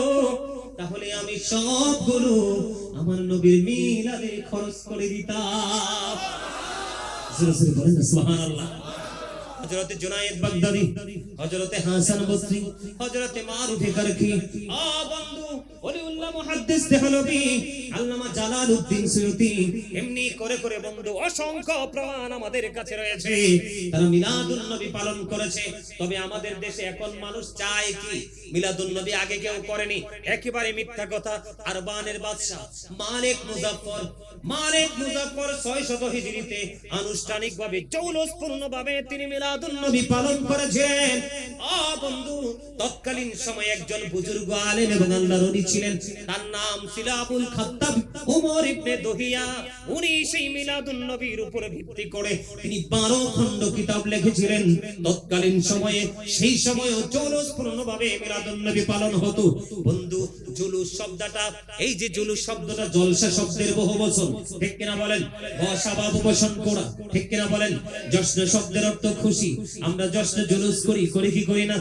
তাহলে আমি সবগুলো আমার নবীর মিলাদে খরচ করে দিতাম। জোরে জোরে বলেন সুবহানাল্লাহ। হযরত জুনায়েদ বাগদাদি, হযরত হাসান বসরি, হযরত মারুফ কারখি, বন্ধু ওলিউল্লাহ মুহাদ্দিস দেহলভী, আল্লামা জালালউদ্দিন সুয়ুতি, এমনি করে করে বন্ধু অসংখ্য প্রমাণ আমাদের কাছে রয়েছে তারা মিলাদুন নবী পালন করেছে। তবে আমাদের দেশে এখন মানুষ চায় কি? মিলাদুন নবী আগে কেউ করেনি, একেবারে মিথ্যা কথা। আরবানের বাদশা মালিক মুজাফফর 600 হিজরিতে আনুষ্ঠানিকভাবে জৌলুসপূর্ণভাবে তিনি মিলাদুন নবী পালন করেছেন। বন্ধু তৎকালীন সময়ে একজন বুজুর্গ আলেম এবং আল্লাহর ওলি ছিলেন, তার নাম ছিল আবুল খাত্তাব ওমর ইবনে দহিয়া। উনি সেই মিলাদুন নবীর উপর ভিত্তি করে তিনি 12 খণ্ড কিতাব লিখেছিলেন। তৎকালীন সময়ে সেই সময়ও জৌলুসপূর্ণভাবে মিলাদুন নবী পালন হতো। বন্ধু জুলুস শব্দটা, এই যে জুলুস শব্দটা জলসা শব্দের বহু বচন, ঠিক কিনা বলেন? বসাবাব উপশম করা, ঠিক কিনা বলেন? জশ্ন শব্দের অর্থ খুশি। আমরা জশ্ন জুলুস করি কি করি না?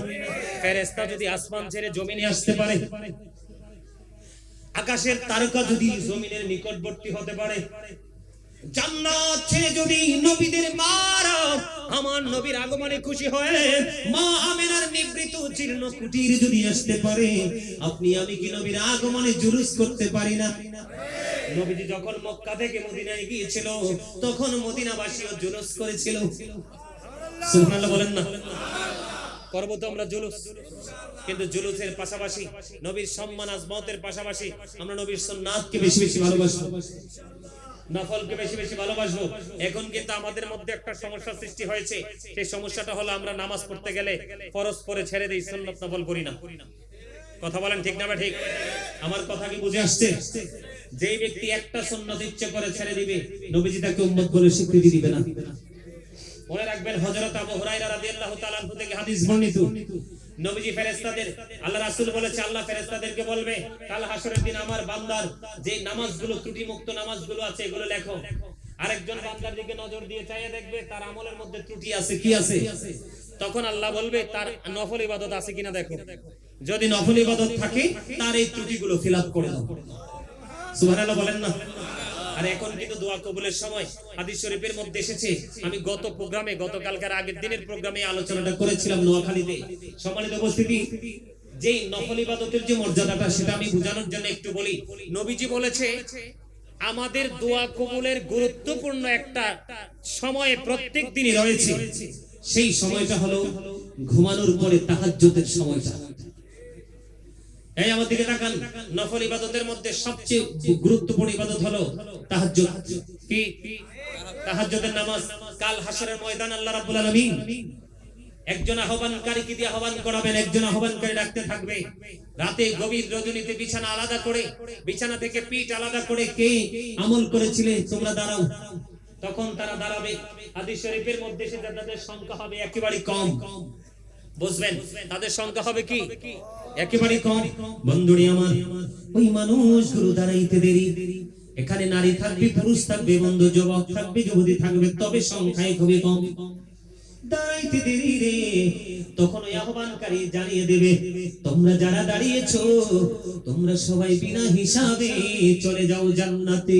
ফেরেশতা যদি আসমান ছেড়ে জমিনে আসতে পারে, আকাশের তারকা যদি জমিনের নিকটবর্তী হতে পারে, জান্নাত ছেড়ে যদি নবীদের মারা আমার নবীর আগমনে খুশি হয়ে মা আমিনার নিবৃত জীর্ণ কুটির যদি আসতে পারে, আপনি আমি কি নবীর আগমনে জুলুস করতে পারি না? নবীজি যখন মক্কা থেকে মদিনায় গিয়েছিল তখন মদিনাবাসীও জুলুস করেছিল। সুবহানাল্লাহ বলেন না? করব তো আমরা জুলুস, কিন্তু জুলুসের পাশাপাশি নবীর সম্মান আজমতের পাশাপাশি আমরা নবীর সুন্নাতকে বেশি বেশি ভালোবাসবো, নফলকে বেশি বেশি ভালোবাসবো। এখন কিন্তু আমাদের মধ্যে একটা সমস্যা সৃষ্টি হয়েছে, সেই সমস্যাটা হলো আমরা নামাজ পড়তে গেলে ফরজ পড়ে ছেড়ে দেই, সুন্নাত নফল করি না। কথা বলেন ঠিক না ঠিক? আমার কথা কি বুঝে আসছে? যেই ব্যক্তি একটা সুন্নাত ইচ্ছে করে ছেড়ে দিবে, নবীজি তাকে উম্মত বলে স্বীকৃতি দিবে না। মনে রাখবেন, হযরত আবু হুরায়রা রাদিয়াল্লাহু তাআলা আনহু থেকে হাদিস বর্ণিত, নবীজি ফেরেশতাদের, আল্লাহ রাসূল বলেছে, আল্লাহ ফেরেশতাদেরকে বলবে কাল হাসরের দিন আমার বান্দার যে নামাজগুলো ত্রুটি মুক্ত নামাজগুলো আছে এগুলো লেখো। আরেকজন বান্দার দিকে নজর দিয়ে চাইয়ে দেখবে তার আমলের মধ্যে ত্রুটি আছে কি আছে। তখন আল্লাহ বলবে তার নফল ইবাদত আছে কিনা দেখো, যদি নফল ইবাদত থাকে তার এই ত্রুটিগুলো ফিল আপ করে দাও। সুবহানাল্লাহ বলেন না? আর এখন কিন্তু দোয়া কবুলের সময় হাদিস শরীফের মধ্যে এসেছে, আমি গত প্রোগ্রামে, গতকালকার আগের দিনের প্রোগ্রামে আলোচনাটা করেছিলাম নোয়াখালীতে। সম্মানিত উপস্থিতি, যেই নফল ইবাদতের যে মর্যাদাটা সেটা আমি বোঝানোর জন্য একটু বলি। নবীজি বলেছে আমাদের দোয়া কবুলের গুরুত্বপূর্ণ একটা সময় প্রত্যেক দিনই রয়েছে, সেই সময়টা হলো ঘুমানোর পরে তাহাজ্জুদের সময়টা। এই আমার দিকে তাকান, নফল ইবাদতের মধ্যে সবচেয়ে গুরুত্বপূর্ণ ইবাদত হলো তাহাজ্জুদ। কি? তাহাজ্জুদের নামাজ। কাল হাসরের ময়দান আল্লাহ রাব্বুল আলামিন একজন আহ্বানকারীকে দিয়ে আহ্বান করাবেন, একজন আহ্বানকারী ডাকতে থাকবে। রাতে গভীর রজনীতে বিছানা আলাদা করে, বিছানা থেকে পিঠ আলাদা করে, কে আমল করেছিলে তোমরা দাঁড়াও। তখন তারা দাঁড়াবে। হাদিস শরীফের মধ্যে সে তাদের সংখ্যা হবে একেবারে কম। বুঝবেন, তাদের সংখ্যা হবে কি? একেবারে কম। বন্ধুরি আমার, ওই মানুষগুলো দাঁড়াইতে দেরি। এখানে নারী থাকবে, পুরুষ থাকবে, বন্ধু যুবক থাকবে, যুবতী থাকবে, তবে সংখ্যায় খুবই কম। দাঁড়াইতে দেরি রে। তখন ওই আহ্বানকারী জানিয়ে দেবে, তোমরা যারা দাঁড়িয়েছো তোমরা সবাই বিনা হিসাবে চলে যাও জান্নাতে।